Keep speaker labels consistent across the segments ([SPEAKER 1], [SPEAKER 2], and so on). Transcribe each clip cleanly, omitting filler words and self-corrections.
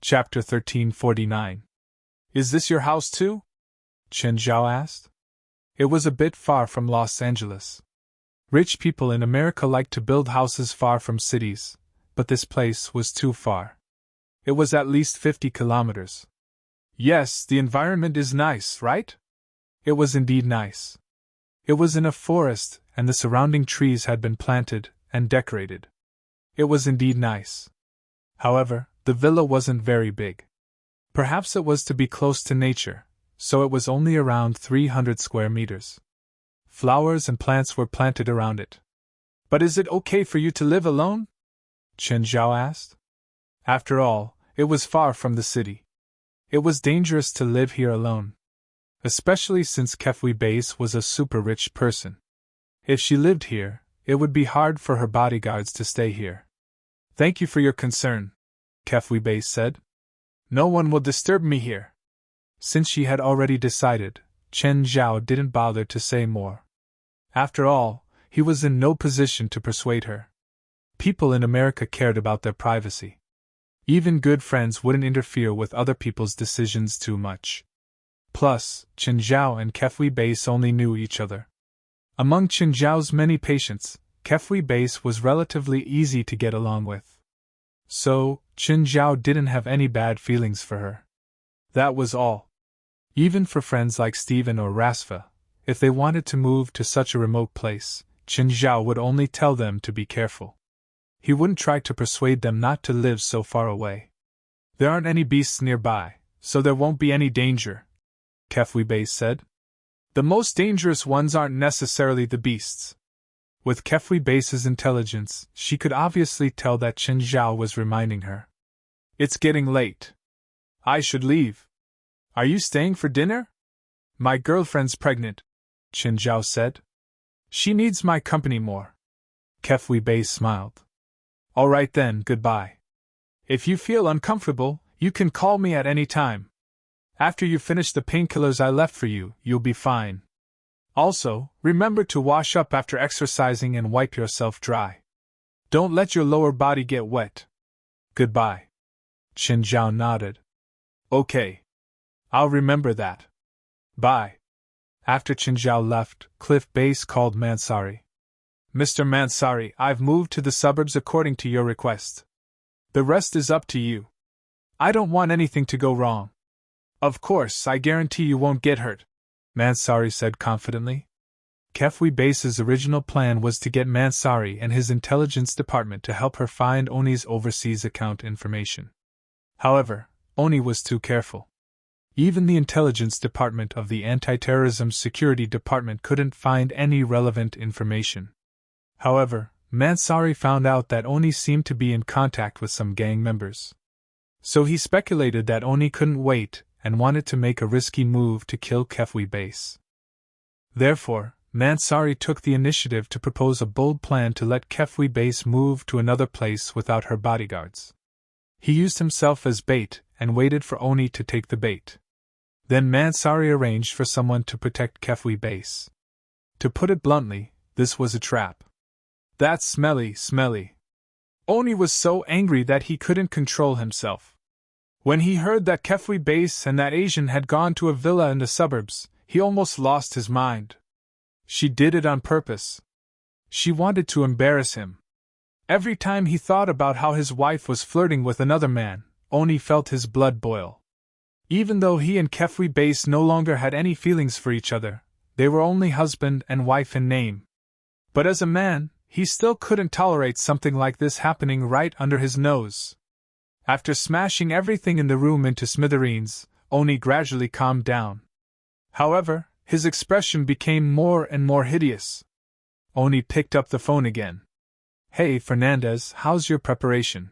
[SPEAKER 1] Chapter 1349. Is this your house too? Chen Zhao asked. It was a bit far from Los Angeles. Rich people in America like to build houses far from cities, but this place was too far. It was at least 50 kilometers. Yes, the environment is nice, right? It was indeed nice. It was in a forest, and the surrounding trees had been planted and decorated. It was indeed nice. However, the villa wasn't very big. Perhaps it was to be close to nature, so it was only around 300 square meters. Flowers and plants were planted around it. But is it okay for you to live alone? Chen Zhao asked. After all, it was far from the city. It was dangerous to live here alone. Especially since Kefui Base was a super rich person. If she lived here, it would be hard for her bodyguards to stay here. Thank you for your concern, Kefui Base said. No one will disturb me here. Since she had already decided, Chen Zhao didn't bother to say more. After all, he was in no position to persuade her. People in America cared about their privacy. Even good friends wouldn't interfere with other people's decisions too much. Plus, Chen Zhao and Kefui Base only knew each other. Among Chen Zhao's many patients, Kefui Base was relatively easy to get along with. So, Chen Zhao didn't have any bad feelings for her. That was all. Even for friends like Steven or Rasfa, if they wanted to move to such a remote place, Chen Zhao would only tell them to be careful. He wouldn't try to persuade them not to live so far away. There aren't any beasts nearby, so there won't be any danger, Kefui Base said. The most dangerous ones aren't necessarily the beasts. With Kefui Base's intelligence, she could obviously tell that Chen Zhao was reminding her. It's getting late. I should leave. Are you staying for dinner? My girlfriend's pregnant, Chen Zhao said. She needs my company more. Kefui Base smiled. All right then, goodbye. If you feel uncomfortable, you can call me at any time. After you finish the painkillers I left for you, you'll be fine. Also, remember to wash up after exercising and wipe yourself dry. Don't let your lower body get wet. Goodbye. Chen Zhao nodded. Okay. I'll remember that. Bye. After Chen Zhao left, Cliff Base called Mansari. Mr. Mansari, I've moved to the suburbs according to your request. The rest is up to you. I don't want anything to go wrong. Of course, I guarantee you won't get hurt, Mansari said confidently. Kefui Base's original plan was to get Mansari and his intelligence department to help her find Oni's overseas account information. However, Oni was too careful. Even the intelligence department of the Anti-Terrorism Security Department couldn't find any relevant information. However, Mansari found out that Oni seemed to be in contact with some gang members. So he speculated that Oni couldn't wait and wanted to make a risky move to kill Kefui Base. Therefore, Mansari took the initiative to propose a bold plan to let Kefui Base move to another place without her bodyguards. He used himself as bait and waited for Oni to take the bait. Then Mansari arranged for someone to protect Kefui Base. To put it bluntly, this was a trap. That's smelly. Oni was so angry that he couldn't control himself. When he heard that Kefui Base and that Asian had gone to a villa in the suburbs, he almost lost his mind. She did it on purpose. She wanted to embarrass him. Every time he thought about how his wife was flirting with another man, Oni felt his blood boil. Even though he and Kefui Base no longer had any feelings for each other, they were only husband and wife in name. But as a man, he still couldn't tolerate something like this happening right under his nose. After smashing everything in the room into smithereens, Oni gradually calmed down. However, his expression became more and more hideous. Oni picked up the phone again. Hey Fernandez, how's your preparation?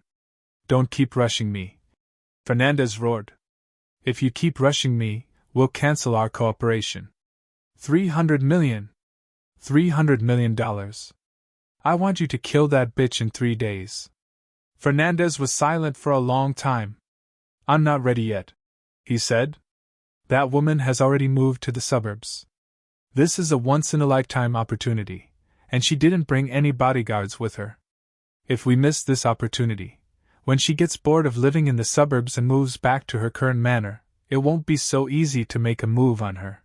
[SPEAKER 1] Don't keep rushing me. Fernandez roared. If you keep rushing me, we'll cancel our cooperation. $300 million. $300 million. I want you to kill that bitch in 3 days. Fernandez was silent for a long time. I'm not ready yet, he said. That woman has already moved to the suburbs. This is a once-in-a-lifetime opportunity, and she didn't bring any bodyguards with her. If we miss this opportunity, When she gets bored of living in the suburbs and moves back to her current manor, it won't be so easy to make a move on her.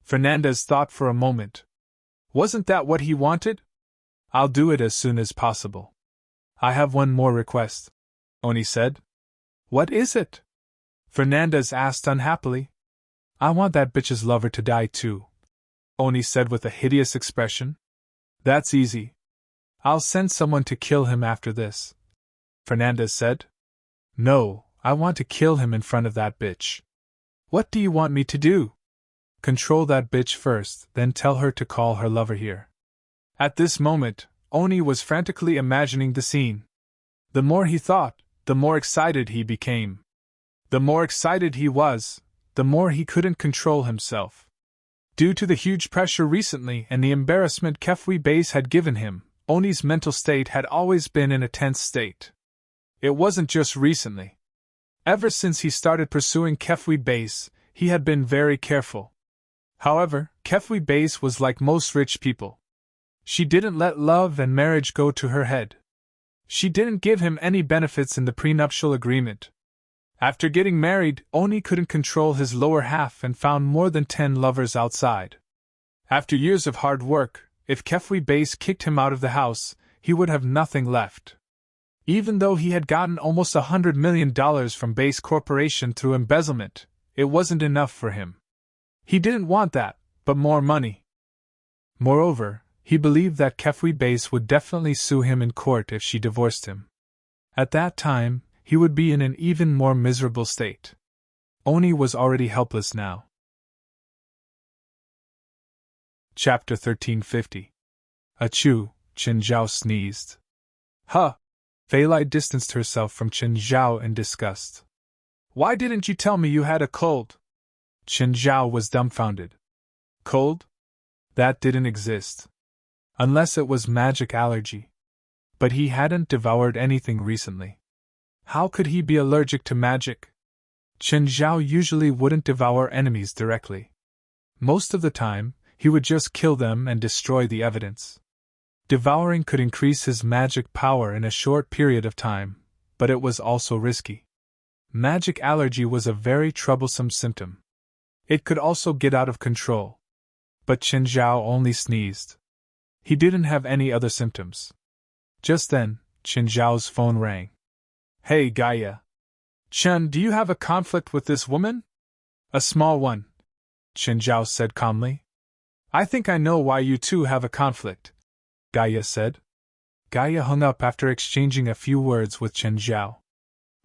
[SPEAKER 1] Fernandez thought for a moment. Wasn't that what he wanted? I'll do it as soon as possible. I have one more request, Oni said. What is it? Fernandez asked unhappily. I want that bitch's lover to die too, Oni said with a hideous expression. That's easy. I'll send someone to kill him after this, Fernandez said. No, I want to kill him in front of that bitch. What do you want me to do? Control that bitch first, then tell her to call her lover here. At this moment, Oni was frantically imagining the scene. The more he thought, the more excited he became. The more excited he was, the more he couldn't control himself. Due to the huge pressure recently and the embarrassment Kefwi Bey's had given him, Oni's mental state had always been in a tense state. It wasn't just recently. Ever since he started pursuing Kefwi Bey's, he had been very careful. However, Kefwi Bey's was like most rich people. She didn't let love and marriage go to her head. She didn't give him any benefits in the prenuptial agreement. After getting married, Oni couldn't control his lower half and found more than 10 lovers outside. After years of hard work, if Kefwi Bey's kicked him out of the house, he would have nothing left. Even though he had gotten almost $100 million from Bey's Corporation through embezzlement, it wasn't enough for him. He didn't want that, but more money. Moreover, he believed that Kefwi Bey's would definitely sue him in court if she divorced him. At that time, he would be in an even more miserable state. Oni was already helpless now. Chapter 1350. Achoo, Chen Zhao sneezed. Huh! Fei Lai distanced herself from Chen Zhao in disgust. Why didn't you tell me you had a cold? Chen Zhao was dumbfounded. Cold? That didn't exist. Unless it was magic allergy. But he hadn't devoured anything recently. How could he be allergic to magic? Chen Zhao usually wouldn't devour enemies directly. Most of the time, he would just kill them and destroy the evidence. Devouring could increase his magic power in a short period of time, but it was also risky. Magic allergy was a very troublesome symptom. It could also get out of control. But Chen Zhao only sneezed. He didn't have any other symptoms. Just then, Chen Zhao's phone rang. Hey Gaia. Chen, do you have a conflict with this woman? A small one, Chen Zhao said calmly. I think I know why you two have a conflict, Gaia said. Gaia hung up after exchanging a few words with Chen Zhao.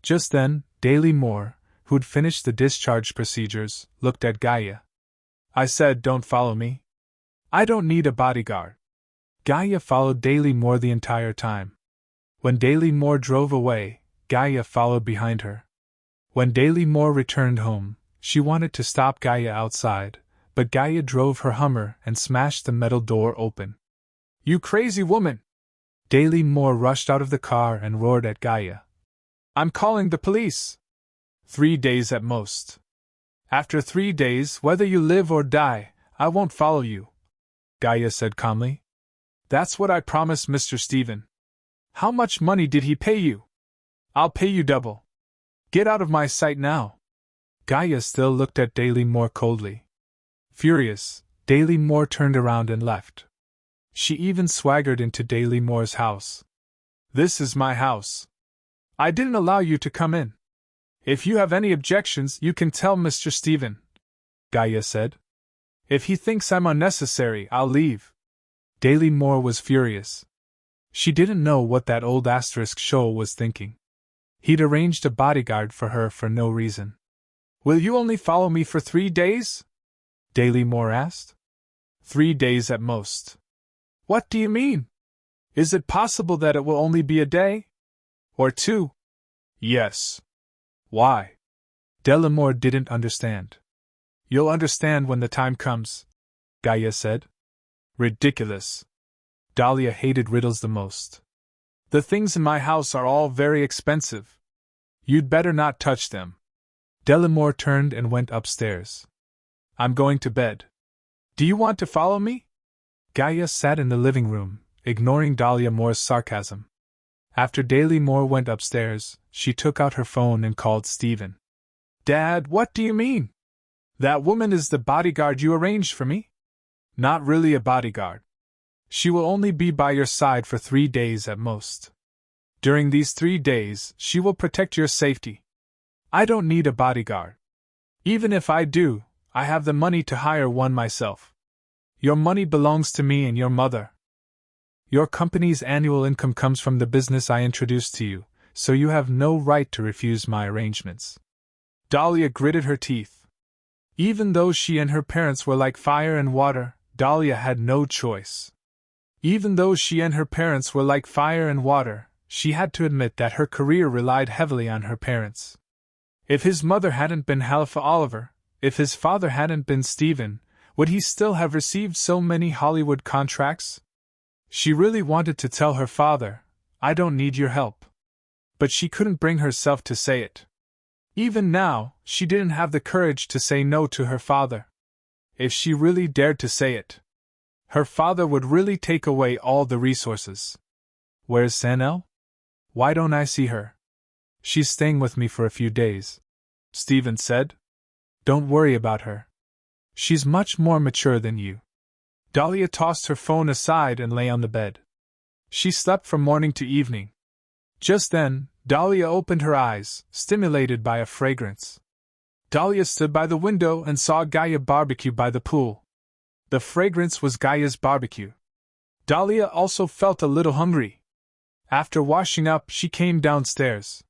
[SPEAKER 1] Just then, Daily Moore, who'd finished the discharge procedures, looked at Gaia. I said don't follow me. I don't need a bodyguard. Gaia followed Daily Moore the entire time. When Daily Moore drove away, Gaia followed behind her. When Daily Moore returned home, she wanted to stop Gaia outside, but Gaia drove her Hummer and smashed the metal door open. You crazy woman! Daily Moore rushed out of the car and roared at Gaia. I'm calling the police! 3 days at most. After 3 days, whether you live or die, I won't follow you, Gaia said calmly. That's what I promised Mr. Stephen. How much money did he pay you? I'll pay you double. Get out of my sight now. Gaia still looked at Daily Moore coldly. Furious, Daily Moore turned around and left. She even swaggered into Daily Moore's house. This is my house. I didn't allow you to come in. If you have any objections, you can tell Mr. Stephen, Gaia said. If he thinks I'm unnecessary, I'll leave. Daily Moore was furious. She didn't know what that old asterisk show was thinking. He'd arranged a bodyguard for her for no reason. Will you only follow me for 3 days? Daily Moore asked. 3 days at most. What do you mean? Is it possible that it will only be a day? Or 2? Yes. Why? Delamore didn't understand. You'll understand when the time comes, Gaia said. Ridiculous. Dahlia hated riddles the most. The things in my house are all very expensive. You'd better not touch them. Delamore turned and went upstairs. I'm going to bed. Do you want to follow me? Gaia sat in the living room, ignoring Dahlia Moore's sarcasm. After Daily Moore went upstairs, she took out her phone and called Stephen. Dad, what do you mean? That woman is the bodyguard you arranged for me? Not really a bodyguard. She will only be by your side for 3 days at most. During these 3 days, she will protect your safety. I don't need a bodyguard. Even if I do, I have the money to hire one myself. Your money belongs to me and your mother. Your company's annual income comes from the business I introduced to you, so you have no right to refuse my arrangements. Dahlia gritted her teeth. Even though she and her parents were like fire and water, Dahlia had no choice. Even though she and her parents were like fire and water, she had to admit that her career relied heavily on her parents. If his mother hadn't been Halifa Oliver, if his father hadn't been Stephen, would he still have received so many Hollywood contracts? She really wanted to tell her father, I don't need your help. But she couldn't bring herself to say it. Even now, she didn't have the courage to say no to her father. If she really dared to say it, her father would really take away all the resources. Where's Sanel? Why don't I see her? She's staying with me for a few days, Stephen said. Don't worry about her. She's much more mature than you. Dahlia tossed her phone aside and lay on the bed. She slept from morning to evening. Just then, Dahlia opened her eyes, stimulated by a fragrance. Dahlia stood by the window and saw Gaia barbecue by the pool. The fragrance was Gaia's barbecue. Dahlia also felt a little hungry. After washing up, she came downstairs.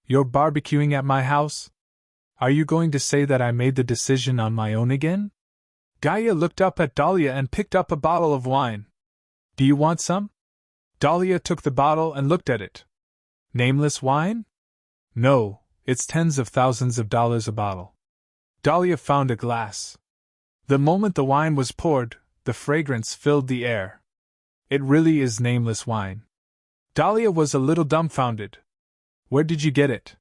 [SPEAKER 1] You're barbecuing at my house? Are you going to say that I made the decision on my own again? Gaia looked up at Dahlia and picked up a bottle of wine. Do you want some? Dahlia took the bottle and looked at it. Nameless wine? No, it's tens of thousands of dollars a bottle. Dahlia found a glass. The moment the wine was poured, the fragrance filled the air. It really is nameless wine. Dahlia was a little dumbfounded. Where did you get it?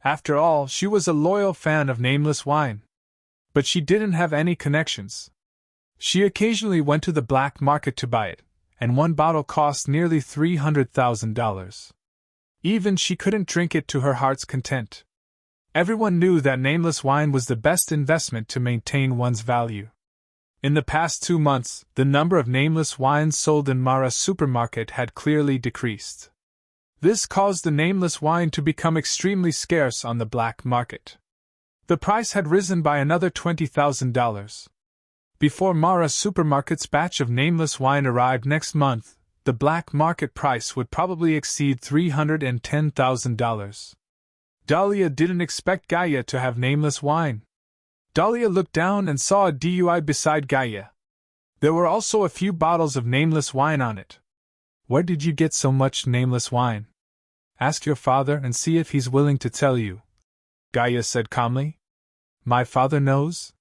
[SPEAKER 1] After all, she was a loyal fan of nameless wine. But she didn't have any connections. She occasionally went to the black market to buy it, and one bottle cost nearly $300,000. Even she couldn't drink it to her heart's content. Everyone knew that nameless wine was the best investment to maintain one's value. In the past 2 months, the number of nameless wines sold in Mara's supermarket had clearly decreased. This caused the nameless wine to become extremely scarce on the black market. The price had risen by another $20,000. Before Mara's supermarket's batch of nameless wine arrived next month, the black market price would probably exceed $310,000. Dahlia didn't expect Gaia to have nameless wine. Dahlia looked down and saw a DUI beside Gaia. There were also a few bottles of nameless wine on it. Where did you get so much nameless wine? Ask your father and see if he's willing to tell you, Gaia said calmly. My father knows?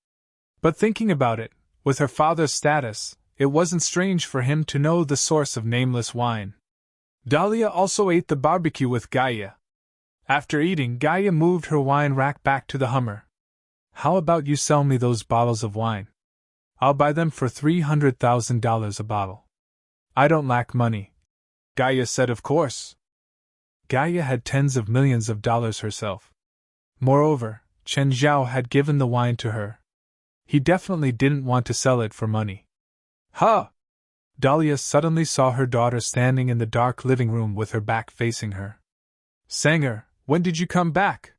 [SPEAKER 1] But thinking about it, with her father's status, it wasn't strange for him to know the source of nameless wine. Dahlia also ate the barbecue with Gaia. After eating, Gaia moved her wine rack back to the Hummer. How about you sell me those bottles of wine? I'll buy them for $300,000 a bottle. I don't lack money, Gaia said, of course. Gaia had tens of millions of dollars herself. Moreover, Chen Zhao had given the wine to her. He definitely didn't want to sell it for money. Huh! Dahlia suddenly saw her daughter standing in the dark living room with her back facing her. Sanger, when did you come back?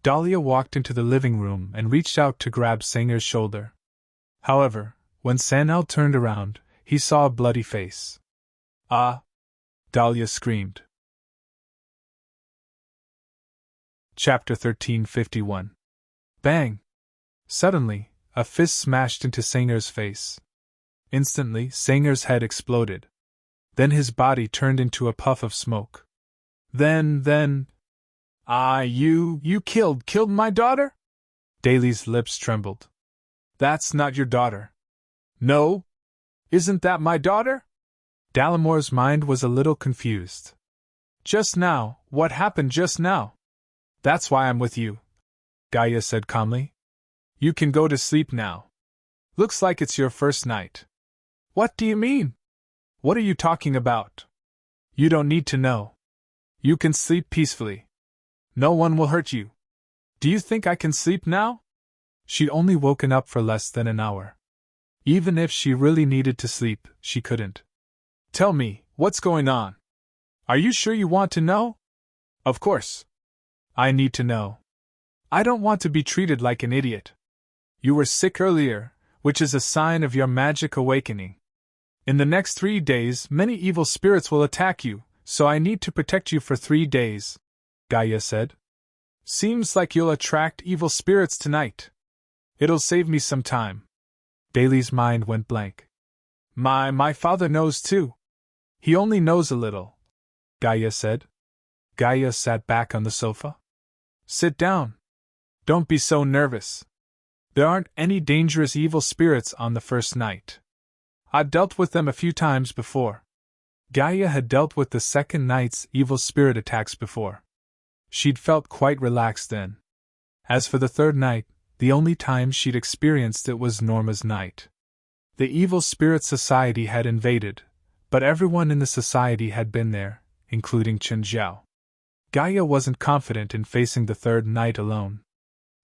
[SPEAKER 1] Dahlia walked into the living room and reached out to grab Sanger's shoulder. However, when Sanel turned around, he saw a bloody face. Ah! Dahlia screamed. Chapter 1351. Bang! Suddenly, a fist smashed into Sanger's face. Instantly, Sanger's head exploded. Then his body turned into a puff of smoke. Then... You killed my daughter? Daly's lips trembled. That's not your daughter. No? Isn't that my daughter? Dallamore's mind was a little confused. Just now, what happened just now? That's why I'm with you, Gaia said calmly. You can go to sleep now. Looks like it's your first night. What do you mean? What are you talking about? You don't need to know. You can sleep peacefully. No one will hurt you. Do you think I can sleep now? She'd only woken up for less than an hour. Even if she really needed to sleep, she couldn't. Tell me, what's going on? Are you sure you want to know? Of course. I need to know. I don't want to be treated like an idiot. You were sick earlier, which is a sign of your magic awakening. In the next 3 days, many evil spirits will attack you, so I need to protect you for 3 days, Gaia said. Seems like you'll attract evil spirits tonight. It'll save me some time. Daly's mind went blank. My father knows too. He only knows a little, Gaia said. Gaia sat back on the sofa. Sit down. Don't be so nervous. There aren't any dangerous evil spirits on the first night. I've dealt with them a few times before. Gaia had dealt with the second night's evil spirit attacks before. She'd felt quite relaxed then. As for the third night, the only time she'd experienced it was Norma's night. The evil spirit society had invaded, but everyone in the society had been there, including Chen Zhao. Gaia wasn't confident in facing the third night alone.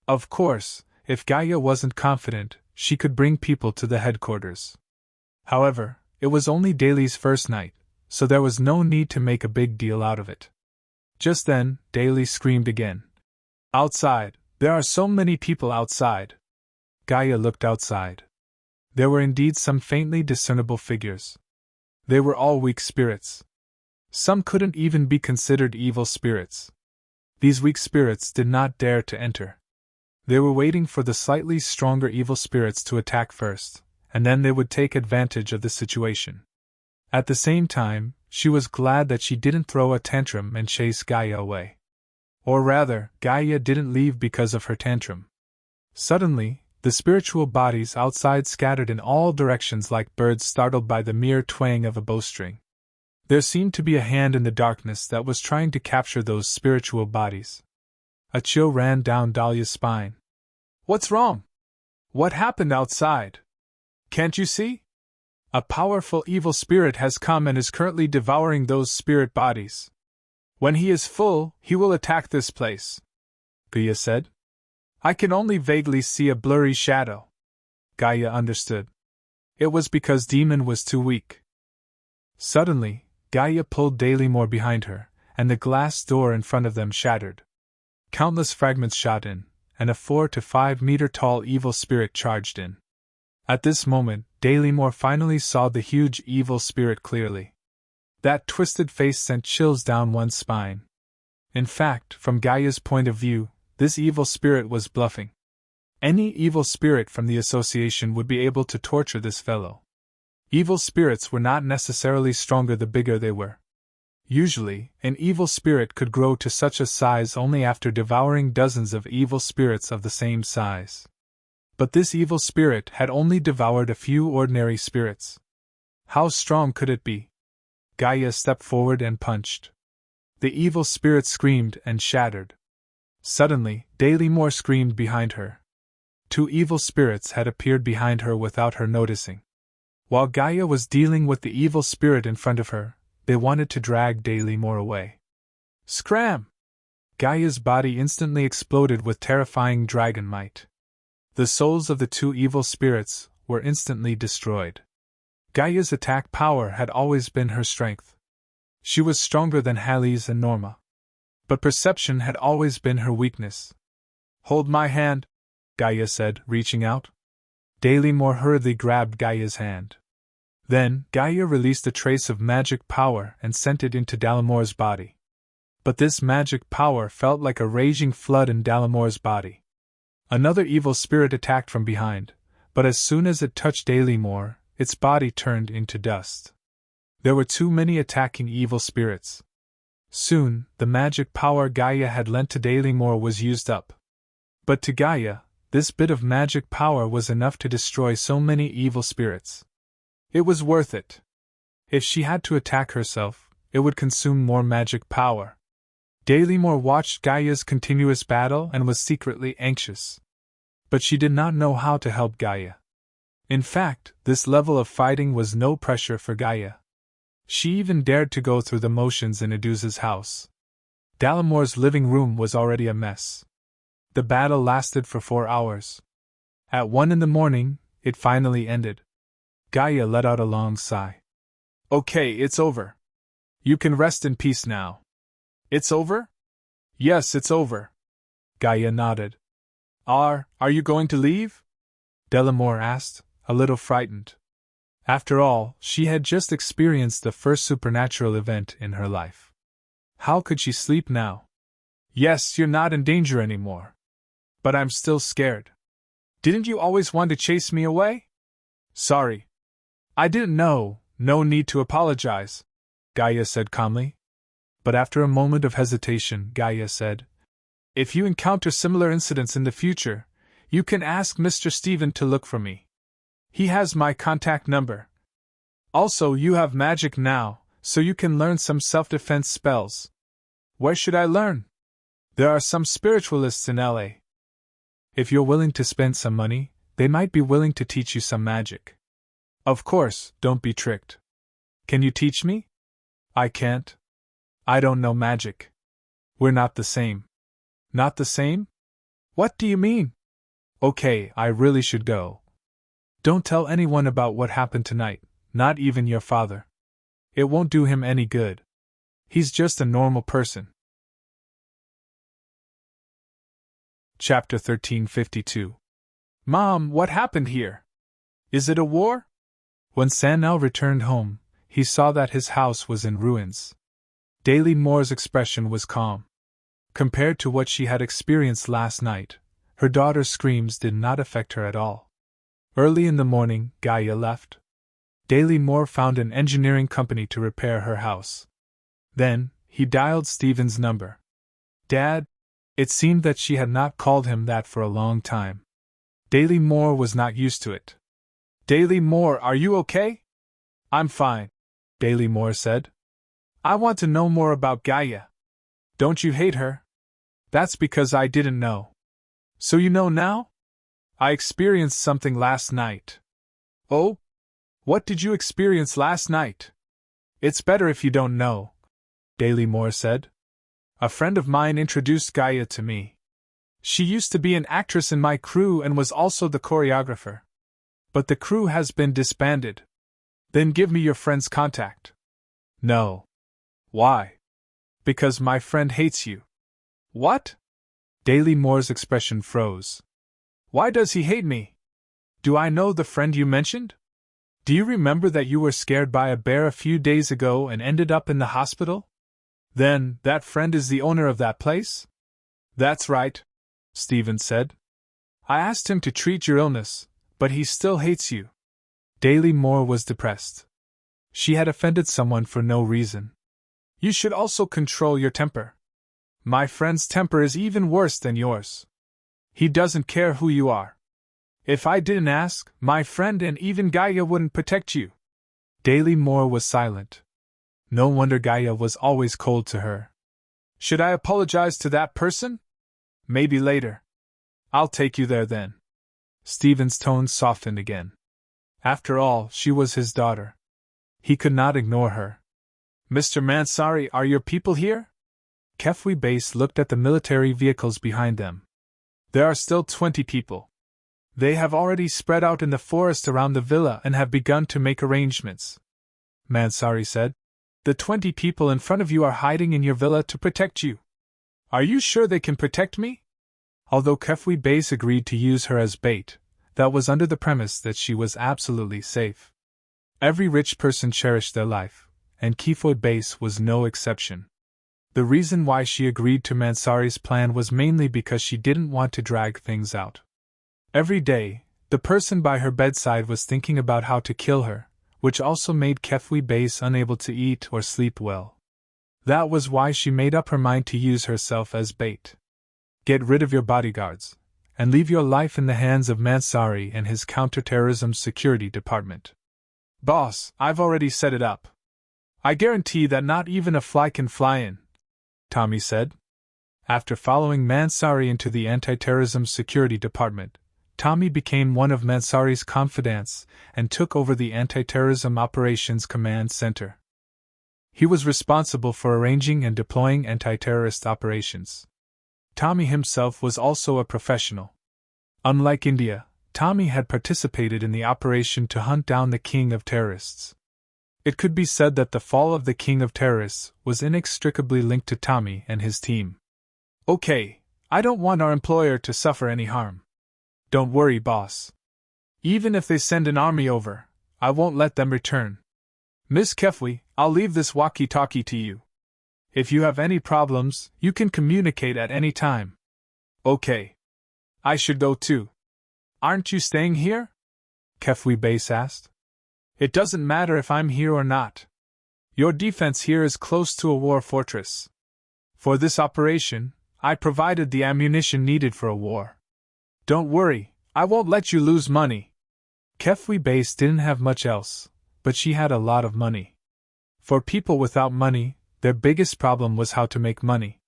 [SPEAKER 1] Of course, if Gaia wasn't confident, she could bring people to the headquarters. However, it was only Daly's first night, so there was no need to make a big deal out of it. Just then, Daly screamed again. Outside! There are so many people outside! Gaia looked outside. There were indeed some faintly discernible figures. They were all weak spirits. Some couldn't even be considered evil spirits. These weak spirits did not dare to enter. They were waiting for the slightly stronger evil spirits to attack first, and then they would take advantage of the situation. At the same time, she was glad that she didn't throw a tantrum and chase Gaia away. Or rather, Gaia didn't leave because of her tantrum. Suddenly, the spiritual bodies outside scattered in all directions like birds startled by the mere twang of a bowstring. There seemed to be a hand in the darkness that was trying to capture those spiritual bodies. A chill ran down Dahlia's spine. What's wrong? What happened outside? Can't you see? A powerful evil spirit has come and is currently devouring those spirit bodies. When he is full, he will attack this place, Gaia said. I can only vaguely see a blurry shadow. Gaia understood. It was because Demon was too weak. Suddenly, Gaia pulled Daly more behind her, and the glass door in front of them shattered. Countless fragments shot in, and a 4 to 5 meter tall evil spirit charged in. At this moment, Dalymore finally saw the huge evil spirit clearly. That twisted face sent chills down one's spine. In fact, from Gaia's point of view, this evil spirit was bluffing. Any evil spirit from the association would be able to torture this fellow. Evil spirits were not necessarily stronger the bigger they were. Usually, an evil spirit could grow to such a size only after devouring dozens of evil spirits of the same size. But this evil spirit had only devoured a few ordinary spirits. How strong could it be? Gaia stepped forward and punched. The evil spirit screamed and shattered. Suddenly, Dalymore screamed behind her. 2 evil spirits had appeared behind her without her noticing. While Gaia was dealing with the evil spirit in front of her, they wanted to drag Dalymore away. Scram! Gaia's body instantly exploded with terrifying dragon might. The souls of the 2 evil spirits were instantly destroyed. Gaia's attack power had always been her strength. She was stronger than Hallie's and Norma. But perception had always been her weakness. Hold my hand, Gaia said, reaching out. Dalymore hurriedly grabbed Gaia's hand. Then, Gaia released a trace of magic power and sent it into Dalymore's body. But this magic power felt like a raging flood in Dalymore's body. Another evil spirit attacked from behind, but as soon as it touched Dalymore, its body turned into dust. There were too many attacking evil spirits. Soon, the magic power Gaia had lent to Dalymore was used up. But to Gaia, this bit of magic power was enough to destroy so many evil spirits. It was worth it. If she had to attack herself, it would consume more magic power. Dalymore watched Gaia's continuous battle and was secretly anxious. But she did not know how to help Gaia. In fact, this level of fighting was no pressure for Gaia. She even dared to go through the motions in Eduza's house. Dallamore's living room was already a mess. The battle lasted for 4 hours. At 1 in the morning, it finally ended. Gaia let out a long sigh. Okay, it's over. You can rest in peace now. It's over? Yes, it's over. Gaia nodded. Are you going to leave? Dallamore asked, a little frightened. After all, she had just experienced the first supernatural event in her life. How could she sleep now? Yes, you're not in danger anymore. But I'm still scared. Didn't you always want to chase me away? Sorry. I didn't know, no need to apologize, Gaia said calmly. But after a moment of hesitation, Gaia said, if you encounter similar incidents in the future, you can ask Mr. Stephen to look for me. He has my contact number. Also, you have magic now, so you can learn some self-defense spells. Where should I learn? There are some spiritualists in LA. If you're willing to spend some money, they might be willing to teach you some magic. Of course, don't be tricked. Can you teach me? I can't. I don't know magic. We're not the same. Not the same? What do you mean? Okay, I really should go. Don't tell anyone about what happened tonight, not even your father. It won't do him any good. He's just a normal person. Chapter 1352. Mom, what happened here? Is it a war? When Sanel returned home, he saw that his house was in ruins. Daly Moore's expression was calm. Compared to what she had experienced last night, her daughter's screams did not affect her at all. Early in the morning, Gaia left. Daly Moore found an engineering company to repair her house. Then, he dialed Stephen's number. Dad? It seemed that she had not called him that for a long time. Daly Moore was not used to it. Daly Moore, are you okay? I'm fine, Daly Moore said. I want to know more about Gaia. Don't you hate her? That's because I didn't know. So you know now? I experienced something last night. Oh? What did you experience last night? It's better if you don't know, Daly Moore said. A friend of mine introduced Gaia to me. She used to be an actress in my crew and was also the choreographer. But the crew has been disbanded. Then give me your friend's contact. No. Why? Because my friend hates you. What? Daly Moore's expression froze. Why does he hate me? Do I know the friend you mentioned? Do you remember that you were scared by a bear a few days ago and ended up in the hospital? Then, that friend is the owner of that place? That's right, Stephen said. I asked him to treat your illness, but he still hates you. Daly Moore was depressed. She had offended someone for no reason. You should also control your temper. My friend's temper is even worse than yours. He doesn't care who you are. If I didn't ask, my friend and even Gaia wouldn't protect you. Daly Moore was silent. No wonder Gaia was always cold to her. Should I apologize to that person? Maybe later. I'll take you there then. Stephen's tone softened again. After all, she was his daughter. He could not ignore her. Mr. Mansari, are your people here? Kefwi Base looked at the military vehicles behind them. There are still 20 people. They have already spread out in the forest around the villa and have begun to make arrangements. Mansari said. The 20 people in front of you are hiding in your villa to protect you. Are you sure they can protect me? Although Kefwi Base agreed to use her as bait, that was under the premise that she was absolutely safe. Every rich person cherished their life, and Kefwi Base was no exception. The reason why she agreed to Mansari's plan was mainly because she didn't want to drag things out. Every day, the person by her bedside was thinking about how to kill her, which also made Kefwi Base unable to eat or sleep well. That was why she made up her mind to use herself as bait. Get rid of your bodyguards, and leave your life in the hands of Mansari and his counterterrorism security department. Boss, I've already set it up. I guarantee that not even a fly can fly in, Tommy said. After following Mansari into the anti-terrorism security department, Tommy became one of Mansari's confidants and took over the Anti-Terrorism Operations Command Center. He was responsible for arranging and deploying anti-terrorist operations. Tommy himself was also a professional. Unlike India, Tommy had participated in the operation to hunt down the king of terrorists. It could be said that the fall of the king of terrorists was inextricably linked to Tommy and his team. Okay, I don't want our employer to suffer any harm. Don't worry, boss. Even if they send an army over, I won't let them return. Miss Kefwi, I'll leave this walkie-talkie to you. If you have any problems, you can communicate at any time. Okay. I should go too. Aren't you staying here? Kefwi Base asked. It doesn't matter if I'm here or not. Your defense here is close to a war fortress. For this operation, I provided the ammunition needed for a war. Don't worry, I won't let you lose money. Kefwi Base didn't have much else, but she had a lot of money. For people without money, their biggest problem was how to make money.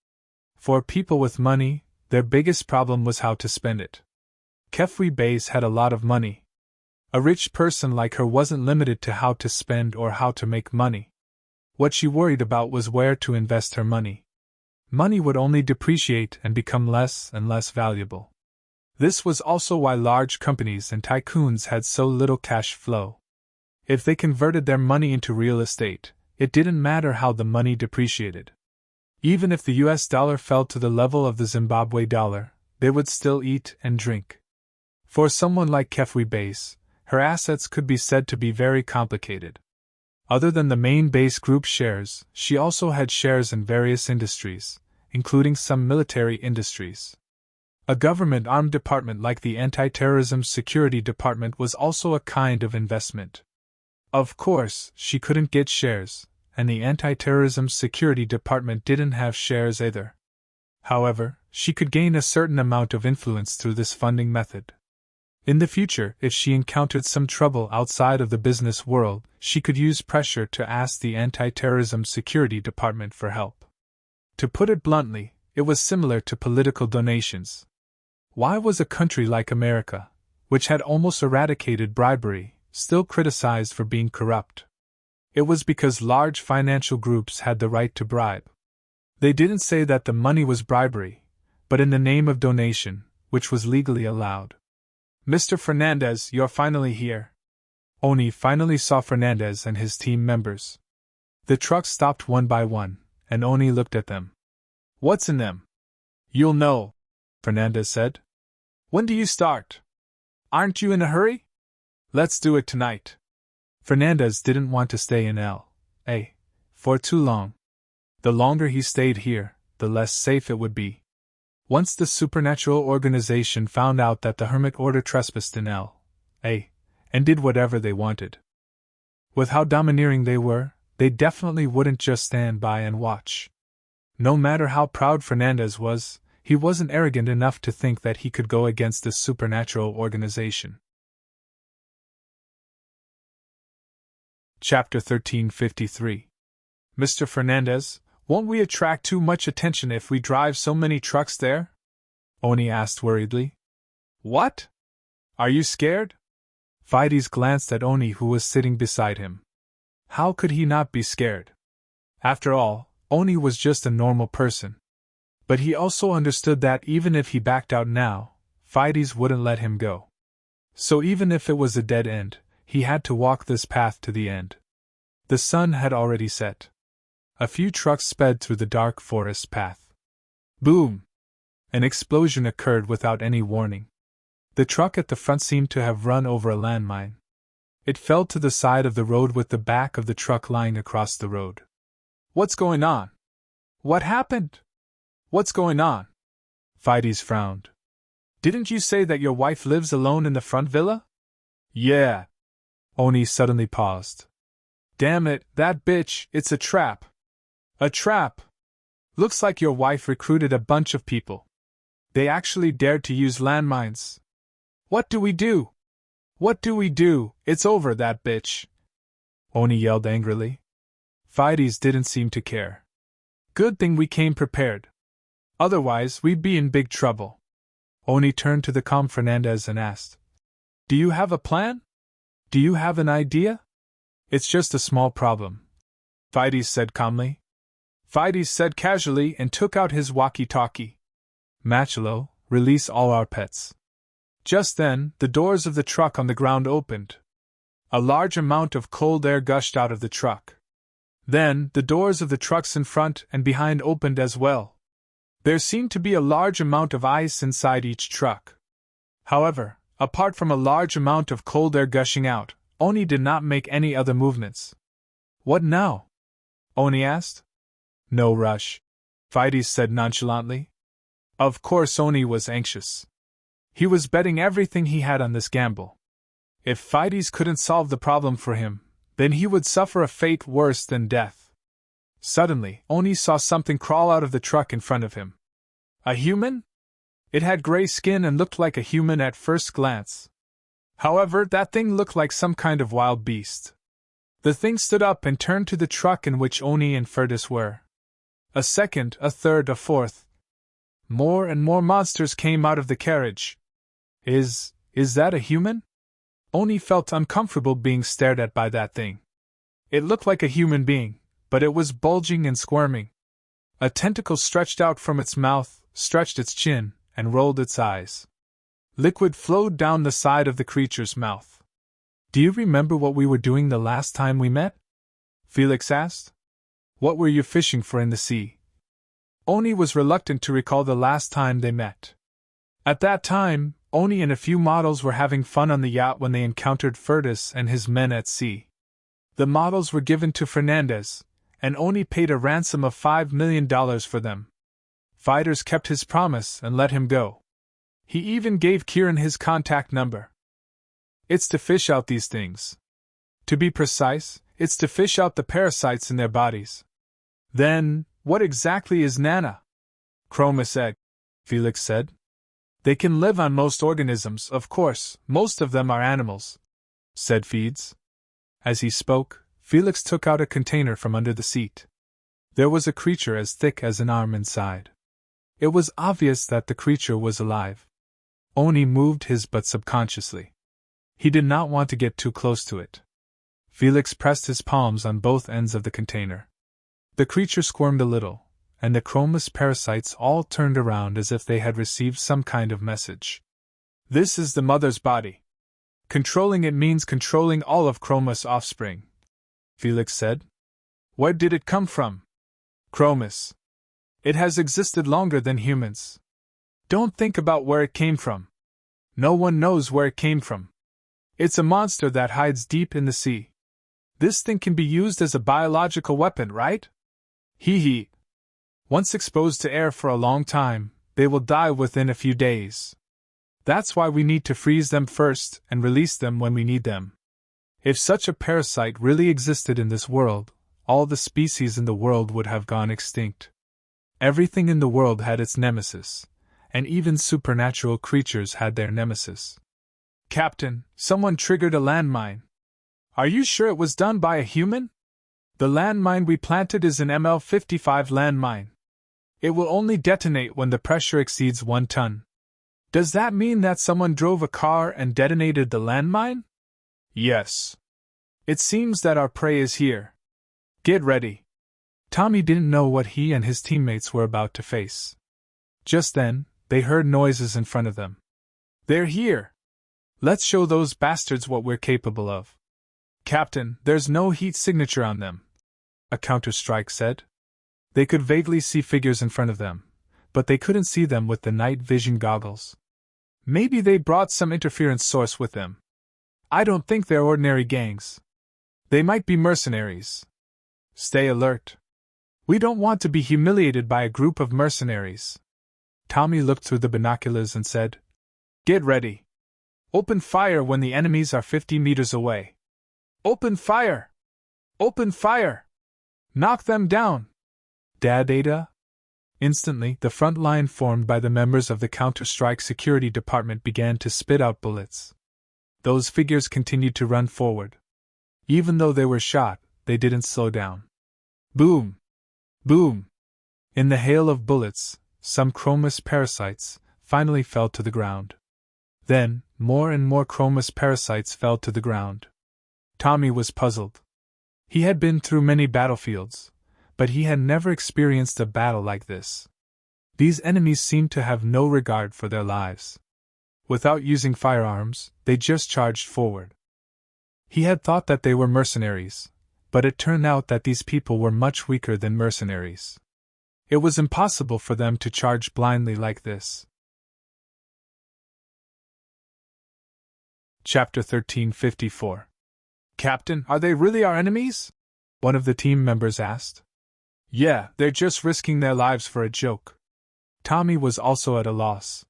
[SPEAKER 1] For people with money, their biggest problem was how to spend it. Kefwi Base had a lot of money. A rich person like her wasn't limited to how to spend or how to make money. What she worried about was where to invest her money. Money would only depreciate and become less and less valuable. This was also why large companies and tycoons had so little cash flow. If they converted their money into real estate, it didn't matter how the money depreciated. Even if the US dollar fell to the level of the Zimbabwe dollar, they would still eat and drink. For someone like Kefwi Base, her assets could be said to be very complicated. Other than the main Base Group shares, she also had shares in various industries, including some military industries. A government armed department like the Anti-Terrorism Security Department was also a kind of investment. Of course, she couldn't get shares, and the Anti-Terrorism Security Department didn't have shares either. However, she could gain a certain amount of influence through this funding method. In the future, if she encountered some trouble outside of the business world, she could use pressure to ask the Anti-Terrorism Security Department for help. To put it bluntly, it was similar to political donations. Why was a country like America, which had almost eradicated bribery, still criticized for being corrupt? It was because large financial groups had the right to bribe. They didn't say that the money was bribery, but in the name of donation, which was legally allowed. Mr. Fernandez, you're finally here. Oni finally saw Fernandez and his team members. The trucks stopped one by one, and Oni looked at them. What's in them? You'll know, Fernandez said. When do you start? Aren't you in a hurry? Let's do it tonight. Fernandez didn't want to stay in L.A. for too long. The longer he stayed here, the less safe it would be. Once the supernatural organization found out that the Hermit Order trespassed in L.A. and did whatever they wanted. With how domineering they were, they definitely wouldn't just stand by and watch. No matter how proud Fernandez was, he wasn't arrogant enough to think that he could go against this supernatural organization. Chapter 1353. Mr. Fernandez, won't we attract too much attention if we drive so many trucks there? Oni asked worriedly. What? Are you scared? Fides glanced at Oni, who was sitting beside him. How could he not be scared? After all, Oni was just a normal person. But he also understood that even if he backed out now, Fides wouldn't let him go. So even if it was a dead end, he had to walk this path to the end. The sun had already set. A few trucks sped through the dark forest path. Boom! An explosion occurred without any warning. The truck at the front seemed to have run over a landmine. It fell to the side of the road with the back of the truck lying across the road. What's going on? What happened? What's going on? Fides frowned. Didn't you say that your wife lives alone in the front villa? Yeah. Oni suddenly paused. Damn it, that bitch, it's a trap. A trap! Looks like your wife recruited a bunch of people. They actually dared to use landmines. What do we do? What do we do? It's over, that bitch! Oni yelled angrily. Fides didn't seem to care. Good thing we came prepared. Otherwise, we'd be in big trouble. Oni turned to the calm Fernandez and asked, Do you have a plan? Do you have an idea? It's just a small problem, Fides said calmly. Fides said casually and took out his walkie-talkie. Machelo, release all our pets. Just then, the doors of the truck on the ground opened. A large amount of cold air gushed out of the truck. Then, the doors of the trucks in front and behind opened as well. There seemed to be a large amount of ice inside each truck. However, apart from a large amount of cold air gushing out, Oni did not make any other movements. What now? Oni asked. No rush, Fides said nonchalantly. Of course Oni was anxious. He was betting everything he had on this gamble. If Fides couldn't solve the problem for him, then he would suffer a fate worse than death. Suddenly, Oni saw something crawl out of the truck in front of him. A human? It had gray skin and looked like a human at first glance. However, that thing looked like some kind of wild beast. The thing stood up and turned to the truck in which Oni and Fides were. A second, a third, a fourth. More and more monsters came out of the carriage. Is that a human? Oni felt uncomfortable being stared at by that thing. It looked like a human being, but it was bulging and squirming. A tentacle stretched out from its mouth, stretched its chin, and rolled its eyes. Liquid flowed down the side of the creature's mouth. Do you remember what we were doing the last time we met? Felix asked. What were you fishing for in the sea? Oni was reluctant to recall the last time they met. At that time, Oni and a few models were having fun on the yacht when they encountered Fides and his men at sea. The models were given to Fernandez, and Oni paid a ransom of $5 million for them. Fides kept his promise and let him go. He even gave Kieran his contact number. It's to fish out these things. To be precise, it's to fish out the parasites in their bodies. Then, what exactly is Nana? Chromis egg, Felix said. They can live on most organisms, of course, most of them are animals, said Fides. As he spoke, Felix took out a container from under the seat. There was a creature as thick as an arm inside. It was obvious that the creature was alive. Oni moved his butt subconsciously. He did not want to get too close to it. Felix pressed his palms on both ends of the container. The creature squirmed a little, and the Chromis parasites all turned around as if they had received some kind of message. This is the mother's body. Controlling it means controlling all of Chromis' offspring, Felix said. Where did it come from? Chromis. It has existed longer than humans. Don't think about where it came from. No one knows where it came from. It's a monster that hides deep in the sea. This thing can be used as a biological weapon, right? Hee hee. Once exposed to air for a long time, they will die within a few days. That's why we need to freeze them first and release them when we need them. If such a parasite really existed in this world, all the species in the world would have gone extinct. Everything in the world had its nemesis, and even supernatural creatures had their nemesis. Captain, someone triggered a landmine. Are you sure it was done by a human? The landmine we planted is an ML-55 landmine. It will only detonate when the pressure exceeds 1 ton. Does that mean that someone drove a car and detonated the landmine? Yes. It seems that our prey is here. Get ready. Tommy didn't know what he and his teammates were about to face. Just then, they heard noises in front of them. They're here. Let's show those bastards what we're capable of. Captain, there's no heat signature on them, a counter-strike said. They could vaguely see figures in front of them, but they couldn't see them with the night vision goggles. Maybe they brought some interference source with them. I don't think they're ordinary gangs. They might be mercenaries. Stay alert. We don't want to be humiliated by a group of mercenaries. Tommy looked through the binoculars and said, Get ready. Open fire when the enemies are 50 meters away. Open fire! Open fire! Knock them down! Dada? Instantly, the front line formed by the members of the Counter-Strike Security Department began to spit out bullets. Those figures continued to run forward. Even though they were shot, they didn't slow down. Boom! Boom! In the hail of bullets, some Chromis parasites finally fell to the ground. Then, more and more Chromis parasites fell to the ground. Tommy was puzzled. He had been through many battlefields, but he had never experienced a battle like this. These enemies seemed to have no regard for their lives. Without using firearms, they just charged forward. He had thought that they were mercenaries, but it turned out that these people were much weaker than mercenaries. It was impossible for them to charge blindly like this. Chapter 1354. Captain, are they really our enemies? One of the team members asked. Yeah, they're just risking their lives for a joke. Tommy was also at a loss.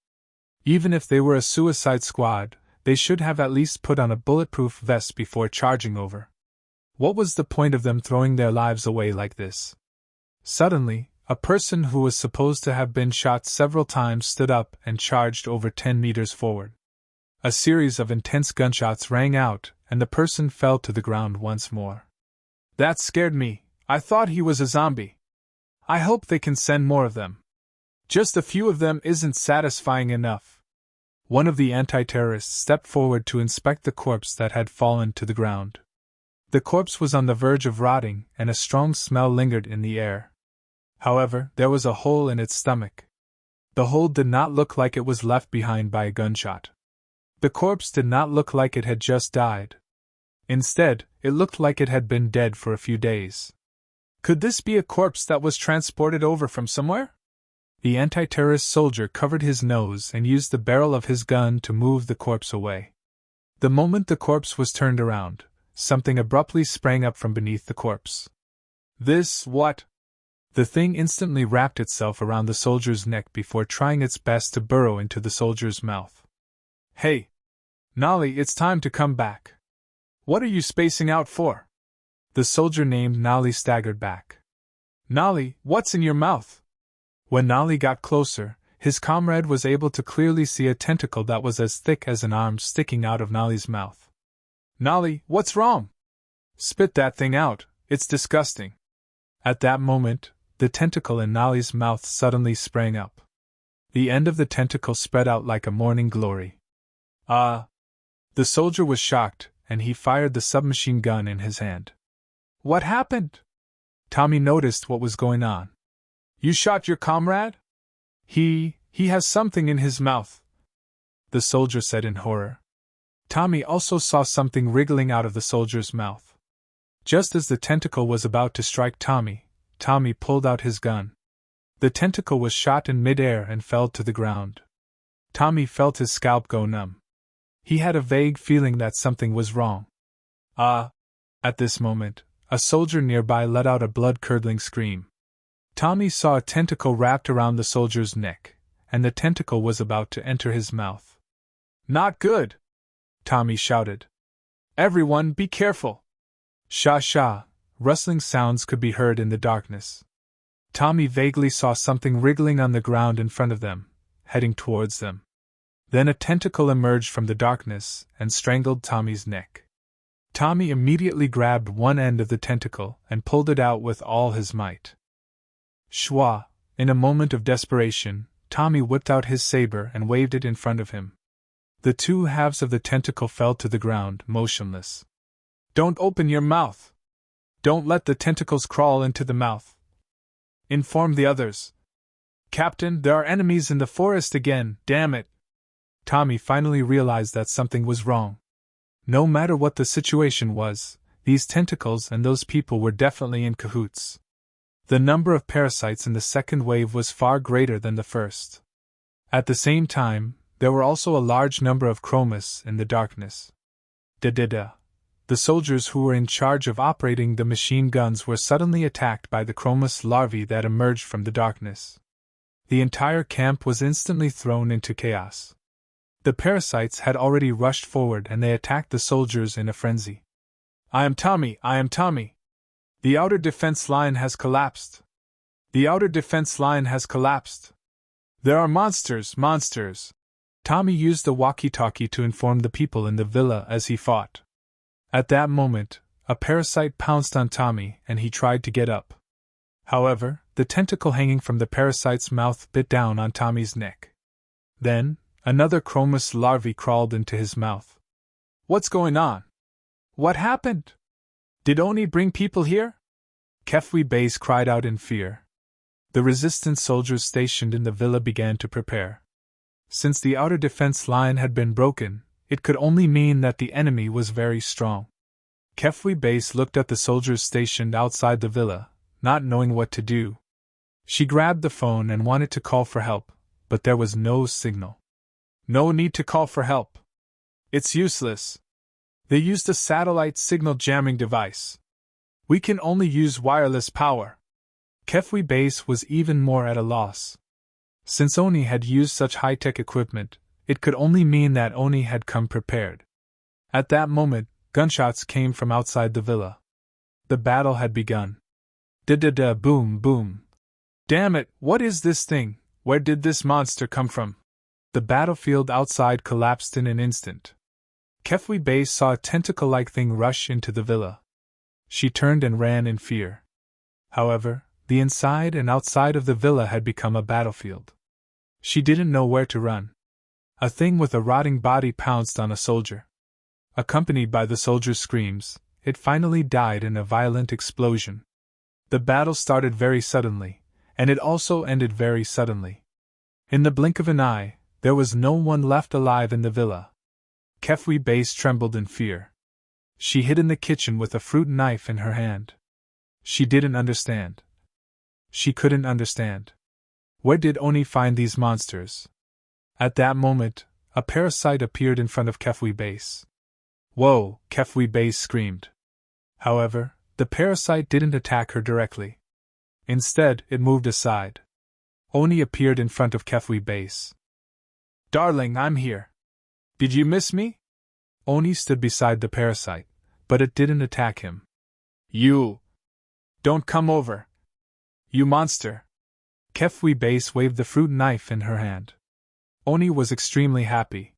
[SPEAKER 1] Even if they were a suicide squad, they should have at least put on a bulletproof vest before charging over. What was the point of them throwing their lives away like this? Suddenly, a person who was supposed to have been shot several times stood up and charged over 10 meters forward. A series of intense gunshots rang out, and the person fell to the ground once more. That scared me. I thought he was a zombie. I hope they can send more of them. Just a few of them isn't satisfying enough. One of the anti-terrorists stepped forward to inspect the corpse that had fallen to the ground. The corpse was on the verge of rotting, and a strong smell lingered in the air. However, there was a hole in its stomach. The hole did not look like it was left behind by a gunshot. The corpse did not look like it had just died. Instead, it looked like it had been dead for a few days. Could this be a corpse that was transported over from somewhere? The anti-terrorist soldier covered his nose and used the barrel of his gun to move the corpse away. The moment the corpse was turned around, something abruptly sprang up from beneath the corpse. This, what? The thing instantly wrapped itself around the soldier's neck before trying its best to burrow into the soldier's mouth. Hey! Nolly, it's time to come back. What are you spacing out for? The soldier named Nolly staggered back. Nolly, what's in your mouth? When Nolly got closer, his comrade was able to clearly see a tentacle that was as thick as an arm sticking out of Nolly's mouth. Nolly, what's wrong? Spit that thing out, it's disgusting. At that moment, the tentacle in Nolly's mouth suddenly sprang up. The end of the tentacle spread out like a morning glory. The soldier was shocked, and he fired the submachine gun in his hand. What happened? Tommy noticed what was going on. You shot your comrade? He has something in his mouth, the soldier said in horror. Tommy also saw something wriggling out of the soldier's mouth. Just as the tentacle was about to strike Tommy, Tommy pulled out his gun. The tentacle was shot in mid-air and fell to the ground. Tommy felt his scalp go numb. He had a vague feeling that something was wrong. At this moment, a soldier nearby let out a blood-curdling scream. Tommy saw a tentacle wrapped around the soldier's neck, and the tentacle was about to enter his mouth. Not good! Tommy shouted. Everyone, be careful! Sha-sha, rustling sounds could be heard in the darkness. Tommy vaguely saw something wriggling on the ground in front of them, heading towards them. Then a tentacle emerged from the darkness and strangled Tommy's neck. Tommy immediately grabbed one end of the tentacle and pulled it out with all his might. Shwa! In a moment of desperation, Tommy whipped out his saber and waved it in front of him. The two halves of the tentacle fell to the ground, motionless. Don't open your mouth! Don't let the tentacles crawl into the mouth! Inform the others. Captain, there are enemies in the forest again, damn it! Tommy finally realized that something was wrong. No matter what the situation was, these tentacles and those people were definitely in cahoots. The number of parasites in the second wave was far greater than the first. At the same time, there were also a large number of chromas in the darkness. The soldiers who were in charge of operating the machine guns were suddenly attacked by the chromas larvae that emerged from the darkness. The entire camp was instantly thrown into chaos. The parasites had already rushed forward and they attacked the soldiers in a frenzy. I am Tommy! I am Tommy! The outer defense line has collapsed! The outer defense line has collapsed! There are monsters! Monsters! Tommy used the walkie-talkie to inform the people in the villa as he fought. At that moment, a parasite pounced on Tommy and he tried to get up. However, the tentacle hanging from the parasite's mouth bit down on Tommy's neck. Then, another chromas larvae crawled into his mouth. What's going on? What happened? Did Oni bring people here? Kefwi Base cried out in fear. The resistance soldiers stationed in the villa began to prepare. Since the outer defense line had been broken, it could only mean that the enemy was very strong. Kefwi Base looked at the soldiers stationed outside the villa, not knowing what to do. She grabbed the phone and wanted to call for help, but there was no signal. No need to call for help. It's useless. They used a satellite signal jamming device. We can only use wireless power. Kefwi Base was even more at a loss. Since Oni had used such high-tech equipment, it could only mean that Oni had come prepared. At that moment, gunshots came from outside the villa. The battle had begun. Da-da-da, boom, boom. Damn it, what is this thing? Where did this monster come from? The battlefield outside collapsed in an instant. Kefwi Base saw a tentacle-like thing rush into the villa. She turned and ran in fear. However, the inside and outside of the villa had become a battlefield. She didn't know where to run. A thing with a rotting body pounced on a soldier. Accompanied by the soldier's screams, it finally died in a violent explosion. The battle started very suddenly, and it also ended very suddenly. In the blink of an eye, there was no one left alive in the villa. Kefwi Base trembled in fear. She hid in the kitchen with a fruit knife in her hand. She didn't understand. She couldn't understand. Where did Oni find these monsters? At that moment, a parasite appeared in front of Kefwi Base. Whoa, Kefwi Base screamed. However, the parasite didn't attack her directly. Instead, it moved aside. Oni appeared in front of Kefwi Base. Darling, I'm here. Did you miss me? Oni stood beside the parasite, but it didn't attack him. You! Don't come over! You monster! Kefwi Base waved the fruit knife in her hand. Oni was extremely happy.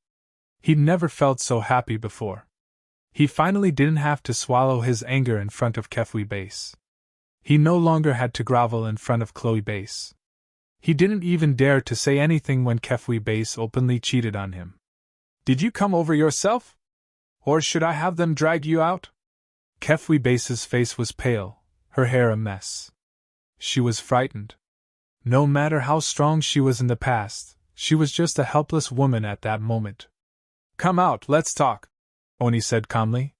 [SPEAKER 1] He'd never felt so happy before. He finally didn't have to swallow his anger in front of Kefwi Base. He no longer had to grovel in front of Chloe Base. He didn't even dare to say anything when Kefwi Base openly cheated on him. Did you come over yourself? Or should I have them drag you out? Kefwi Base's face was pale, her hair a mess. She was frightened. No matter how strong she was in the past, she was just a helpless woman at that moment. Come out, let's talk, Oni said calmly.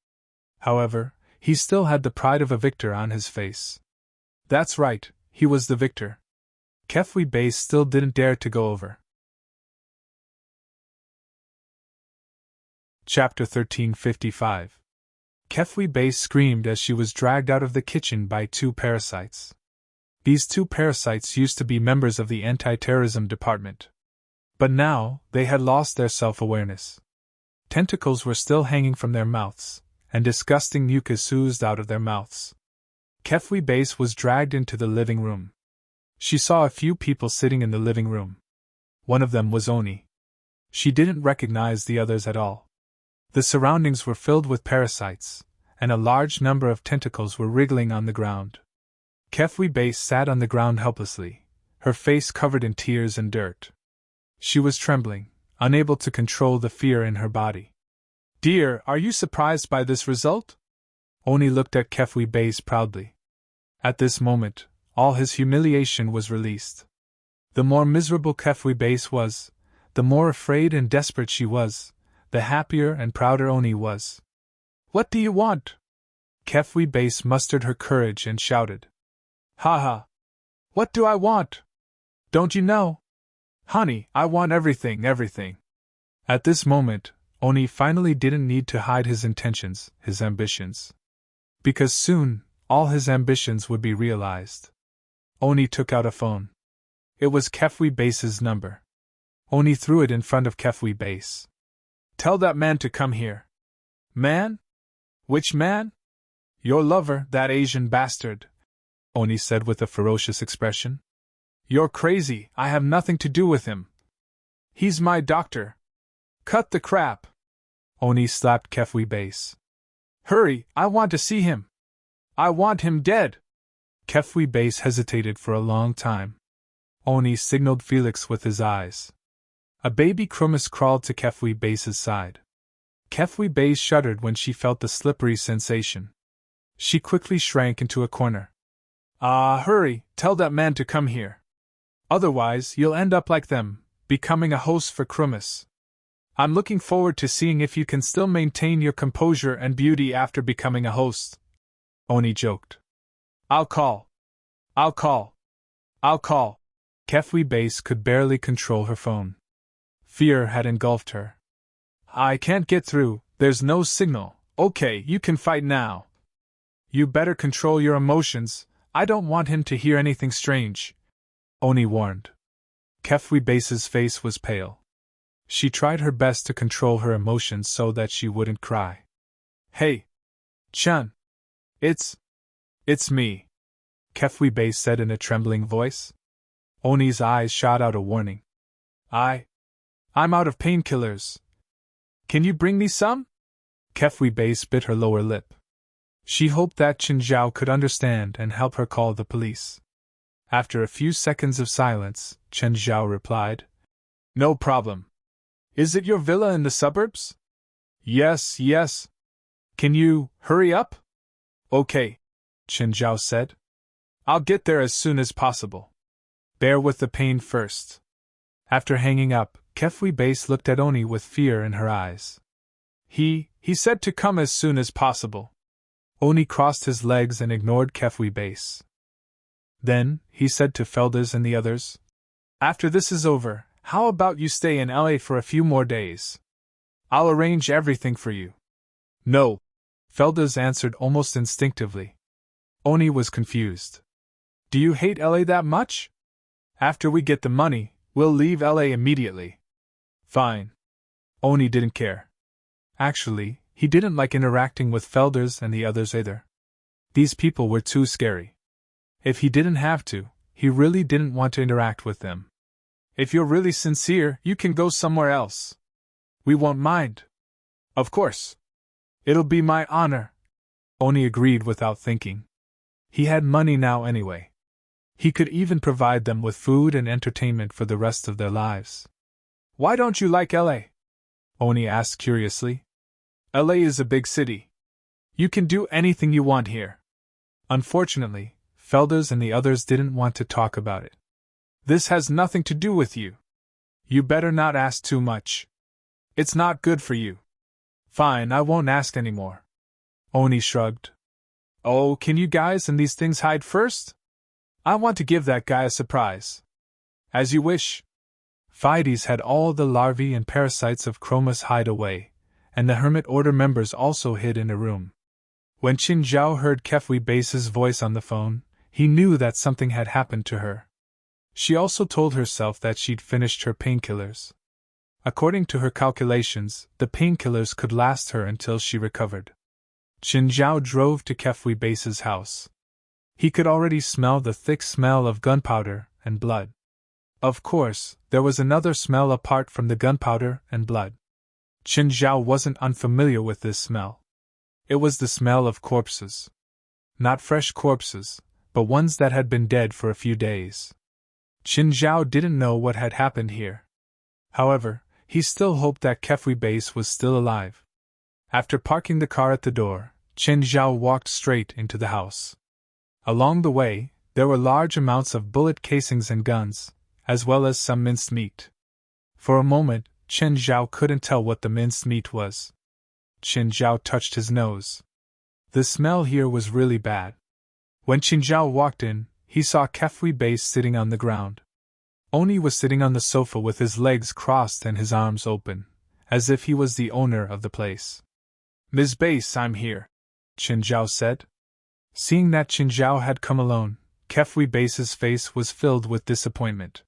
[SPEAKER 1] However, he still had the pride of a victor on his face. That's right, he was the victor. Kefwi Base still didn't dare to go over. Chapter 1355. Kefwi Base screamed as she was dragged out of the kitchen by two parasites. These two parasites used to be members of the anti-terrorism department. But now, they had lost their self-awareness. Tentacles were still hanging from their mouths, and disgusting mucus oozed out of their mouths. Kefwi Base was dragged into the living room. She saw a few people sitting in the living room. One of them was Oni. She didn't recognize the others at all. The surroundings were filled with parasites, and a large number of tentacles were wriggling on the ground. Kefwi Base sat on the ground helplessly, her face covered in tears and dirt. She was trembling, unable to control the fear in her body. Dear, are you surprised by this result? Oni looked at Kefwi Base proudly. At this moment, all his humiliation was released. The more miserable Kefwi Base was, the more afraid and desperate she was, the happier and prouder Oni was. What do you want? Kefwi Base mustered her courage and shouted. Ha ha! What do I want? Don't you know? Honey, I want everything, everything. At this moment, Oni finally didn't need to hide his intentions, his ambitions. Because soon, all his ambitions would be realized. Oni took out a phone. It was Kefwi Base's number. Oni threw it in front of Kefwi Base. Tell that man to come here. Man? Which man? Your lover, that Asian bastard, Oni said with a ferocious expression. You're crazy, I have nothing to do with him. He's my doctor. Cut the crap. Oni slapped Kefwi Base. Hurry, I want to see him. I want him dead. Kefwi Base hesitated for a long time. Oni signaled Felix with his eyes. A baby Krumis crawled to Kefwi Base's side. Kefwi Base shuddered when she felt the slippery sensation. She quickly shrank into a corner. Hurry, tell that man to come here. Otherwise, you'll end up like them, becoming a host for Krummas. I'm looking forward to seeing if you can still maintain your composure and beauty after becoming a host. Oni joked. I'll call. Kefwi Base could barely control her phone. Fear had engulfed her. I can't get through, there's no signal. Okay, you can fight now. You better control your emotions, I don't want him to hear anything strange, Oni warned. Kefwi Base's face was pale. She tried her best to control her emotions so that she wouldn't cry. Hey, Chun. It's me, Kefwi Base said in a trembling voice. Oni's eyes shot out a warning. I'm out of painkillers. Can you bring me some? Kefwi Base bit her lower lip. She hoped that Chen Zhao could understand and help her call the police. After a few seconds of silence, Chen Zhao replied, No problem. Is it your villa in the suburbs? Yes. Can you hurry up? Okay, Chen Zhao said. I'll get there as soon as possible. Bear with the pain first. After hanging up, Kefwi Base looked at Oni with fear in her eyes. He said to come as soon as possible. Oni crossed his legs and ignored Kefwi Base. Then, he said to Felders and the others, After this is over, how about you stay in LA for a few more days? I'll arrange everything for you. No, Felders answered almost instinctively. Oni was confused. Do you hate LA that much? After we get the money, we'll leave LA immediately. Fine. Oni didn't care. Actually, he didn't like interacting with Felders and the others either. These people were too scary. If he didn't have to, he really didn't want to interact with them. If you're really sincere, you can go somewhere else. We won't mind. Of course. It'll be my honor. Oni agreed without thinking. He had money now anyway. He could even provide them with food and entertainment for the rest of their lives. Why don't you like LA? Oni asked curiously. LA is a big city. You can do anything you want here. Unfortunately, Felders and the others didn't want to talk about it. This has nothing to do with you. You better not ask too much. It's not good for you. Fine, I won't ask anymore. Oni shrugged. Oh, can you guys and these things hide first? I want to give that guy a surprise. As you wish. Fides had all the larvae and parasites of Krummas hide away, and the Hermit Order members also hid in a room. When Qin Zhao heard Kefwi Base's voice on the phone, he knew that something had happened to her. She also told herself that she'd finished her painkillers. According to her calculations, the painkillers could last her until she recovered. Qin Zhao drove to Kefwi Base's house. He could already smell the thick smell of gunpowder and blood. Of course, there was another smell apart from the gunpowder and blood. Qin Zhao wasn't unfamiliar with this smell. It was the smell of corpses. Not fresh corpses, but ones that had been dead for a few days. Qin Zhao didn't know what had happened here. However, he still hoped that Kefwi Base was still alive. After parking the car at the door, Qin Zhao walked straight into the house. Along the way, there were large amounts of bullet casings and guns, as well as some minced meat. For a moment, Qin Zhao couldn't tell what the minced meat was. Qin Zhao touched his nose. The smell here was really bad. When Qin Zhao walked in, he saw Kefwi Base sitting on the ground. Oni was sitting on the sofa with his legs crossed and his arms open, as if he was the owner of the place. Ms. Base, I'm here, Qin Zhao said. Seeing that Qin Zhao had come alone, Kefwi Base's face was filled with disappointment.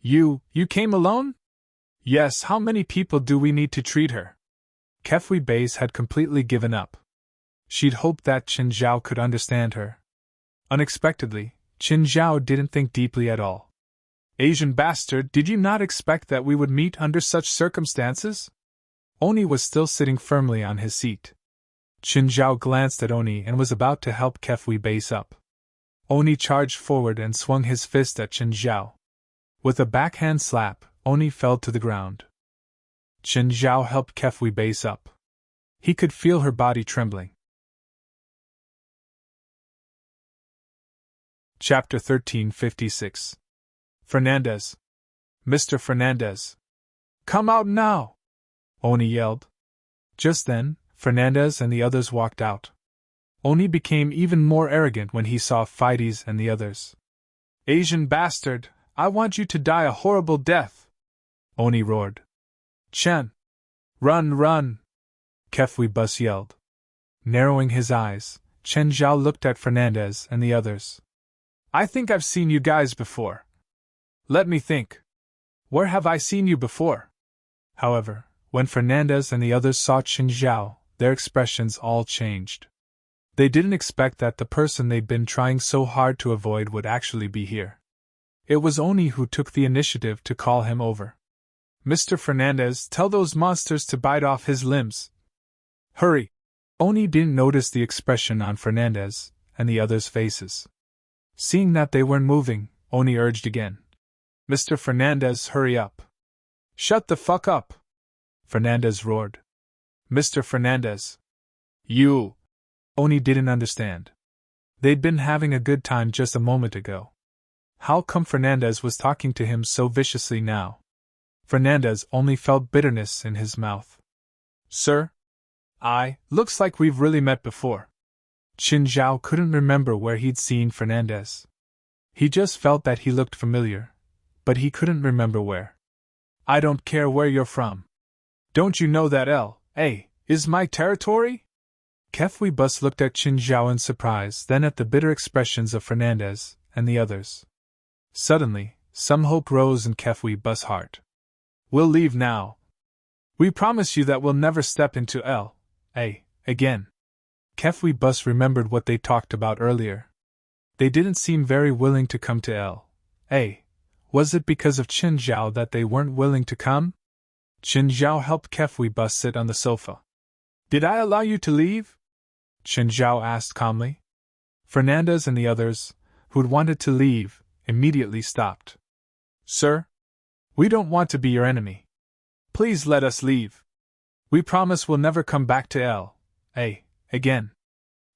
[SPEAKER 1] You came alone? Yes, how many people do we need to treat her? Kefwi Base had completely given up. She'd hoped that Qin Zhao could understand her. Unexpectedly, Qin Zhao didn't think deeply at all. Asian bastard, did you not expect that we would meet under such circumstances? Oni was still sitting firmly on his seat. Qin Zhao glanced at Oni and was about to help Kefwi Base up. Oni charged forward and swung his fist at Qin Zhao. With a backhand slap, Oni fell to the ground. Qin Zhao helped Kefwi Base up. He could feel her body trembling. Chapter 1356. Fernandez. Mr. Fernandez. Come out now! Oni yelled. Just then, Fernandez and the others walked out. Oni became even more arrogant when he saw Fides and the others. Asian bastard, I want you to die a horrible death! Oni roared. Chen! Run, run! Kefwi Bus yelled. Narrowing his eyes, Chen Zhao looked at Fernandez and the others. I think I've seen you guys before. Let me think. Where have I seen you before? However, when Fernandez and the others saw Chen Zhao, their expressions all changed. They didn't expect that the person they'd been trying so hard to avoid would actually be here. It was Oni who took the initiative to call him over. Mr. Fernandez, tell those monsters to bite off his limbs. Hurry! Oni didn't notice the expression on Fernandez and the others' faces. Seeing that they weren't moving, Oni urged again. Mr. Fernandez, hurry up. Shut the fuck up! Fernandez roared. Mr. Fernandez. You! Oni didn't understand. They'd been having a good time just a moment ago. How come Fernandez was talking to him so viciously now? Fernandez only felt bitterness in his mouth. Sir? Looks like we've really met before. Chen Zhao couldn't remember where he'd seen Fernandez. He just felt that he looked familiar, but he couldn't remember where. I don't care where you're from. Don't you know that L.A. is my territory? Kefwi Bus looked at Chen Zhao in surprise, then at the bitter expressions of Fernandez and the others. Suddenly, some hope rose in Kefwi Bus' heart. We'll leave now. We promise you that we'll never step into L.A. again. Kefwi Bus remembered what they talked about earlier. They didn't seem very willing to come to L.A. Was it because of Chen Zhao that they weren't willing to come? Chen Zhao helped Kefwi Bus sit on the sofa. Did I allow you to leave? Chen Zhao asked calmly. Fernandez and the others, who'd wanted to leave, immediately stopped. Sir? We don't want to be your enemy. Please let us leave. We promise we'll never come back to L.A. again.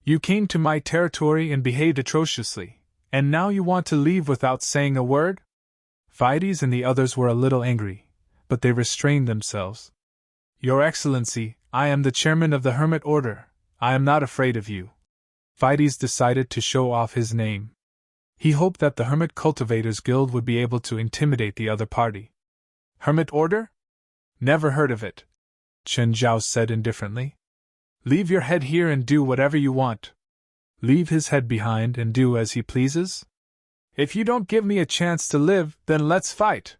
[SPEAKER 1] You came to my territory and behaved atrociously, and now you want to leave without saying a word? Fides and the others were a little angry, but they restrained themselves. Your Excellency, I am the chairman of the Hermit Order. I am not afraid of you. Fides decided to show off his name. He hoped that the Hermit Cultivators Guild would be able to intimidate the other party. Hermit Order? Never heard of it, Chen Zhao said indifferently. Leave your head here and do whatever you want. Leave his head behind and do as he pleases? If you don't give me a chance to live, then let's fight.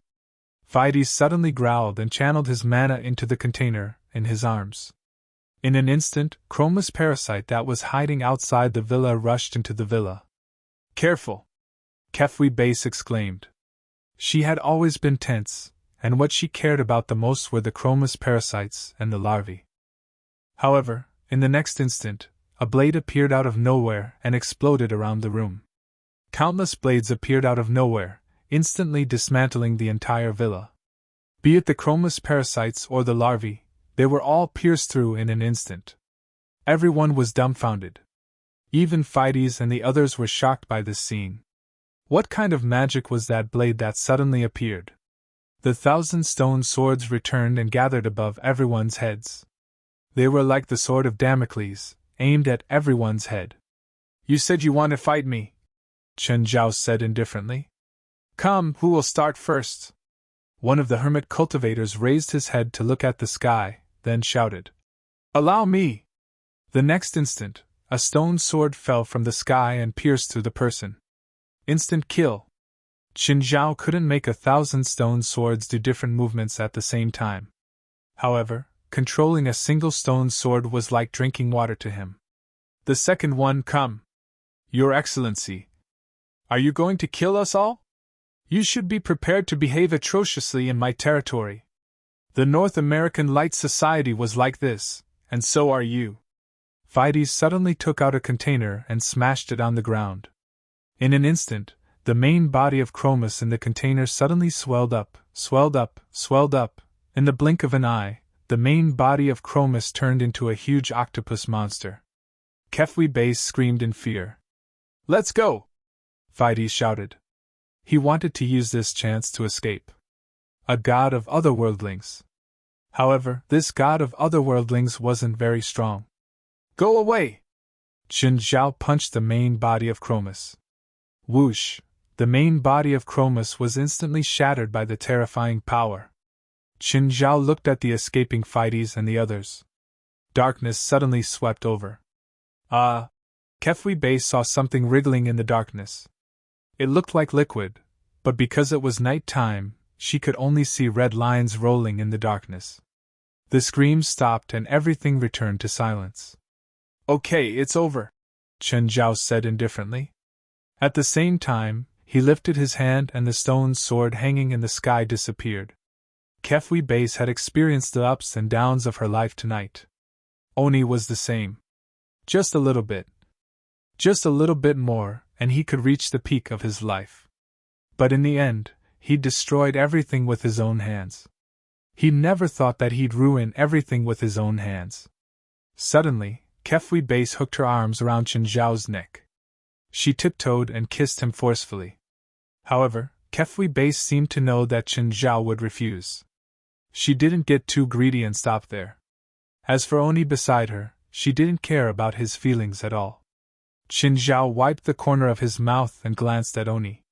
[SPEAKER 1] Fides suddenly growled and channeled his mana into the container in his arms. In an instant, Chroma's parasite that was hiding outside the villa rushed into the villa. Careful! Kefwi Base exclaimed. She had always been tense, and what she cared about the most were the Chroma's parasites and the larvae. However, in the next instant, a blade appeared out of nowhere and exploded around the room. Countless blades appeared out of nowhere, instantly dismantling the entire villa. Be it the Chroma's parasites or the larvae, they were all pierced through in an instant. Everyone was dumbfounded. Even Fides and the others were shocked by this scene. What kind of magic was that blade that suddenly appeared? The 1,000 stone swords returned and gathered above everyone's heads. They were like the sword of Damocles, aimed at everyone's head. You said you want to fight me, Chen Zhao said indifferently. Come, who will start first? One of the hermit cultivators raised his head to look at the sky, then shouted. Allow me! The next instant, a stone sword fell from the sky and pierced through the person. Instant kill. Chen Zhao couldn't make 1,000 stone swords do different movements at the same time. However, controlling a single stone sword was like drinking water to him. The second one, come. Your Excellency. Are you going to kill us all? You should be prepared to behave atrociously in my territory. The North American Light Society was like this, and so are you. Fides suddenly took out a container and smashed it on the ground. In an instant, the main body of Chromus in the container suddenly swelled up, swelled up, swelled up. In the blink of an eye, the main body of Chromus turned into a huge octopus monster. Kefwi Base screamed in fear. Let's go! Fides shouted. He wanted to use this chance to escape. A god of otherworldlings. However, this god of otherworldlings wasn't very strong. Go away! Qin Zhao punched the main body of Chromis. Whoosh! The main body of Chromis was instantly shattered by the terrifying power. Qin Zhao looked at the escaping Fides and the others. Darkness suddenly swept over. Kefui Bei saw something wriggling in the darkness. It looked like liquid, but because it was night time, she could only see red lines rolling in the darkness. The screams stopped and everything returned to silence. Okay, it's over, Chen Zhao said indifferently. At the same time, he lifted his hand and the stone sword hanging in the sky disappeared. Kefui Bei had experienced the ups and downs of her life tonight. Oni was the same. Just a little bit. Just a little bit more, and he could reach the peak of his life. But in the end, he'd destroyed everything with his own hands. He never thought that he'd ruin everything with his own hands. Suddenly, Kefui Bei hooked her arms around Chen Zhao's neck. She tiptoed and kissed him forcefully. However, Kefui Bei seemed to know that Chen Zhao would refuse. She didn't get too greedy and stop there. As for Oni beside her, she didn't care about his feelings at all. Chen Zhao wiped the corner of his mouth and glanced at Oni.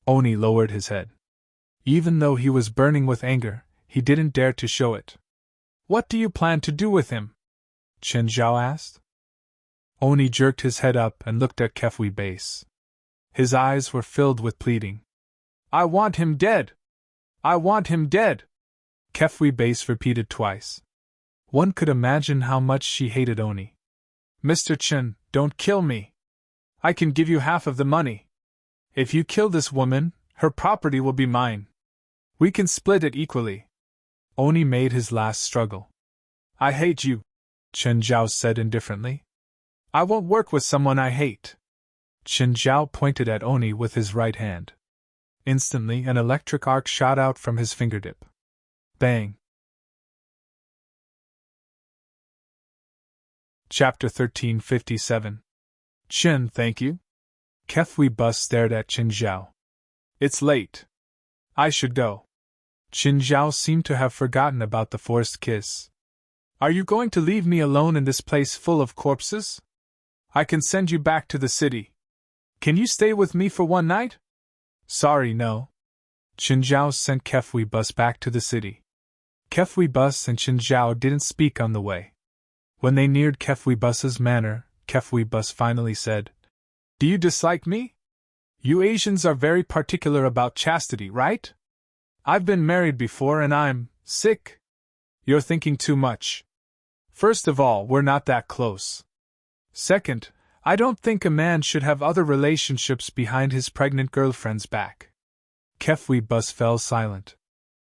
[SPEAKER 1] Oni lowered his head. Even though he was burning with anger, he didn't dare to show it. What do you plan to do with him? Chen Zhao asked. Oni jerked his head up and looked at Kefui Bei. His eyes were filled with pleading. I want him dead! I want him dead! Kefui Bei repeated twice. One could imagine how much she hated Oni. Mr. Chen, don't kill me. I can give you half of the money. If you kill this woman, her property will be mine. We can split it equally. Oni made his last struggle. I hate you, Chen Zhao said indifferently. I won't work with someone I hate. Chen Zhao pointed at Oni with his right hand. Instantly, an electric arc shot out from his fingertip. Bang! Chapter 1357. Chen, thank you? Kefui Bei stared at Chen Zhao. It's late. I should go. Chen Zhao seemed to have forgotten about the forced kiss. Are you going to leave me alone in this place full of corpses? I can send you back to the city. Can you stay with me for one night? Sorry, no. Chen Zhao sent Kefui Bei back to the city. Kefui Bei and Chen Zhao didn't speak on the way. When they neared Kefui Bei's manor, Kefui Bei finally said, Do you dislike me? You Asians are very particular about chastity, right? I've been married before and I'm sick. You're thinking too much. First of all, we're not that close. Second, I don't think a man should have other relationships behind his pregnant girlfriend's back. Kefui Bei fell silent.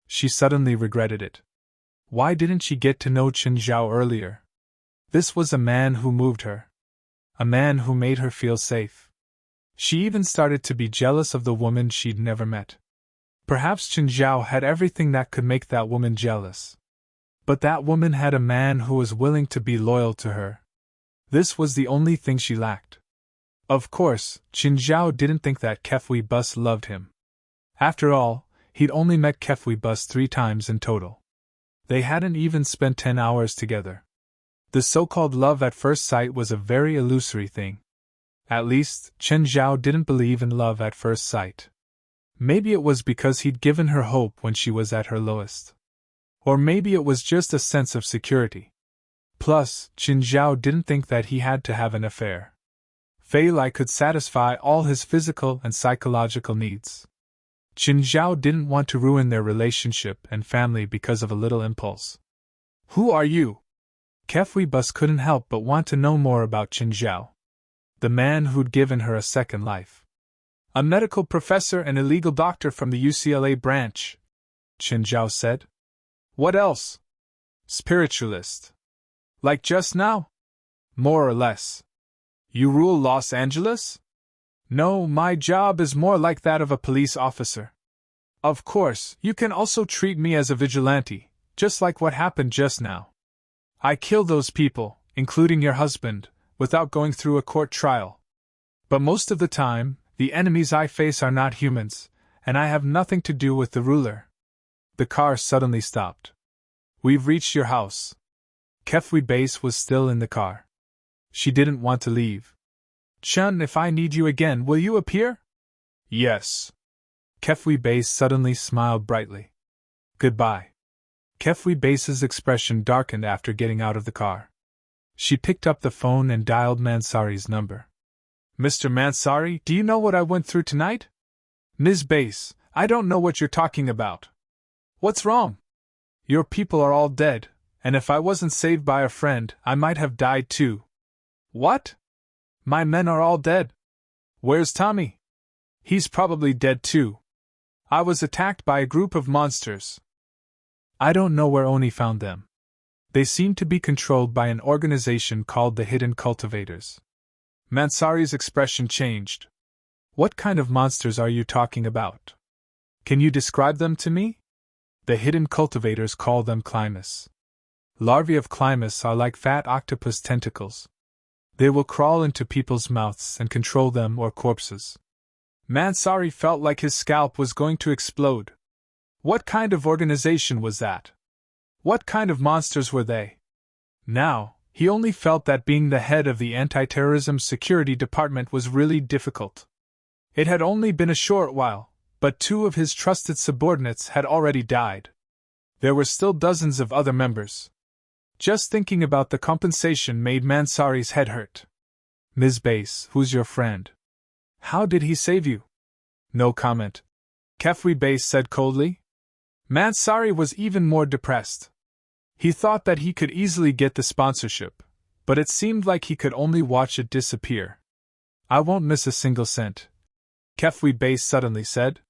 [SPEAKER 1] She suddenly regretted it. Why didn't she get to know Chen Zhao earlier? This was a man who moved her. A man who made her feel safe. She even started to be jealous of the woman she'd never met. Perhaps Chen Zhao had everything that could make that woman jealous. But that woman had a man who was willing to be loyal to her. This was the only thing she lacked. Of course, Chen Zhao didn't think that Kefui Bei loved him. After all, he'd only met Kefui Bei 3 times in total. They hadn't even spent 10 hours together. The so-called love at first sight was a very illusory thing. At least, Chen Zhao didn't believe in love at first sight. Maybe it was because he'd given her hope when she was at her lowest. Or maybe it was just a sense of security. Plus, Chen Zhao didn't think that he had to have an affair. Fei Lai could satisfy all his physical and psychological needs. Chen Zhao didn't want to ruin their relationship and family because of a little impulse. Who are you? Kefui Bei couldn't help but want to know more about Chen Zhao. The man who'd given her a second life. A medical professor and a legal doctor from the UCLA branch, Chen Zhao said. What else? Spiritualist. Like just now? More or less. You rule Los Angeles? No, my job is more like that of a police officer. Of course, you can also treat me as a vigilante, just like what happened just now. I kill those people, including your husband, without going through a court trial. But most of the time, The enemies I face are not humans, and I have nothing to do with the ruler. The car suddenly stopped. We've reached your house. Kefwi Base was still in the car. She didn't want to leave. Chun, if I need you again, will you appear? Yes. Kefwi Base suddenly smiled brightly. Goodbye. Kefwi Base's expression darkened after getting out of the car. She picked up the phone and dialed Mansari's number. Mr. Mansari, do you know what I went through tonight? Ms. Base, I don't know what you're talking about. What's wrong? Your people are all dead, and if I wasn't saved by a friend, I might have died too. What? My men are all dead. Where's Tommy? He's probably dead too. I was attacked by a group of monsters. I don't know where Oni found them. They seem to be controlled by an organization called the Hidden Cultivators. Mansari's expression changed. What kind of monsters are you talking about? Can you describe them to me? The Hidden Cultivators call them Climus. Larvae of Climus are like fat octopus tentacles. They will crawl into people's mouths and control them or corpses. Mansari felt like his scalp was going to explode. What kind of organization was that? What kind of monsters were they? Now, he only felt that being the head of the Anti-Terrorism Security Department was really difficult. It had only been a short while, but 2 of his trusted subordinates had already died. There were still dozens of other members. Just thinking about the compensation made Mansari's head hurt. Ms. Base, who's your friend? How did he save you? No comment. Kefwi Base said coldly. Mansari was even more depressed. He thought that he could easily get the sponsorship, but it seemed like he could only watch it disappear. I won't miss a single cent. Kefwi Base suddenly said.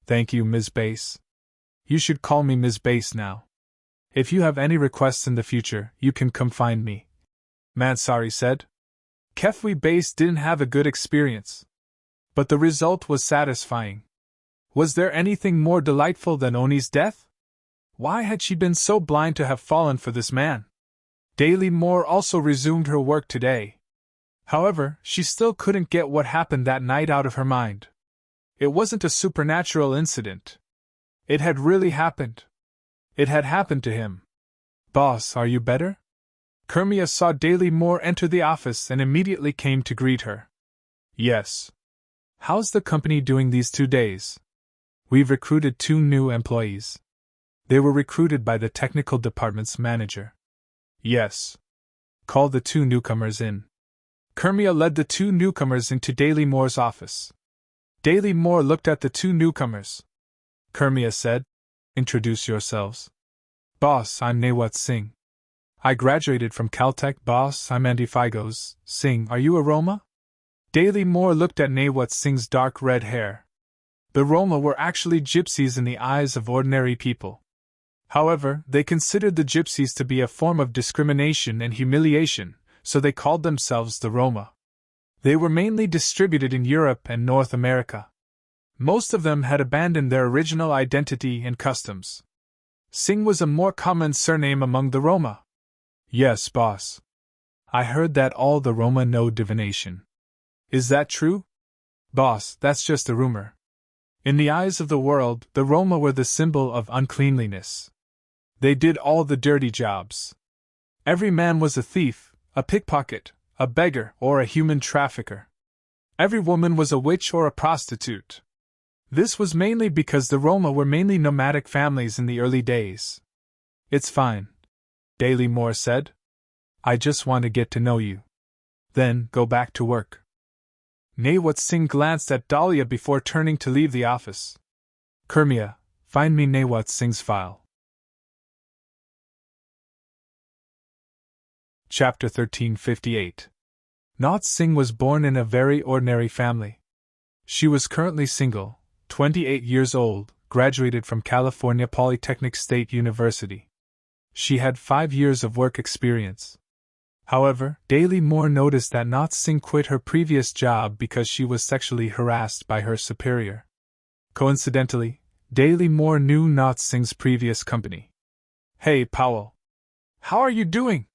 [SPEAKER 1] Thank you, Ms. Base. You should call me Ms. Base now. If you have any requests in the future, you can come find me. Mansari said. Kefwi Base didn't have a good experience. But the result was satisfying. Was there anything more delightful than Oni's death? Why had she been so blind to have fallen for this man? Daily Moore also resumed her work today. However, she still couldn't get what happened that night out of her mind. It wasn't a supernatural incident. It had really happened. It had happened to him. Boss, are you better? Kermia saw Daily Moore enter the office and immediately came to greet her. Yes. How's the company doing these 2 days? We've recruited 2 new employees. They were recruited by the technical department's manager. Yes. Call the 2 newcomers in. Kermia led the 2 newcomers into Daily Moore's office. Daily Moore looked at the 2 newcomers. Kermia said, Introduce yourselves. Boss, I'm Nawat Singh. I graduated from Caltech. Boss, I'm Andy Figos. Singh, are you a Roma? Daily Moore looked at Nawat Singh's dark red hair. The Roma were actually gypsies in the eyes of ordinary people. However, they considered the gypsies to be a form of discrimination and humiliation, so they called themselves the Roma. They were mainly distributed in Europe and North America. Most of them had abandoned their original identity and customs. Singh was a more common surname among the Roma. Yes, boss. I heard that all the Roma know divination. Is that true? Boss, that's just a rumor. In the eyes of the world, the Roma were the symbol of uncleanliness. They did all the dirty jobs. Every man was a thief, a pickpocket, a beggar, or a human trafficker. Every woman was a witch or a prostitute. This was mainly because the Roma were mainly nomadic families in the early days. It's fine, Daily Moore said. I just want to get to know you. Then, go back to work. Nawat Singh glanced at Dahlia before turning to leave the office. Kermia, find me Nawat Singh's file. Chapter 1358. Nawat Singh was born in a very ordinary family. She was currently single, 28 years old, graduated from California Polytechnic State University. She had 5 years of work experience. However, Daily Moore noticed that Nawat Singh quit her previous job because she was sexually harassed by her superior. Coincidentally, Daily Moore knew Nawat Singh's previous company. Hey, Powell. How are you doing?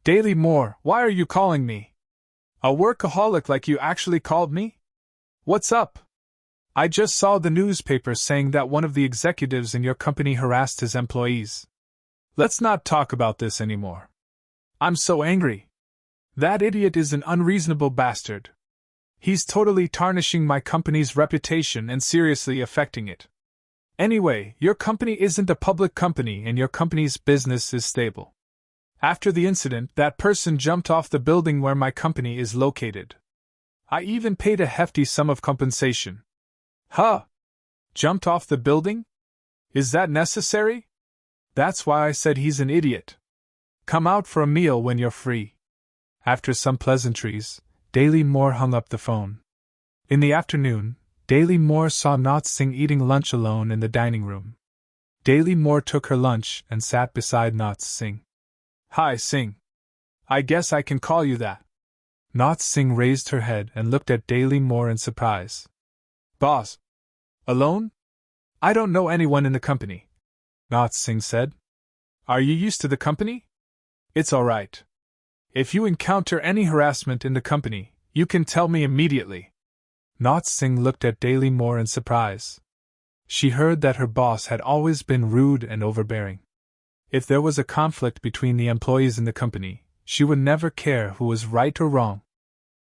[SPEAKER 1] Daily Moore, why are you calling me? A workaholic like you actually called me? What's up? I just saw the newspaper saying that one of the executives in your company harassed his employees. Let's not talk about this anymore. I'm so angry. That idiot is an unreasonable bastard. He's totally tarnishing my company's reputation and seriously affecting it. Anyway, your company isn't a public company and your company's business is stable. After the incident, that person jumped off the building where my company is located. I even paid a hefty sum of compensation. Huh? Jumped off the building? Is that necessary? That's why I said he's an idiot. Come out for a meal when you're free. After some pleasantries, Daly Moore hung up the phone. In the afternoon, Daly Moore saw Naut Singh eating lunch alone in the dining room. Daly Moore took her lunch and sat beside Naut Singh. Hi, Singh. I guess I can call you that. Naut Singh raised her head and looked at Daly Moore in surprise. Boss. Alone? I don't know anyone in the company, Naut Singh said. Are you used to the company? It's all right. If you encounter any harassment in the company, you can tell me immediately. Naut Singh looked at Daly Moore in surprise. She heard that her boss had always been rude and overbearing. If there was a conflict between the employees in the company, she would never care who was right or wrong.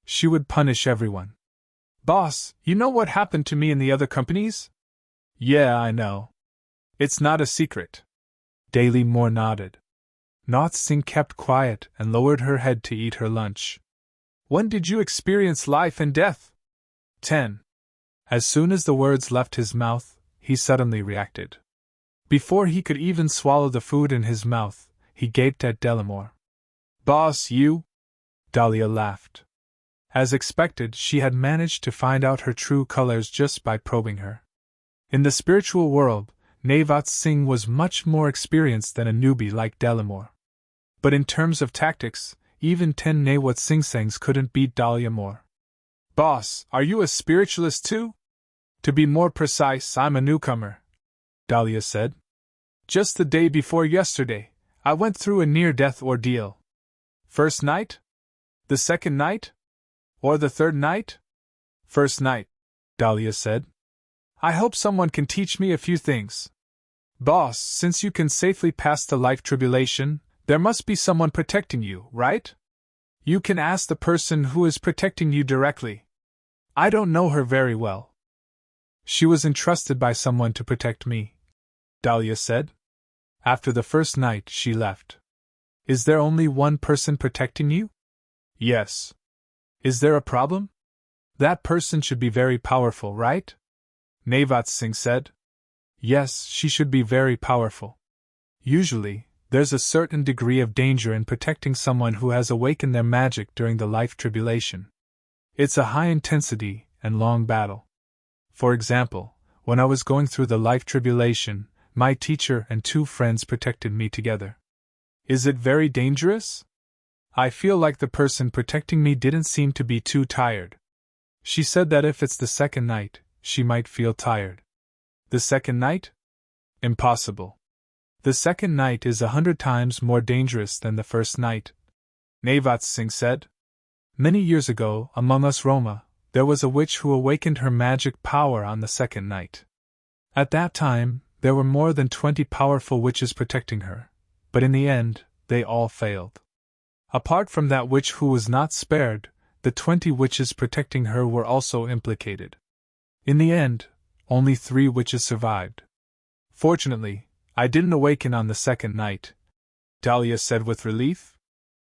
[SPEAKER 1] She would punish everyone. Boss, you know what happened to me in the other companies? Yeah, I know. It's not a secret. Daly Moore nodded. Naut Singh kept quiet and lowered her head to eat her lunch. When did you experience life and death? 10. As soon as the words left his mouth, he suddenly reacted. Before he could even swallow the food in his mouth, he gaped at Delamore. Boss, you? Dahlia laughed. As expected, she had managed to find out her true colors just by probing her. In the spiritual world, Navat Singh was much more experienced than a newbie like Delamore. But in terms of tactics, even 10 Nawat Singh Sangs couldn't beat Dahlia Moore. Boss, are you a spiritualist too? To be more precise, I'm a newcomer, Dahlia said. Just the day before yesterday, I went through a near-death ordeal. First night? The second night? Or the third night? First night, Dahlia said. I hope someone can teach me a few things. Boss, since you can safely pass the life tribulation, there must be someone protecting you, right? You can ask the person who is protecting you directly. I don't know her very well. She was entrusted by someone to protect me, Dahlia said. After the first night, she left. Is there only one person protecting you? Yes. Is there a problem? That person should be very powerful, right? Navat Singh said. Yes, she should be very powerful. Usually, there's a certain degree of danger in protecting someone who has awakened their magic during the life tribulation. It's a high-intensity and long battle. For example, when I was going through the life tribulation, my teacher and 2 friends protected me together. Is it very dangerous? I feel like the person protecting me didn't seem to be too tired. She said that if it's the second night, she might feel tired. The second night? Impossible. The second night is 100 times more dangerous than the first night, Navat Singh said. Many years ago, among us Roma, there was a witch who awakened her magic power on the second night. At that time, there were more than 20 powerful witches protecting her, but in the end, they all failed. Apart from that witch who was not spared, the 20 witches protecting her were also implicated. In the end, only 3 witches survived. Fortunately, I didn't awaken on the second night, Dahlia said with relief.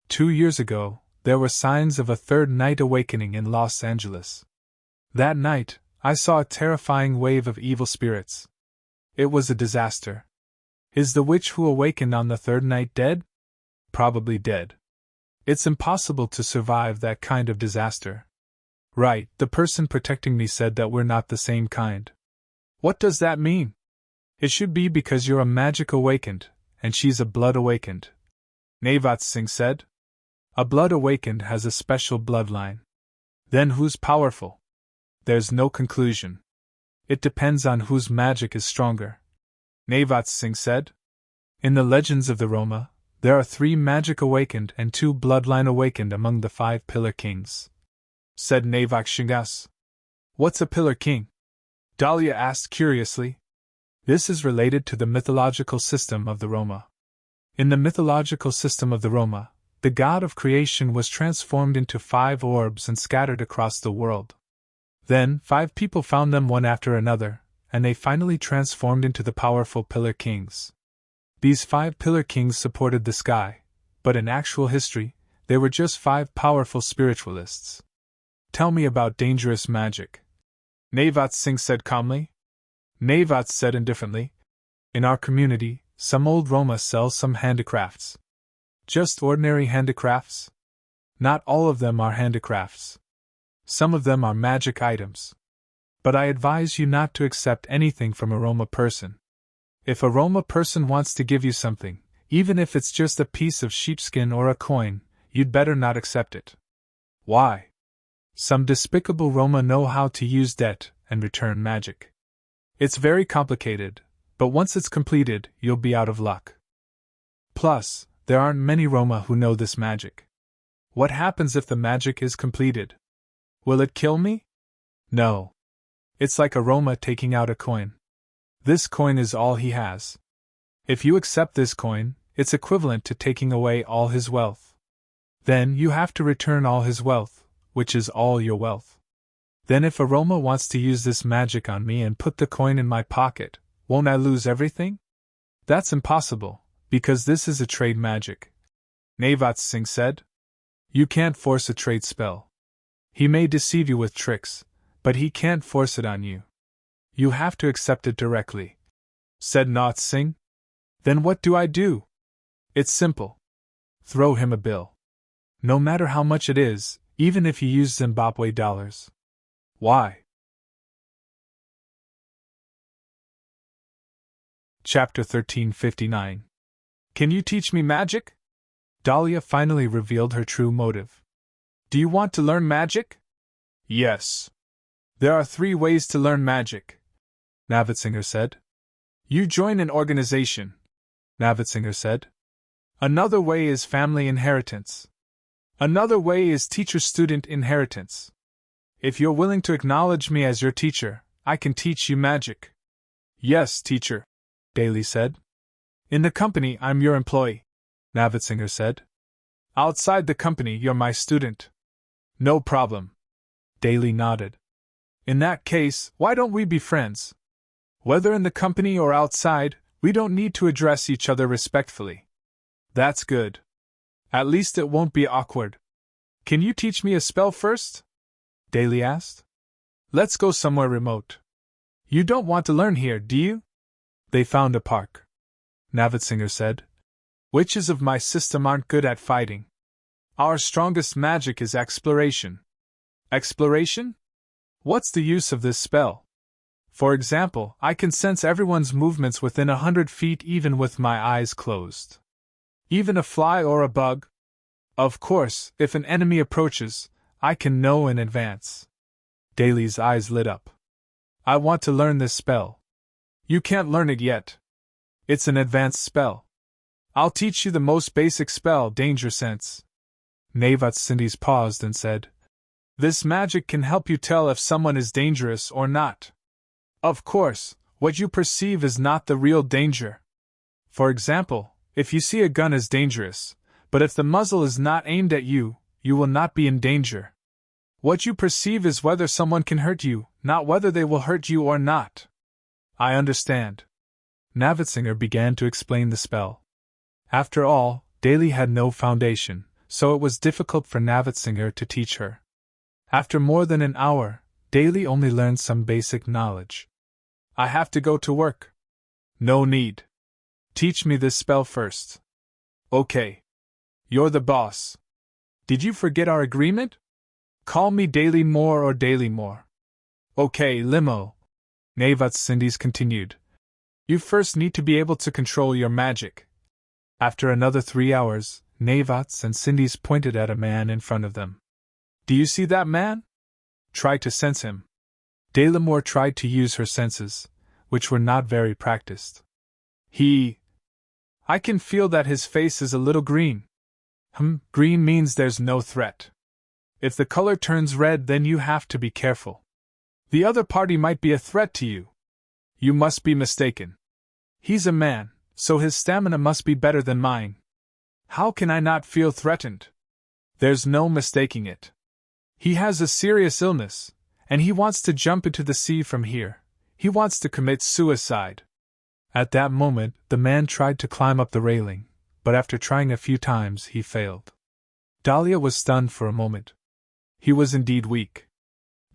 [SPEAKER 1] 2 years ago, there were signs of a third night awakening in Los Angeles. That night, I saw a terrifying wave of evil spirits. It was a disaster. Is the witch who awakened on the third night dead? Probably dead. It's impossible to survive that kind of disaster. Right, the person protecting me said that we're not the same kind. What does that mean? It should be because you're a magic awakened, and she's a blood awakened, Navat Singh said. A blood awakened has a special bloodline. Then who's powerful? There's no conclusion. It depends on whose magic is stronger, Navat Singh said. In the legends of the Roma, there are 3 magic awakened and 2 bloodline awakened among the 5 pillar kings, said Navat Singh. What's a Pillar King? Dahlia asked curiously. This is related to the mythological system of the Roma. In the mythological system of the Roma, the god of creation was transformed into 5 orbs and scattered across the world. Then 5 people found them one after another, and they finally transformed into the powerful Pillar Kings. These 5 Pillar Kings supported the sky, but in actual history, they were just 5 powerful spiritualists. Tell me about dangerous magic. Navats Singh said calmly. Navats said indifferently. In our community, some old Roma sell some handicrafts. Just ordinary handicrafts? Not all of them are handicrafts. Some of them are magic items. But I advise you not to accept anything from a Roma person. If a Roma person wants to give you something, even if it's just a piece of sheepskin or a coin, you'd better not accept it. Why? Some despicable Roma know how to use debt and return magic. It's very complicated, but once it's completed, you'll be out of luck. Plus, there aren't many Roma who know this magic. What happens if the magic is completed? Will it kill me? No. It's like a Roma taking out a coin. This coin is all he has. If you accept this coin, it's equivalent to taking away all his wealth. Then you have to return all his wealth, which is all your wealth. Then if a Roma wants to use this magic on me and put the coin in my pocket, won't I lose everything? That's impossible, because this is a trade magic. Navats Singh said. You can't force a trade spell. He may deceive you with tricks, but he can't force it on you. You have to accept it directly. Said Navats Singh. Then what do I do? It's simple. Throw him a bill. No matter how much it is, even if you use Zimbabwe dollars. Why? Chapter 1359. Can you teach me magic? Dahlia finally revealed her true motive. Do you want to learn magic? Yes. There are 3 ways to learn magic, Navatsinger said. You join an organization, Navatsinger said. Another way is family inheritance. Another way is teacher-student inheritance. If you're willing to acknowledge me as your teacher, I can teach you magic. Yes, teacher, Daly said. In the company, I'm your employee, Navatsinger said. Outside the company, you're my student. No problem. Daly nodded. In that case, why don't we be friends? Whether in the company or outside, we don't need to address each other respectfully. That's good. At least it won't be awkward. Can you teach me a spell first? Daly asked. Let's go somewhere remote. You don't want to learn here, do you? They found a park. Navatsinger said. Witches of my system aren't good at fighting. Our strongest magic is exploration. Exploration? What's the use of this spell? For example, I can sense everyone's movements within 100 feet even with my eyes closed. Even a fly or a bug? Of course, if an enemy approaches, I can know in advance. Daly's eyes lit up. I want to learn this spell. You can't learn it yet. It's an advanced spell. I'll teach you the most basic spell, Danger Sense. Navats Singh paused and said, This magic can help you tell if someone is dangerous or not. Of course, what you perceive is not the real danger. For example, if you see a gun as dangerous, but if the muzzle is not aimed at you, you will not be in danger. What you perceive is whether someone can hurt you, not whether they will hurt you or not. I understand. Navatsinger began to explain the spell. After all, Daly had no foundation, so it was difficult for Navatsinger to teach her. After more than an hour, Daly only learned some basic knowledge. I have to go to work. No need. Teach me this spell first. Okay. You're the boss. Did you forget our agreement? Call me Daily Moore or Daily Moore. Okay, Limo. Navats Singh continued. You first need to be able to control your magic. After another 3 hours, Navats and Cindy's pointed at a man in front of them. Do you see that man? Try to sense him. Dalimore tried to use her senses, which were not very practiced. I can feel that his face is a little green. Green means there's no threat. If the color turns red, then you have to be careful. The other party might be a threat to you. You must be mistaken. He's a man, so his stamina must be better than mine. How can I not feel threatened? There's no mistaking it. He has a serious illness, and he wants to jump into the sea from here. He wants to commit suicide. At that moment, the man tried to climb up the railing, but after trying a few times, he failed. Dahlia was stunned for a moment. He was indeed weak.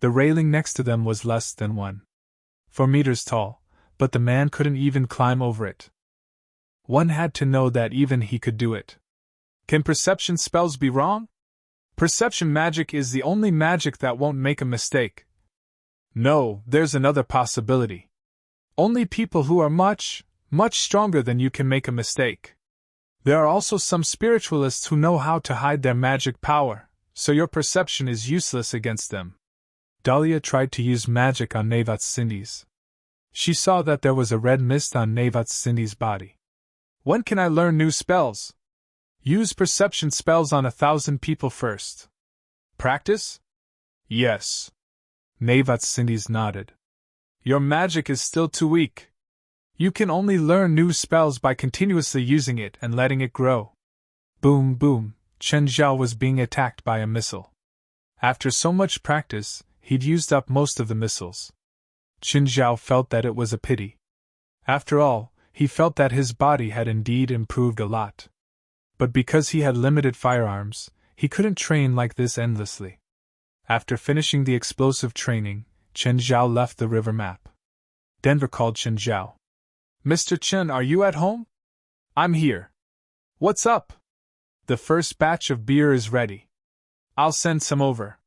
[SPEAKER 1] The railing next to them was less than 1.4 meters tall, but the man couldn't even climb over it. One had to know that even he could do it. Can perception spells be wrong? Perception magic is the only magic that won't make a mistake. No, there's another possibility. Only people who are much stronger than you can make a mistake. There are also some spiritualists who know how to hide their magic power, so your perception is useless against them. Dahlia tried to use magic on Cindy's. She saw that there was a red mist on Cindy's body. When can I learn new spells? Use perception spells on 1,000 people first. Practice? Yes. Cindy's nodded. Your magic is still too weak. You can only learn new spells by continuously using it and letting it grow. Boom, boom, Chen Zhao was being attacked by a missile. After so much practice, he'd used up most of the missiles. Chen Zhao felt that it was a pity. After all, he felt that his body had indeed improved a lot. But because he had limited firearms, he couldn't train like this endlessly. After finishing the explosive training, Chen Zhao left the river map. Denver called Chen Zhao. Mr. Chen, are you at home? I'm here. What's up? The first batch of beer is ready. I'll send some over.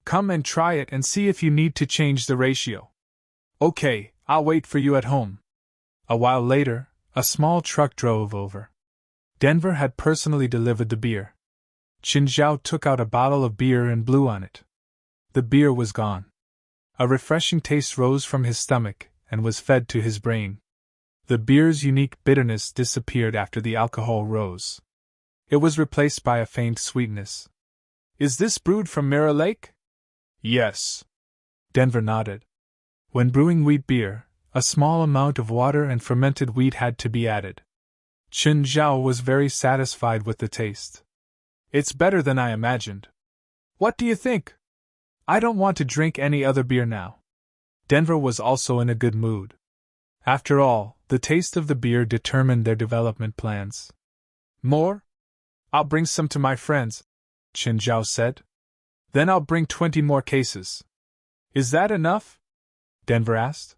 [SPEAKER 1] Come and try it and see if you need to change the ratio. Okay, I'll wait for you at home. A while later, a small truck drove over. Denver had personally delivered the beer. Chen Zhao took out a bottle of beer and blew on it. The beer was gone. A refreshing taste rose from his stomach and was fed to his brain. The beer's unique bitterness disappeared after the alcohol rose. It was replaced by a faint sweetness. Is this brewed from Mirror Lake? Yes. Denver nodded. When brewing wheat beer, a small amount of water and fermented wheat had to be added. Chen Zhao was very satisfied with the taste. It's better than I imagined. What do you think? I don't want to drink any other beer now. Denver was also in a good mood. After all, the taste of the beer determined their development plans. More? I'll bring some to my friends, Chen Zhao said. Then I'll bring 20 more cases. Is that enough? Denver asked.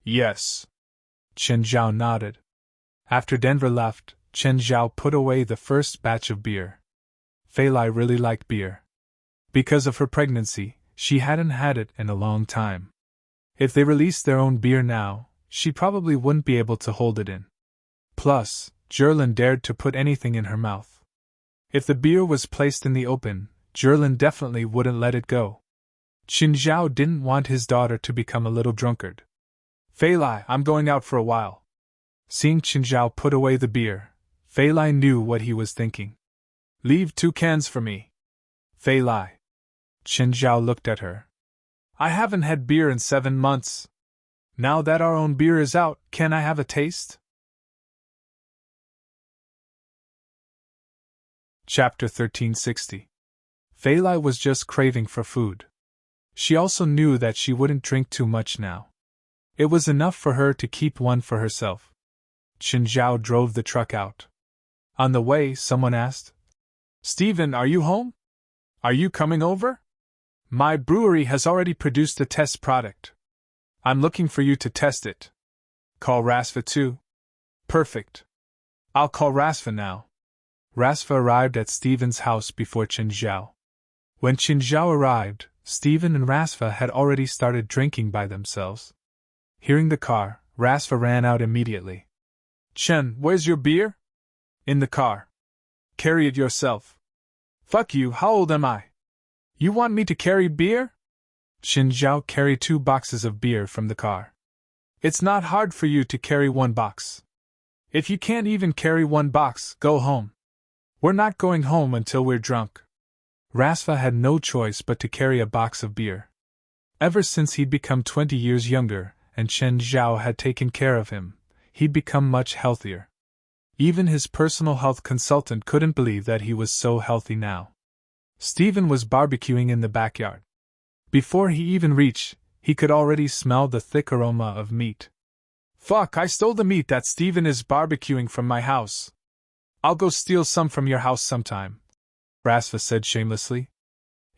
[SPEAKER 1] Yes. Chen Zhao nodded. After Denver left, Chen Zhao put away the first batch of beer. Fei Lai really liked beer. Because of her pregnancy, she hadn't had it in a long time. If they released their own beer now, she probably wouldn't be able to hold it in. Plus, Jerlin dared to put anything in her mouth. If the beer was placed in the open, Jerlin definitely wouldn't let it go. Chen Zhao didn't want his daughter to become a little drunkard. Fei Lai, I'm going out for a while. Seeing Chen Zhao put away the beer, Fei Lai knew what he was thinking. Leave 2 cans for me. Fei Lai. Chen Zhao looked at her. I haven't had beer in 7 months. Now that our own beer is out, can I have a taste? Chapter 1360. Fei Lai was just craving for food. She also knew that she wouldn't drink too much now. It was enough for her to keep one for herself. Chen Zhao drove the truck out. On the way, someone asked, Stephen, are you home? Are you coming over? My brewery has already produced a test product. I'm looking for you to test it. Call Rasfa too? Perfect. I'll call Rasfa now. Rasfa arrived at Stephen's house before Chen Zhao. When Chen Zhao arrived, Stephen and Rasfa had already started drinking by themselves. Hearing the car, Rasfa ran out immediately. Chen, where's your beer? In the car. Carry it yourself. Fuck you, how old am I? You want me to carry beer? Chen Zhao carried 2 boxes of beer from the car. It's not hard for you to carry 1 box. If you can't even carry 1 box, go home. We're not going home until we're drunk. Rasfa had no choice but to carry a box of beer. Ever since he'd become 20 years younger, and Chen Zhao had taken care of him, he'd become much healthier. Even his personal health consultant couldn't believe that he was so healthy now. Stephen was barbecuing in the backyard. Before he even reached, he could already smell the thick aroma of meat. Fuck, I stole the meat that Stephen is barbecuing from my house. I'll go steal some from your house sometime, Rasva said shamelessly.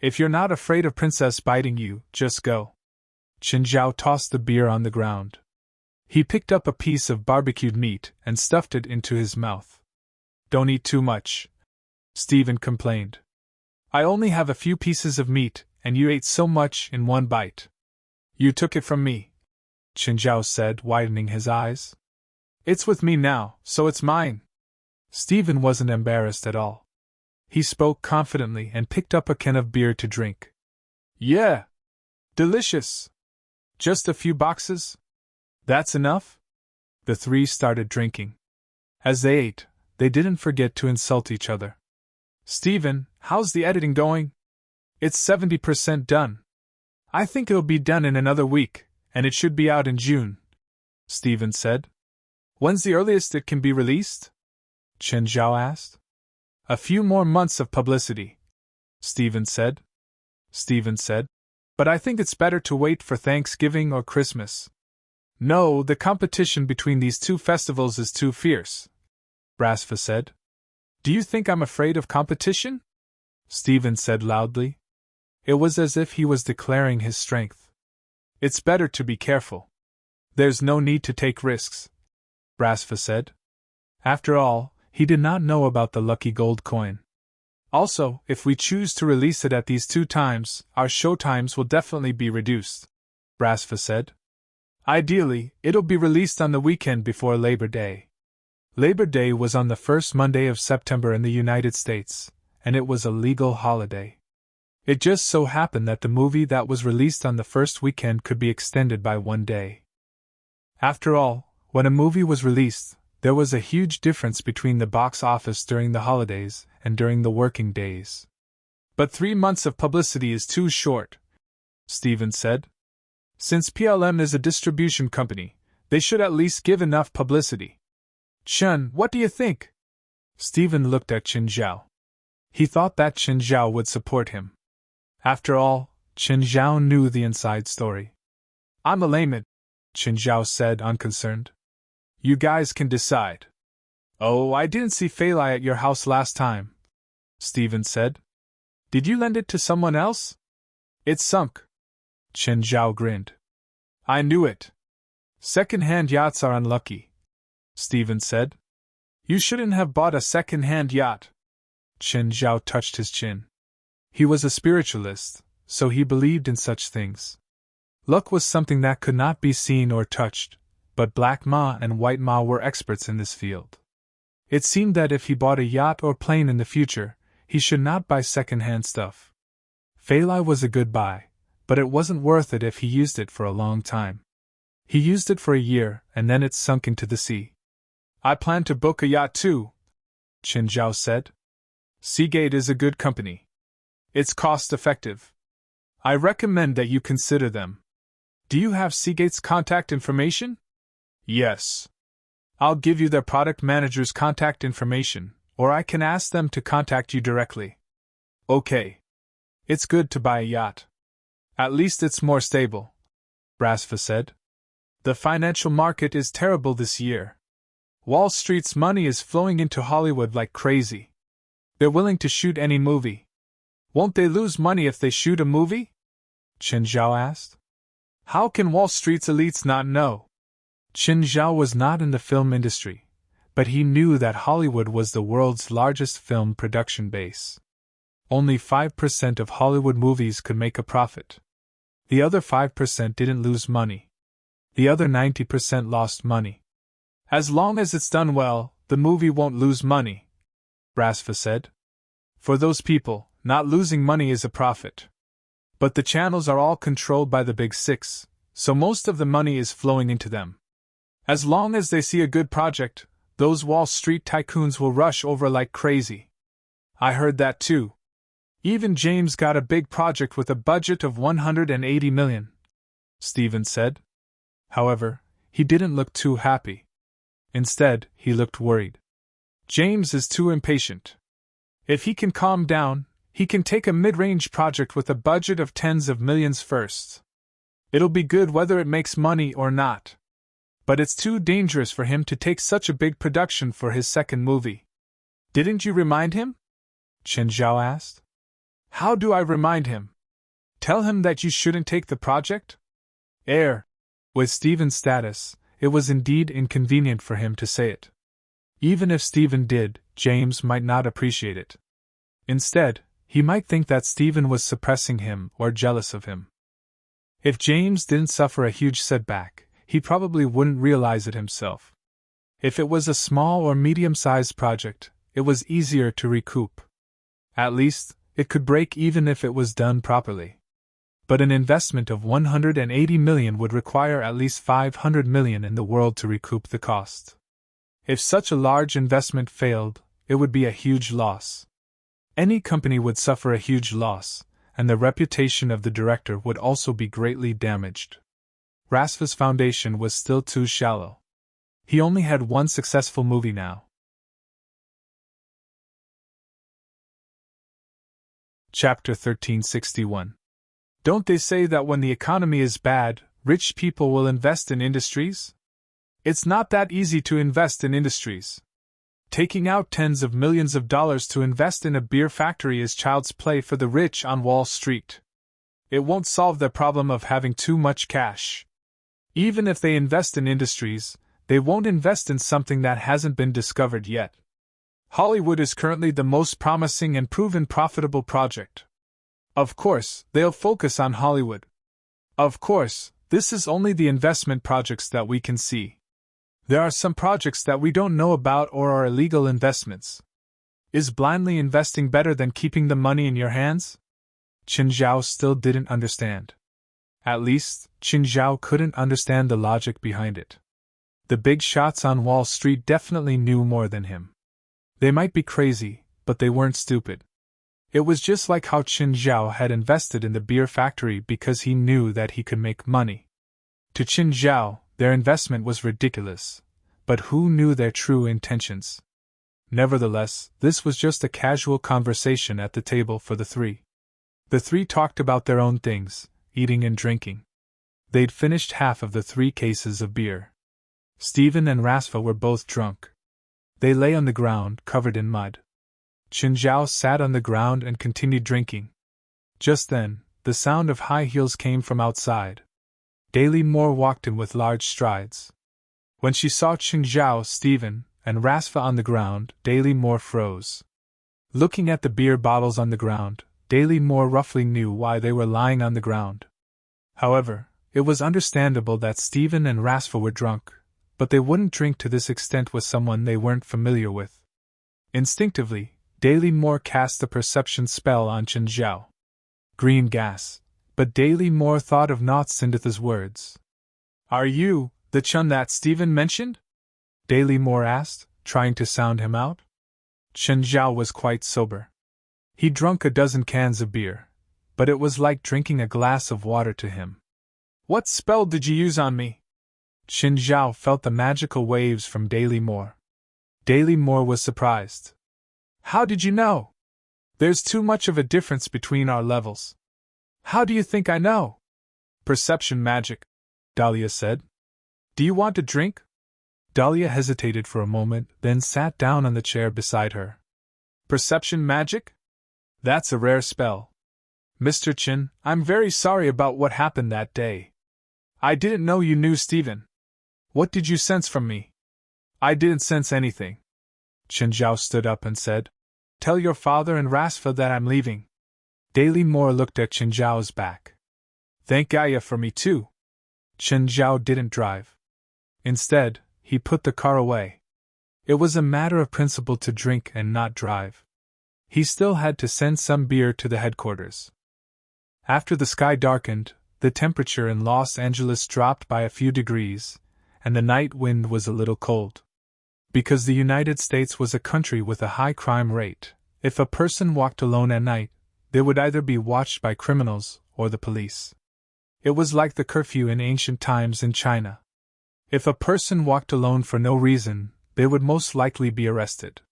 [SPEAKER 1] If you're not afraid of Princess biting you, just go. Chen Zhao tossed the beer on the ground. He picked up a piece of barbecued meat and stuffed it into his mouth. Don't eat too much, Stephen complained. I only have a few pieces of meat, and you ate so much in one bite. You took it from me, Chen Zhao said, widening his eyes. It's with me now, so it's mine. Stephen wasn't embarrassed at all. He spoke confidently and picked up a can of beer to drink. Yeah. Delicious. Just a few boxes? That's enough? The three started drinking. As they ate, they didn't forget to insult each other. Stephen, how's the editing going? It's 70% done. I think it'll be done in another week, and it should be out in June, Stephen said. When's the earliest it can be released? Chen Zhao asked. A few more months of publicity, Stephen said. But I think it's better to wait for Thanksgiving or Christmas. No, the competition between these two festivals is too fierce, Rasva said. Do you think I'm afraid of competition? Stephen said loudly. It was as if he was declaring his strength. It's better to be careful. There's no need to take risks, Rasva said. After all, he did not know about the lucky gold coin. Also, if we choose to release it at these two times, our show times will definitely be reduced, Rasva said. Ideally, it'll be released on the weekend before Labor Day. Labor Day was on the first Monday of September in the United States, and it was a legal holiday. It just so happened that the movie that was released on the first weekend could be extended by 1 day. After all, when a movie was released, there was a huge difference between the box office during the holidays and during the working days. But 3 months of publicity is too short, Stephen said. Since PLM is a distribution company, they should at least give enough publicity. Chen, what do you think? Stephen looked at Chen Zhao. He thought that Chen Zhao would support him. After all, Chen Zhao knew the inside story. I'm a layman, Chen Zhao said, unconcerned. You guys can decide. Oh, I didn't see Fei Lai at your house last time, Stephen said. Did you lend it to someone else? It's sunk. Chen Zhao grinned. I knew it. Second-hand yachts are unlucky, Stephen said. You shouldn't have bought a second-hand yacht. Chen Zhao touched his chin. He was a spiritualist, so he believed in such things. Luck was something that could not be seen or touched, but Black Ma and White Ma were experts in this field. It seemed that if he bought a yacht or plane in the future, he should not buy second-hand stuff. Fei Lai was a good buy, but it wasn't worth it if he used it for a long time. He used it for a year, and then it sunk into the sea. I plan to book a yacht too, Chen Zhao said. Seagate is a good company. It's cost-effective. I recommend that you consider them. Do you have Seagate's contact information? Yes. I'll give you their product manager's contact information, or I can ask them to contact you directly. Okay. It's good to buy a yacht. At least it's more stable, Rasva said. The financial market is terrible this year. Wall Street's money is flowing into Hollywood like crazy. They're willing to shoot any movie. Won't they lose money if they shoot a movie? Chen Zhao asked. How can Wall Street's elites not know? Chen Zhao was not in the film industry, but he knew that Hollywood was the world's largest film production base. Only 5% of Hollywood movies could make a profit. The other 5% didn't lose money. The other 90% lost money. As long as it's done well, the movie won't lose money, Rasva said. For those people, not losing money is a profit. But the channels are all controlled by the Big Six, so most of the money is flowing into them. As long as they see a good project, those Wall Street tycoons will rush over like crazy. I heard that too, Even James got a big project with a budget of $180 million, Stephen said. However, he didn't look too happy. Instead, he looked worried. James is too impatient. If he can calm down, he can take a mid-range project with a budget of tens of millions first. It'll be good whether it makes money or not. But it's too dangerous for him to take such a big production for his second movie. Didn't you remind him? Chen Zhao asked. How do I remind him? Tell him that you shouldn't take the project? With Stephen's status, it was indeed inconvenient for him to say it. Even if Stephen did, James might not appreciate it. Instead, he might think that Stephen was suppressing him or jealous of him. If James didn't suffer a huge setback, he probably wouldn't realize it himself. If it was a small or medium-sized project, it was easier to recoup. At least, it could break even if it was done properly. But an investment of $180 million would require at least $500 million in the world to recoup the cost. If such a large investment failed, it would be a huge loss. Any company would suffer a huge loss, and the reputation of the director would also be greatly damaged. Rasva's foundation was still too shallow. He only had one successful movie now. Chapter 1361. Don't they say that when the economy is bad, rich people will invest in industries? It's not that easy to invest in industries. Taking out tens of millions of dollars to invest in a beer factory is child's play for the rich on Wall Street. It won't solve the problem of having too much cash. Even if they invest in industries, they won't invest in something that hasn't been discovered yet. Hollywood is currently the most promising and proven profitable project. Of course, they'll focus on Hollywood. Of course, this is only the investment projects that we can see. There are some projects that we don't know about or are illegal investments. Is blindly investing better than keeping the money in your hands? Qin Zhao still didn't understand. At least, Qin Zhao couldn't understand the logic behind it. The big shots on Wall Street definitely knew more than him. They might be crazy, but they weren't stupid. It was just like how Qin Zhao had invested in the beer factory because he knew that he could make money. To Qin Zhao, their investment was ridiculous, but who knew their true intentions? Nevertheless, this was just a casual conversation at the table for the three. The three talked about their own things, eating and drinking. They'd finished half of the 3 cases of beer. Stephen and Rasva were both drunk. They lay on the ground, covered in mud. Qin Zhao sat on the ground and continued drinking. Just then, the sound of high heels came from outside. Daly Moore walked in with large strides. When she saw Qin Zhao, Stephen, and Rasva on the ground, Daly Moore froze. Looking at the beer bottles on the ground, Daly Moore roughly knew why they were lying on the ground. However, it was understandable that Stephen and Rasva were drunk, but they wouldn't drink to this extent with someone they weren't familiar with. Instinctively, Daly Moore cast a perception spell on Qin Zhao. Green gas. But Daly Moore thought of Nath Sinditha's words. Are you the Chun that Stephen mentioned? Daly Moore asked, trying to sound him out. Qin Zhao was quite sober. He drunk a dozen cans of beer, but it was like drinking a glass of water to him. What spell did you use on me? Qin Zhao felt the magical waves from Daly Moore. Daly Moore was surprised. How did you know? There's too much of a difference between our levels. How do you think I know? Perception magic, Dahlia said. Do you want a drink? Dahlia hesitated for a moment, then sat down on the chair beside her. Perception magic? That's a rare spell. Mr. Qin, I'm very sorry about what happened that day. I didn't know you knew Stephen. What did you sense from me? I didn't sense anything. Qin Zhao stood up and said, Tell your father and Rasva that I'm leaving. Daly Moore looked at Qin Zhao's back. Thank Gaia for me too. Qin Zhao didn't drive. Instead, he put the car away. It was a matter of principle to drink and not drive. He still had to send some beer to the headquarters. After the sky darkened, the temperature in Los Angeles dropped by a few degrees, and the night wind was a little cold. Because the United States was a country with a high crime rate, if a person walked alone at night, they would either be watched by criminals or the police. It was like the curfew in ancient times in China. If a person walked alone for no reason, they would most likely be arrested.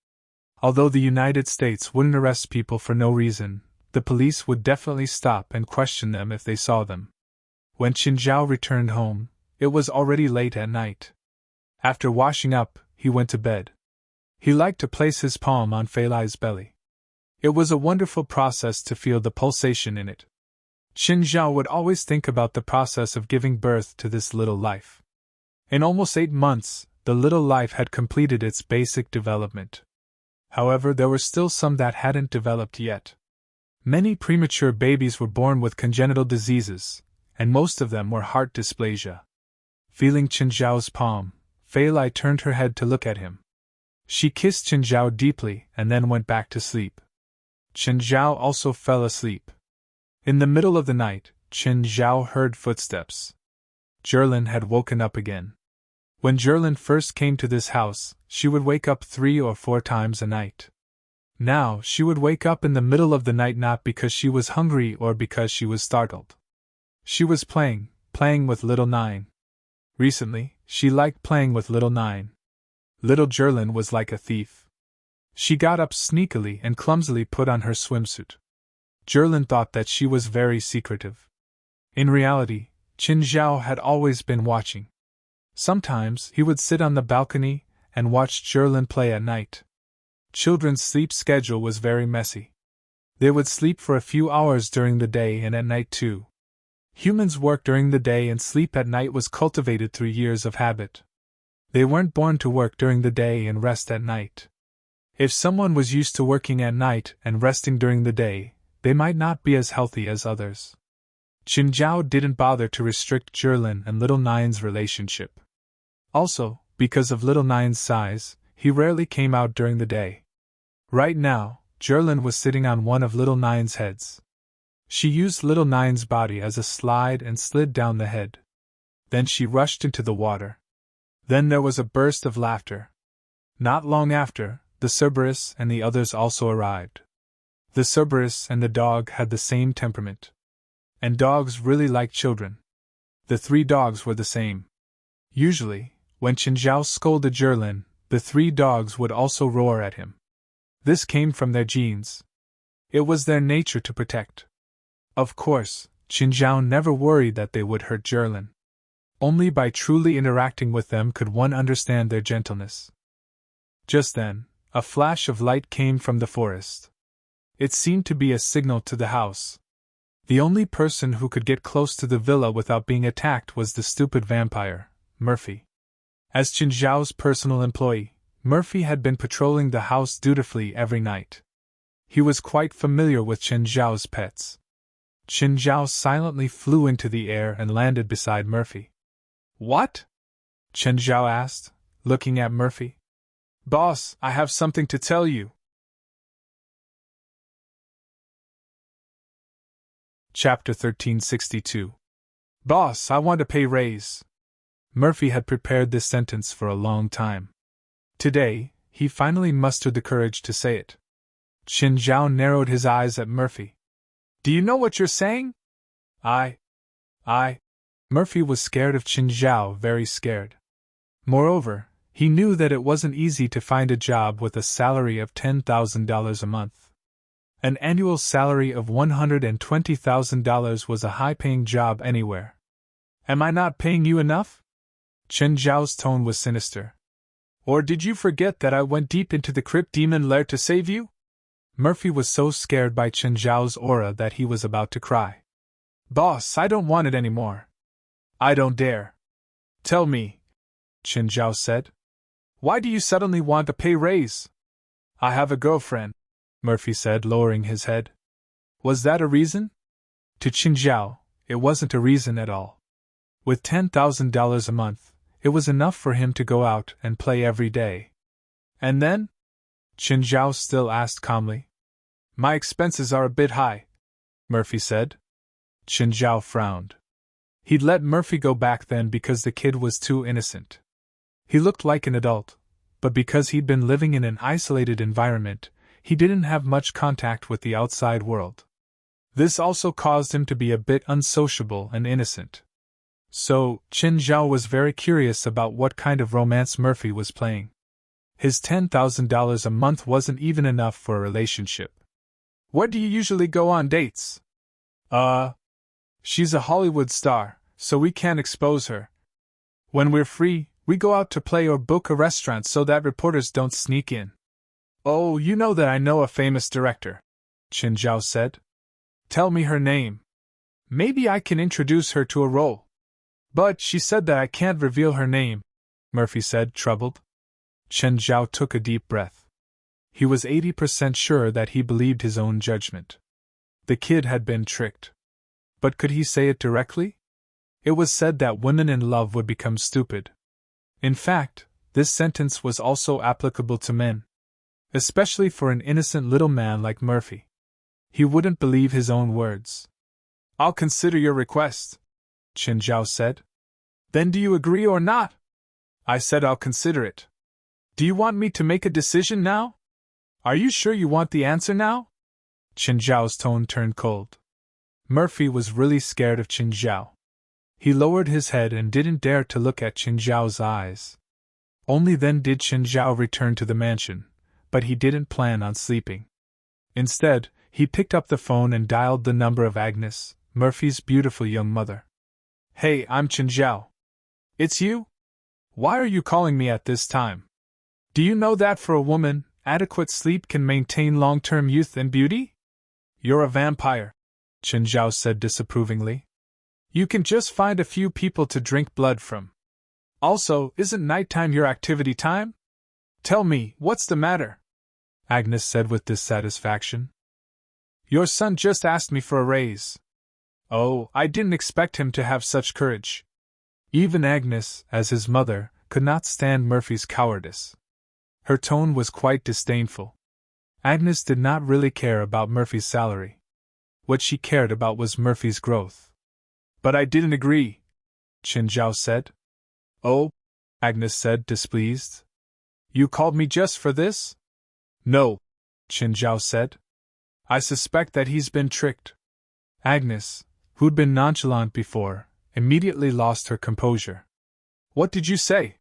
[SPEAKER 1] Although the United States wouldn't arrest people for no reason, the police would definitely stop and question them if they saw them. When Qinzhao returned home, it was already late at night. After washing up, he went to bed. He liked to place his palm on Feilai's belly. It was a wonderful process to feel the pulsation in it. Qinzhao would always think about the process of giving birth to this little life. In almost 8 months, the little life had completed its basic development. However, there were still some that hadn't developed yet. Many premature babies were born with congenital diseases, and most of them were heart dysplasia. Feeling Qinzhao's palm, Feilai turned her head to look at him. She kissed Qinzhao deeply and then went back to sleep. Qinzhao also fell asleep. In the middle of the night, Qinzhao heard footsteps. Zhilin had woken up again. When Zhilin first came to this house, she would wake up 3 or 4 times a night. Now, she would wake up in the middle of the night not because she was hungry or because she was startled. She was playing with little Nine. Recently, she liked playing with little Nine. Little Zhilin was like a thief. She got up sneakily and clumsily put on her swimsuit. Zhilin thought that she was very secretive. In reality, Qinzhao had always been watching. Sometimes he would sit on the balcony and watch Zhilin play at night. Children's sleep schedule was very messy. They would sleep for a few hours during the day and at night too. Humans work during the day and sleep at night was cultivated through years of habit. They weren't born to work during the day and rest at night. If someone was used to working at night and resting during the day, they might not be as healthy as others. Qinzhao didn't bother to restrict Zhilin and little Nine's relationship. Also, because of little Nine's size, he rarely came out during the day. Right now, Zhilin was sitting on one of little Nine's heads. She used little Nine's body as a slide and slid down the head. Then she rushed into the water. Then there was a burst of laughter. Not long after, the Cerberus and the others also arrived. The Cerberus and the dog had the same temperament. And dogs really like children. The 3 dogs were the same. Usually, when Qinzhao scolded Zhilin, the 3 dogs would also roar at him. This came from their genes. It was their nature to protect. Of course, Qinzhao never worried that they would hurt Zhilin. Only by truly interacting with them could one understand their gentleness. Just then, a flash of light came from the forest. It seemed to be a signal to the house. The only person who could get close to the villa without being attacked was the stupid vampire, Murphy. As Qinzhao's personal employee, Murphy had been patrolling the house dutifully every night. He was quite familiar with Qinzhao's pets. Qinzhao silently flew into the air and landed beside Murphy. "What?" Qinzhao asked, looking at Murphy. "Boss, I have something to tell you." Chapter 1362. "Boss, I want a pay raise." Murphy had prepared this sentence for a long time. Today, he finally mustered the courage to say it. Qinzhao narrowed his eyes at Murphy. "Do you know what you're saying?" I. Murphy was scared of Qinzhao, very scared. Moreover, he knew that it wasn't easy to find a job with a salary of $10,000 a month. An annual salary of $120,000 was a high-paying job anywhere. "Am I not paying you enough?" Qinzhao's tone was sinister. "Or did you forget that I went deep into the crypt demon lair to save you?" Murphy was so scared by Qinzhao's aura that he was about to cry. "Boss, I don't want it anymore." "I don't dare." "Tell me," Qinzhao said. "Why do you suddenly want a pay raise?" "I have a girlfriend," Murphy said, lowering his head. Was that a reason? To Qinzhao, it wasn't a reason at all. With $10,000 a month, it was enough for him to go out and play every day. "And then?" Qinzhao still asked calmly. "My expenses are a bit high," Murphy said. Qinzhao frowned. He'd let Murphy go back then because the kid was too innocent. He looked like an adult, but because he'd been living in an isolated environment, he didn't have much contact with the outside world. This also caused him to be a bit unsociable and innocent. So, Qin Zhao was very curious about what kind of romance Murphy was playing. His $10,000 a month wasn't even enough for a relationship. Where do you usually go on dates? She's a Hollywood star, so we can't expose her. When we're free, we go out to play or book a restaurant so that reporters don't sneak in. Oh, you know that I know a famous director, Qin Zhao said. Tell me her name. Maybe I can introduce her to a role. But she said that I can't reveal her name, Murphy said, troubled. Qin Zhao took a deep breath. He was 80% sure that he believed his own judgment. The kid had been tricked. But could he say it directly? It was said that women in love would become stupid. In fact, this sentence was also applicable to men. Especially for an innocent little man like Murphy. He wouldn't believe his own words. I'll consider your request, Qin Zhao said. Then do you agree or not? I said I'll consider it. Do you want me to make a decision now? Are you sure you want the answer now? Qin Zhao's tone turned cold. Murphy was really scared of Qin Zhao. He lowered his head and didn't dare to look at Qin Zhao's eyes. Only then did Qin Zhao return to the mansion, but he didn't plan on sleeping. Instead, he picked up the phone and dialed the number of Agnes, Murphy's beautiful young mother. Hey, I'm Qin Zhao. It's you? Why are you calling me at this time? Do you know that for a woman, adequate sleep can maintain long-term youth and beauty? You're a vampire, Qin Zhao said disapprovingly. You can just find a few people to drink blood from. Also, isn't nighttime your activity time? Tell me, what's the matter? Agnes said with dissatisfaction. Your son just asked me for a raise. Oh, I didn't expect him to have such courage. Even Agnes, as his mother, could not stand Murphy's cowardice. Her tone was quite disdainful. Agnes did not really care about Murphy's salary. What she cared about was Murphy's growth. But I didn't agree, Qin Zhao said. Oh, Agnes said, displeased. You called me just for this? No, Qin Zhao said. I suspect that he's been tricked. Agnes, who'd been nonchalant before, immediately lost her composure. What did you say?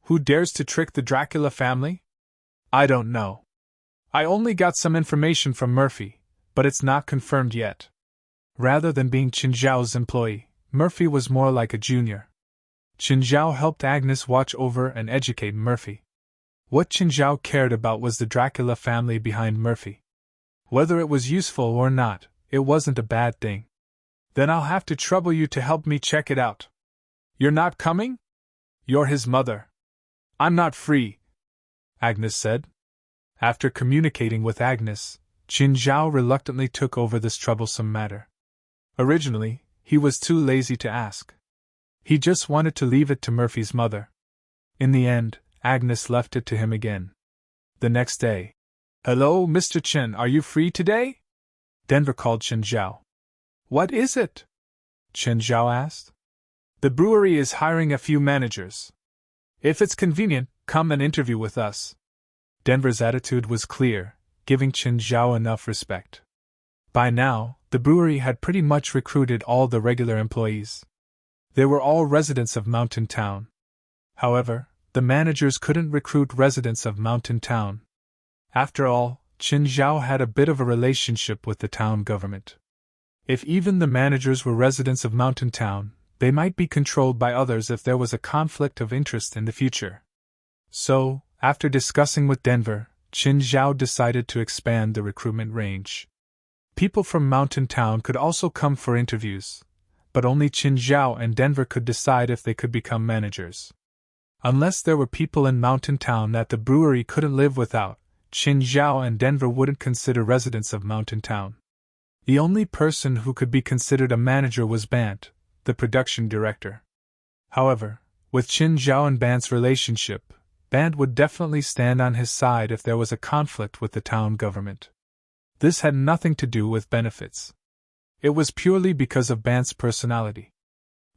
[SPEAKER 1] Who dares to trick the Dracula family? I don't know. I only got some information from Murphy, but it's not confirmed yet. Rather than being Qin Zhao's employee, Murphy was more like a junior. Qin Zhao helped Agnes watch over and educate Murphy. What Qin Zhao cared about was the Dracula family behind Murphy. Whether it was useful or not, it wasn't a bad thing. Then I'll have to trouble you to help me check it out. You're not coming? You're his mother. I'm not free, Agnes said. After communicating with Agnes, Qin Zhao reluctantly took over this troublesome matter. Originally, he was too lazy to ask. He just wanted to leave it to Murphy's mother. In the end, Agnes left it to him again. The next day. Hello, Mr. Chen, are you free today? Denver called Qin Zhao. What is it? Qin Zhao asked. The brewery is hiring a few managers. If it's convenient, come and interview with us. Denver's attitude was clear, giving Qin Zhao enough respect. By now, the brewery had pretty much recruited all the regular employees. They were all residents of Mountain Town. However, the managers couldn't recruit residents of Mountain Town. After all, Qin Zhao had a bit of a relationship with the town government. If even the managers were residents of Mountain Town, they might be controlled by others if there was a conflict of interest in the future. So, after discussing with Denver, Qin Zhao decided to expand the recruitment range. People from Mountain Town could also come for interviews, but only Qin Zhao and Denver could decide if they could become managers. Unless there were people in Mountain Town that the brewery couldn't live without, Qin Zhao and Denver wouldn't consider residents of Mountain Town. The only person who could be considered a manager was Bant, the production director. However, with Qin Zhao and Bant's relationship, Bant would definitely stand on his side if there was a conflict with the town government. This had nothing to do with benefits. It was purely because of Bant's personality.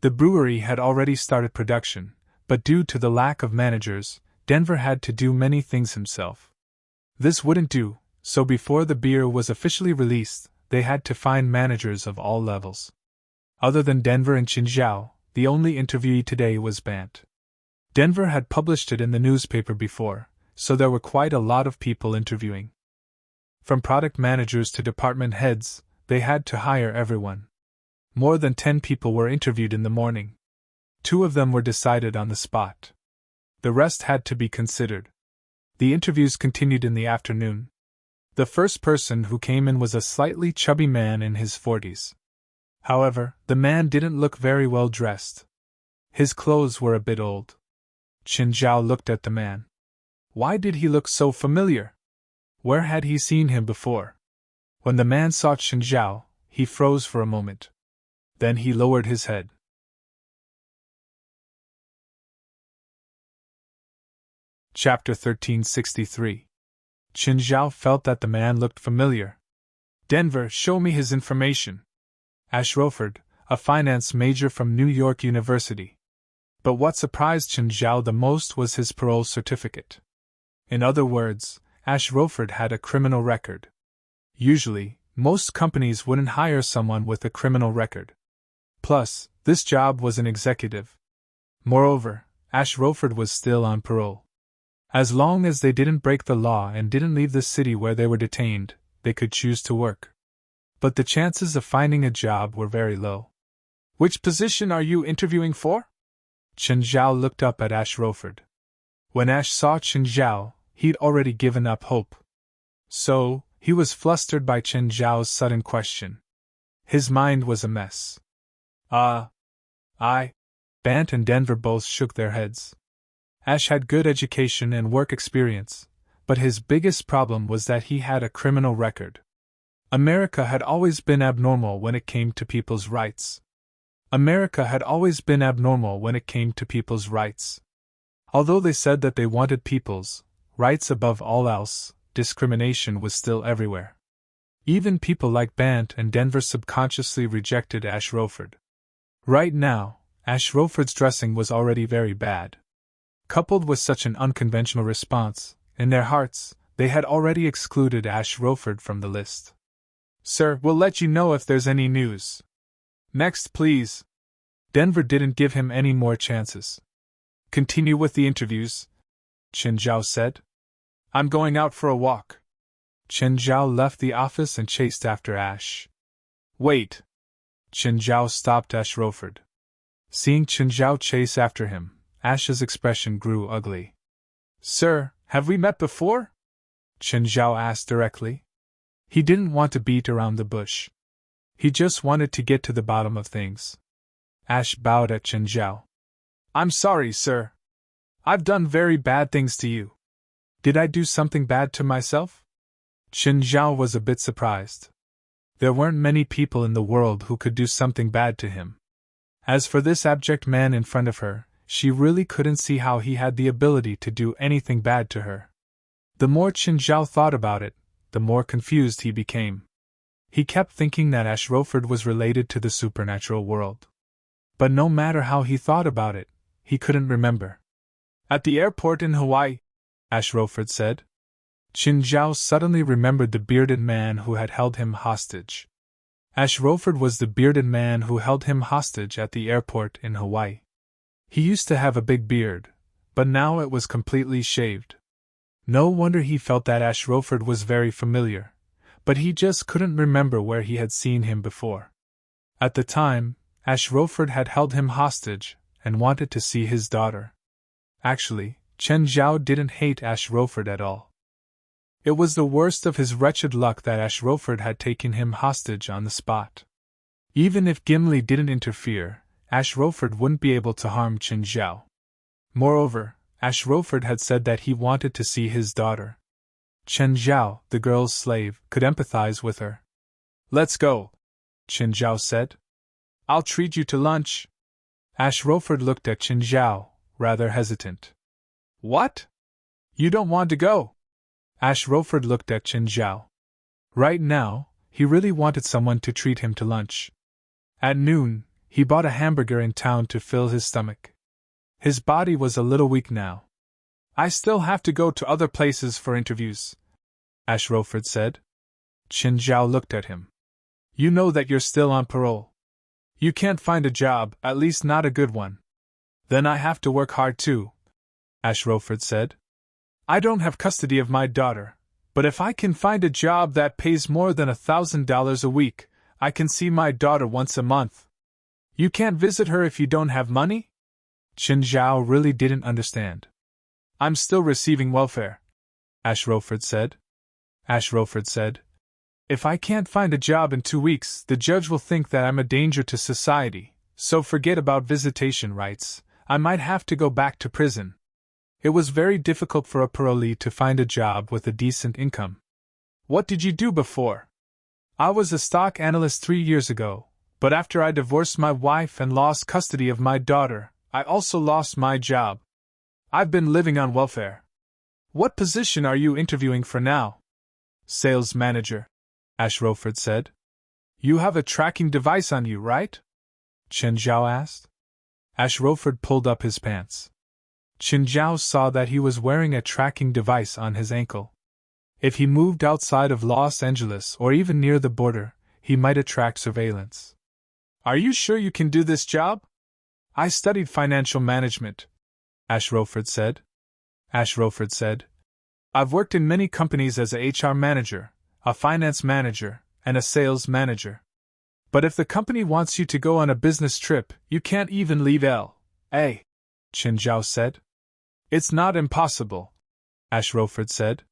[SPEAKER 1] The brewery had already started production, but due to the lack of managers, Denver had to do many things himself. This wouldn't do, so before the beer was officially released, they had to find managers of all levels. Other than Denver and Qinzhao, the only interviewee today was Bant. Denver had published it in the newspaper before, so there were quite a lot of people interviewing. From product managers to department heads, they had to hire everyone. More than 10 people were interviewed in the morning. 2 of them were decided on the spot. The rest had to be considered. The interviews continued in the afternoon. The first person who came in was a slightly chubby man in his 40s. However, the man didn't look very well dressed. His clothes were a bit old. Qinzhao looked at the man. Why did he look so familiar? Where had he seen him before? When the man saw Qinzhao, he froze for a moment. Then he lowered his head. Chapter 1363. Qinzhao felt that the man looked familiar. Denver, show me his information. Ash Roford, a finance major from New York University. But what surprised Qinzhao the most was his parole certificate. In other words, Ash Roford had a criminal record. Usually, most companies wouldn't hire someone with a criminal record. Plus, this job was an executive. Moreover, Ash Roford was still on parole. As long as they didn't break the law and didn't leave the city where they were detained, they could choose to work. But the chances of finding a job were very low. Which position are you interviewing for? Qinzhao looked up at Ash Roford. When Ash saw Qinzhao, he'd already given up hope. So, he was flustered by Qinzhao's sudden question. His mind was a mess. Bant and Denver both shook their heads. Ash had good education and work experience, but his biggest problem was that he had a criminal record. America had always been abnormal when it came to people's rights. Although they said that they wanted people's rights above all else, discrimination was still everywhere. Even people like Bant and Denver subconsciously rejected Ash Roford. Right now, Ash Roford's dressing was already very bad. Coupled with such an unconventional response, in their hearts, they had already excluded Ash Roford from the list. Sir, we'll let you know if there's any news. Next, please. Denver didn't give him any more chances. Continue with the interviews, Qinzhao said. I'm going out for a walk. Qinzhao left the office and chased after Ash. Wait. Qinzhao stopped Ash Roford. Seeing Qinzhao chase after him, Ash's expression grew ugly. Sir, have we met before? Qinzhao asked directly. He didn't want to beat around the bush. He just wanted to get to the bottom of things. Ash bowed at Qinzhao. I'm sorry, sir. I've done very bad things to you. Did I do something bad to myself? Qinzhao was a bit surprised. There weren't many people in the world who could do something bad to him. As for this abject man in front of her, she really couldn't see how he had the ability to do anything bad to her. The more Qinzhao thought about it, the more confused he became. He kept thinking that Ash Roford was related to the supernatural world. But no matter how he thought about it, he couldn't remember. At the airport in Hawaii, Ash Roford said. Qinzhao suddenly remembered the bearded man who had held him hostage. Ash Roford was the bearded man who held him hostage at the airport in Hawaii. He used to have a big beard, but now it was completely shaved. No wonder he felt that Ash Roford was very familiar, but he just couldn't remember where he had seen him before. At the time, Ash Roford had held him hostage and wanted to see his daughter. Actually, Qinzhao didn't hate Ash Roford at all. It was the worst of his wretched luck that Ash Roford had taken him hostage on the spot. Even if Gimli didn't interfere, Ash Roford wouldn't be able to harm Qinzhao. Moreover, Ash Roford had said that he wanted to see his daughter. Qinzhao, the girl's slave, could empathize with her. Let's go, Qinzhao said. I'll treat you to lunch. Ash Roford looked at Qinzhao, rather hesitant. What? You don't want to go? Ash Roford looked at Qinzhao. Right now, he really wanted someone to treat him to lunch. At noon, he bought a hamburger in town to fill his stomach. His body was a little weak now. I still have to go to other places for interviews, Ash Roford said. Qinzhao looked at him. You know that you're still on parole. You can't find a job, at least not a good one. Then I have to work hard too, Ash Roford said. I don't have custody of my daughter, but if I can find a job that pays more than $1,000 a week, I can see my daughter once a month. You can't visit her if you don't have money? Chen Zhao really didn't understand. I'm still receiving welfare, Ash Roford said. Ash Roford said, if I can't find a job in 2 weeks, the judge will think that I'm a danger to society, so forget about visitation rights. I might have to go back to prison. It was very difficult for a parolee to find a job with a decent income. What did you do before? I was a stock analyst 3 years ago, but after I divorced my wife and lost custody of my daughter, I also lost my job. I've been living on welfare. What position are you interviewing for now? Sales manager, Ash Roford said. You have a tracking device on you, right? Chen Zhao asked. Ash Roford pulled up his pants. Chen Zhao saw that he was wearing a tracking device on his ankle. If he moved outside of Los Angeles or even near the border, he might attract surveillance. Are you sure you can do this job? I studied financial management, Ash Roford said. Ash Roford said, I've worked in many companies as a HR manager, a finance manager, and a sales manager. But if the company wants you to go on a business trip, you can't even leave L.A., Chen Zhao said. It's not impossible, Ash Roford said.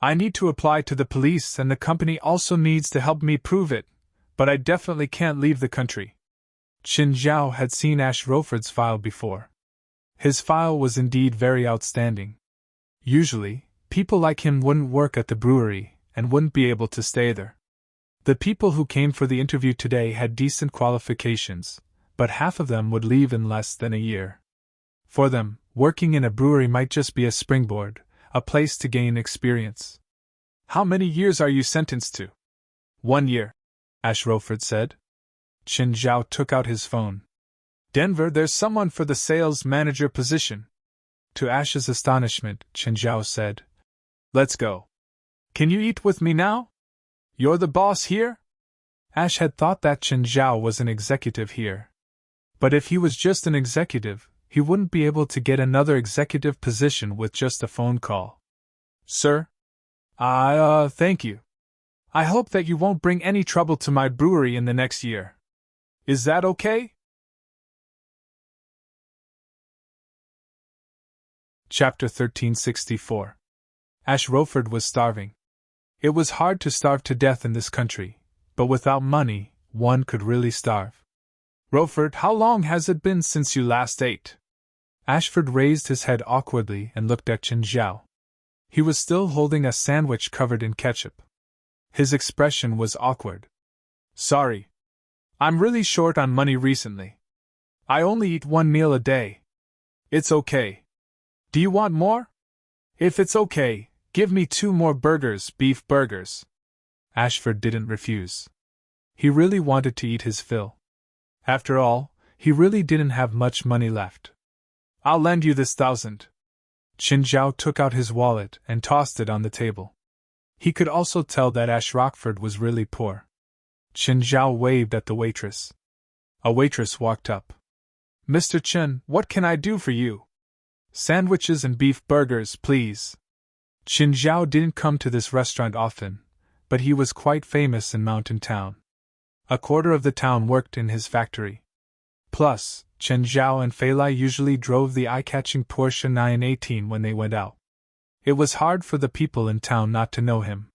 [SPEAKER 1] I need to apply to the police and the company also needs to help me prove it, but I definitely can't leave the country. Chen Zhao had seen Ash Roford's file before. His file was indeed very outstanding. Usually, people like him wouldn't work at the brewery and wouldn't be able to stay there. The people who came for the interview today had decent qualifications, but half of them would leave in less than a year. For them, working in a brewery might just be a springboard, a place to gain experience. How many years are you sentenced to? 1 year, Ash Roford said. Chen Zhao took out his phone. Denver, there's someone for the sales manager position. To Ash's astonishment, Chen Zhao said, Let's go. Can you eat with me now? You're the boss here? Ash had thought that Chen Zhao was an executive here. But if he was just an executive, he wouldn't be able to get another executive position with just a phone call. Sir? Thank you. I hope that you won't bring any trouble to my brewery in the next year. Is that okay? Chapter 1364. Ash Roford was starving. It was hard to starve to death in this country, but without money, one could really starve. Roford, how long has it been since you last ate? Ashford raised his head awkwardly and looked at Chen Zhao. He was still holding a sandwich covered in ketchup. His expression was awkward. Sorry. I'm really short on money recently. I only eat 1 meal a day. It's okay. Do you want more? If it's okay, give me 2 more burgers, beef burgers. Ashford didn't refuse. He really wanted to eat his fill. After all, he really didn't have much money left. I'll lend you this 1,000. Chen Zhao took out his wallet and tossed it on the table. He could also tell that Ash Rockford was really poor. Chen Zhao waved at the waitress. A waitress walked up. Mr. Chen, what can I do for you? Sandwiches and beef burgers, please. Chen Zhao didn't come to this restaurant often, but he was quite famous in Mountain Town. A quarter of the town worked in his factory. Plus, Chen Zhao and Fei Lai usually drove the eye-catching Porsche 918 when they went out. It was hard for the people in town not to know him.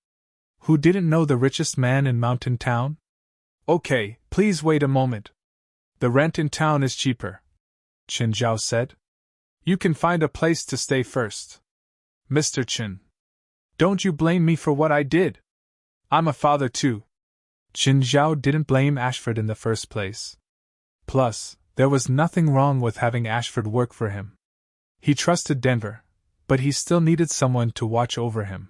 [SPEAKER 1] Who didn't know the richest man in Mountain Town? Okay, please wait a moment. The rent in town is cheaper, Chen Zhao said. You can find a place to stay first. Mr. Chen. Don't you blame me for what I did. I'm a father too. Chen Zhao didn't blame Ashford in the first place. Plus, there was nothing wrong with having Ashford work for him. He trusted Denver, but he still needed someone to watch over him.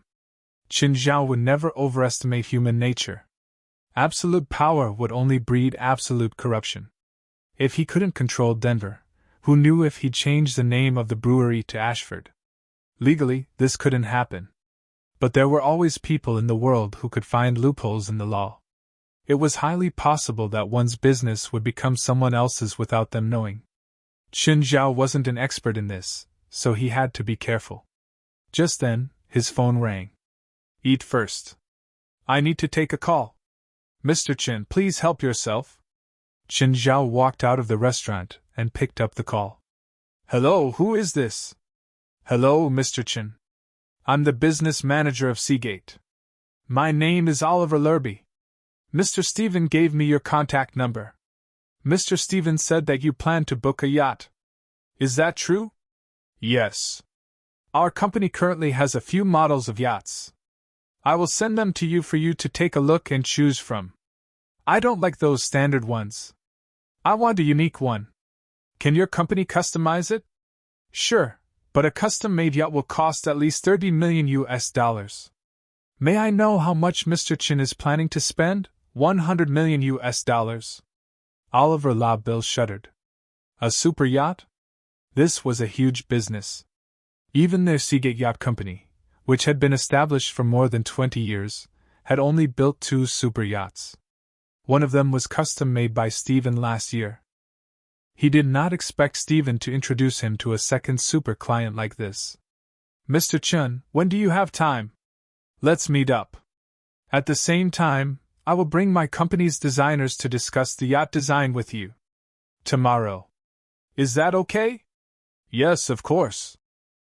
[SPEAKER 1] Chen Zhao would never overestimate human nature. Absolute power would only breed absolute corruption. If he couldn't control Denver, who knew if he changed the name of the brewery to Ashford? Legally, this couldn't happen. But there were always people in the world who could find loopholes in the law. It was highly possible that one's business would become someone else's without them knowing. Chen Zhao wasn't an expert in this, so he had to be careful. Just then, his phone rang. Eat first. I need to take a call. Mr. Chen, please help yourself. Chen Zhao walked out of the restaurant and picked up the call. Hello, who is this? Hello, Mr. Chen. I'm the business manager of Seagate. My name is Oliver Lurby. Mr. Stephen gave me your contact number. Mr. Stephen said that you plan to book a yacht. Is that true? Yes. Our company currently has a few models of yachts. I will send them to you for you to take a look and choose from. I don't like those standard ones. I want a unique one. Can your company customize it? Sure, but a custom-made yacht will cost at least $30 million US. May I know how much Mr. Chen is planning to spend? $100 million US. Oliver LaBelle shuddered. A super yacht? This was a huge business. Even their Seagate Yacht Company, which had been established for more than 20 years, had only built 2 super yachts. One of them was custom-made by Stephen last year. He did not expect Stephen to introduce him to a second super client like this. Mr. Chen, when do you have time? Let's meet up. At the same time, I will bring my company's designers to discuss the yacht design with you. Tomorrow. Is that okay? Yes, of course,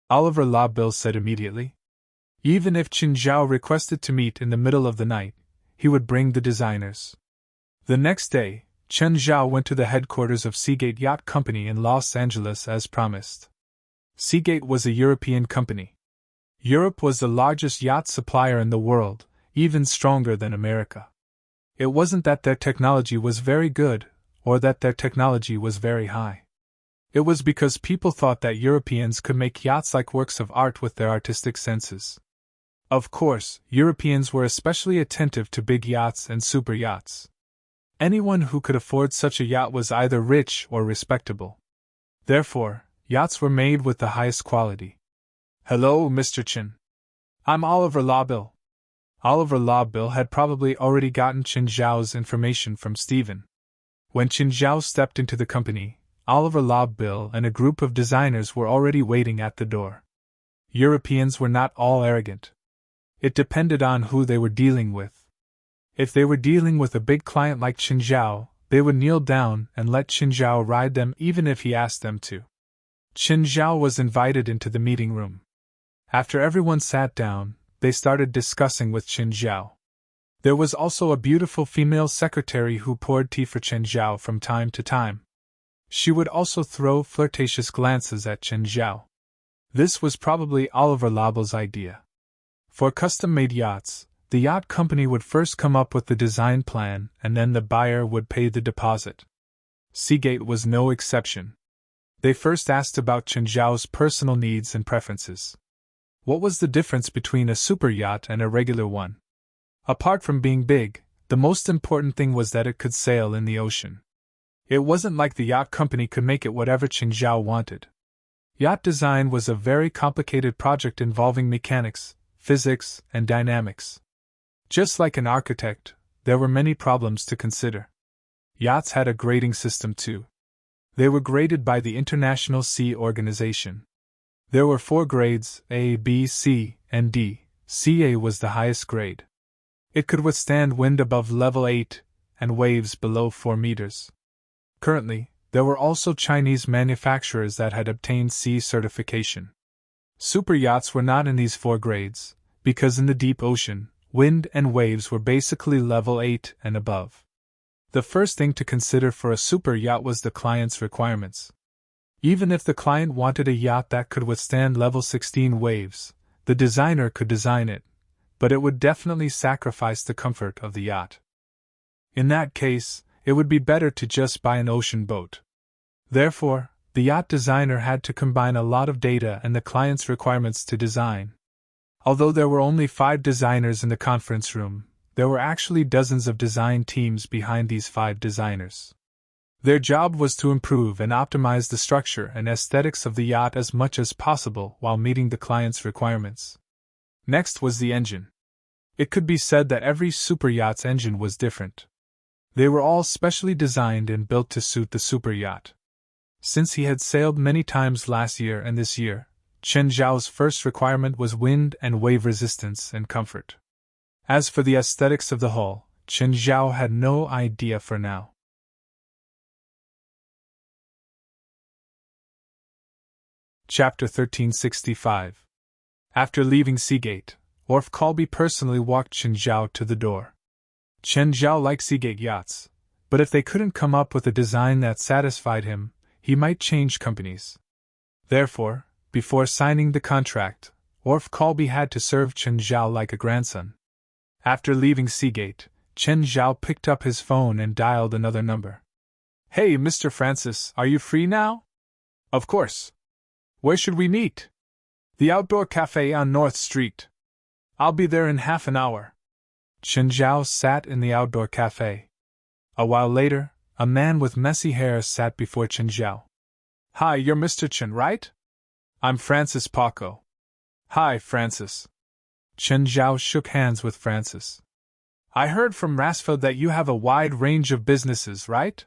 [SPEAKER 1] Oliver LaBelle said immediately. Even if Chen Zhao requested to meet in the middle of the night, he would bring the designers. The next day, Chen Zhao went to the headquarters of Seagate Yacht Company in Los Angeles as promised. Seagate was a European company. Europe was the largest yacht supplier in the world, even stronger than America. It wasn't that their technology was very good, or that their technology was very high. It was because people thought that Europeans could make yachts like works of art with their artistic senses. Of course, Europeans were especially attentive to big yachts and super yachts. Anyone who could afford such a yacht was either rich or respectable. Therefore, yachts were made with the highest quality. Hello, Mr. Chen. I'm Oliver LaBelle. Oliver LaBelle had probably already gotten Chen Zhao's information from Stephen. When Chen Zhao stepped into the company, Oliver LaBelle and a group of designers were already waiting at the door. Europeans were not all arrogant. It depended on who they were dealing with. If they were dealing with a big client like Chen Zhao, they would kneel down and let Chen Zhao ride them even if he asked them to. Chen Zhao was invited into the meeting room. After everyone sat down, they started discussing with Chen Zhao. There was also a beautiful female secretary who poured tea for Chen Zhao from time to time. She would also throw flirtatious glances at Chen Zhao. This was probably Oliver LaBelle's idea. For custom-made yachts, the yacht company would first come up with the design plan and then the buyer would pay the deposit. Seagate was no exception. They first asked about Chen Zhao's personal needs and preferences. What was the difference between a super yacht and a regular one? Apart from being big, the most important thing was that it could sail in the ocean. It wasn't like the yacht company could make it whatever Chen Zhao wanted. Yacht design was a very complicated project involving mechanics, physics, and dynamics. Just like an architect, there were many problems to consider. Yachts had a grading system too. They were graded by the International Sea Organization. There were 4 grades, A, B, C, and D. CA was the highest grade. It could withstand wind above level 8 and waves below 4 meters. Currently, there were also Chinese manufacturers that had obtained C certification. Super yachts were not in these 4 grades, because in the deep ocean, wind and waves were basically level 8 and above. The first thing to consider for a super yacht was the client's requirements. Even if the client wanted a yacht that could withstand level 16 waves, the designer could design it, but it would definitely sacrifice the comfort of the yacht. In that case, it would be better to just buy an ocean boat. Therefore, the yacht designer had to combine a lot of data and the client's requirements to design. Although there were only 5 designers in the conference room, there were actually dozens of design teams behind these 5 designers. Their job was to improve and optimize the structure and aesthetics of the yacht as much as possible while meeting the client's requirements. Next was the engine. It could be said that every super yacht's engine was different. They were all specially designed and built to suit the super yacht. Since he had sailed many times last year and this year, Chen Zhao's first requirement was wind and wave resistance and comfort. As for the aesthetics of the hull, Chen Zhao had no idea for now. Chapter 1365. After leaving Seagate, Orf Colby personally walked Chen Zhao to the door. Chen Zhao liked Seagate yachts, but if they couldn't come up with a design that satisfied him, he might change companies. Therefore, before signing the contract, Orf Colby had to serve Chen Zhao like a grandson. After leaving Seagate, Chen Zhao picked up his phone and dialed another number. "Hey, Mr. Francis, are you free now?" "Of course. Where should we meet?" "The outdoor cafe on North Street. I'll be there in half an hour." Chen Zhao sat in the outdoor cafe. A while later, a man with messy hair sat before Chen Zhao. "Hi, you're Mr. Chen, right?" "I'm Francis Paco." "Hi, Francis." Chen Zhao shook hands with Francis. "I heard from Rasfa that you have a wide range of businesses, right?"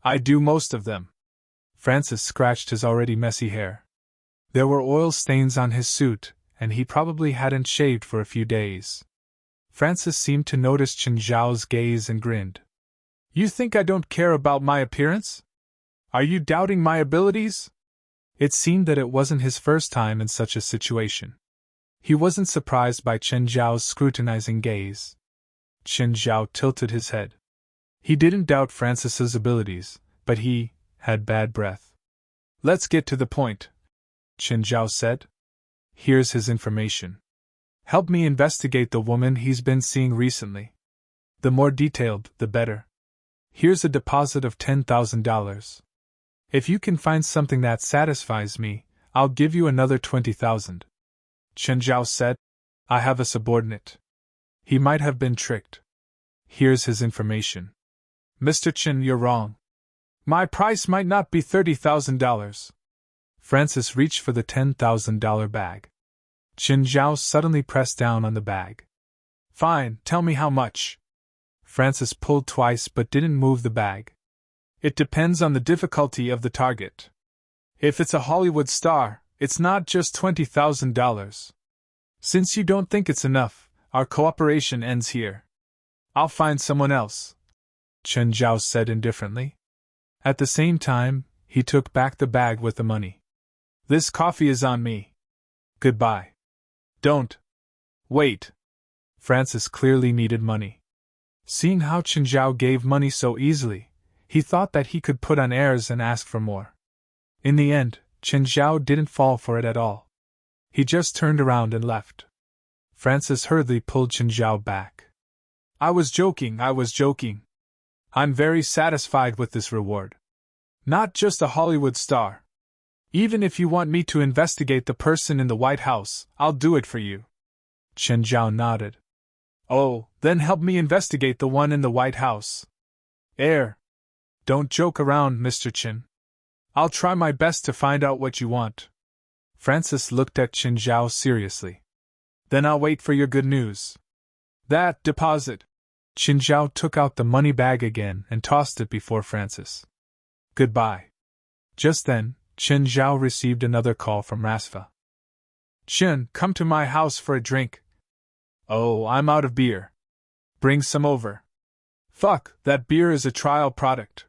[SPEAKER 1] "I do most of them." Francis scratched his already messy hair. There were oil stains on his suit, and he probably hadn't shaved for a few days. Francis seemed to notice Chen Zhao's gaze and grinned. "You think I don't care about my appearance? Are you doubting my abilities?" It seemed that it wasn't his first time in such a situation. He wasn't surprised by Chen Zhao's scrutinizing gaze. Chen Zhao tilted his head. He didn't doubt Francis's abilities, but he had bad breath. "Let's get to the point," Chen Zhao said. "Here's his information. Help me investigate the woman he's been seeing recently. The more detailed, the better. Here's a deposit of $10,000. If you can find something that satisfies me, I'll give you another $20,000. Chen Zhao said, "I have a subordinate. He might have been tricked. Here's his information." "Mr. Chen, you're wrong. My price might not be $30,000. Francis reached for the $10,000 bag. Chen Zhao suddenly pressed down on the bag. "Fine, tell me how much." Francis pulled twice but didn't move the bag. "It depends on the difficulty of the target. If it's a Hollywood star, it's not just $20,000. Since you don't think it's enough, our cooperation ends here. I'll find someone else," Chen Zhao said indifferently. At the same time, he took back the bag with the money. "This coffee is on me. Goodbye." "Don't. Wait." Francis clearly needed money. Seeing how Chen Zhao gave money so easily, he thought that he could put on airs and ask for more. In the end, Chen Zhao didn't fall for it at all. He just turned around and left. Francis hurriedly pulled Chen Zhao back. I was joking. I'm very satisfied with this reward. Not just a Hollywood star. Even if you want me to investigate the person in the White House, I'll do it for you." Chen Zhao nodded. "Oh, then help me investigate the one in the White House." Don't joke around, Mr. Chen. I'll try my best to find out what you want." Francis looked at Chen Zhao seriously. "Then I'll wait for your good news." "That deposit." Chen Zhao took out the money bag again and tossed it before Francis. "Goodbye." Just then, Chen Zhao received another call from Rasfa. "Chen, come to my house for a drink." "Oh, I'm out of beer." "Bring some over." "Fuck, that beer is a trial product.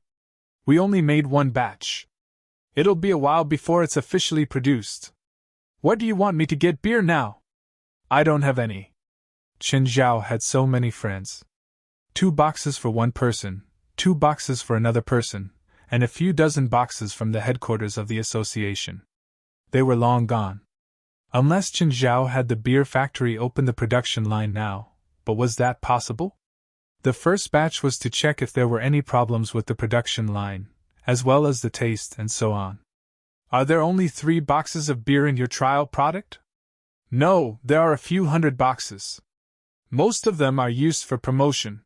[SPEAKER 1] We only made one batch. It'll be a while before it's officially produced. What do you want me to get beer now?" "I don't have any." Chen Zhao had so many friends. 2 boxes for one person, 2 boxes for another person, and a few dozen boxes from the headquarters of the association. They were long gone. Unless Chen Zhao had the beer factory open the production line now, but was that possible? The first batch was to check if there were any problems with the production line, as well as the taste and so on. "Are there only 3 boxes of beer in your trial product?" "No, there are a few hundred boxes. Most of them are used for promotion."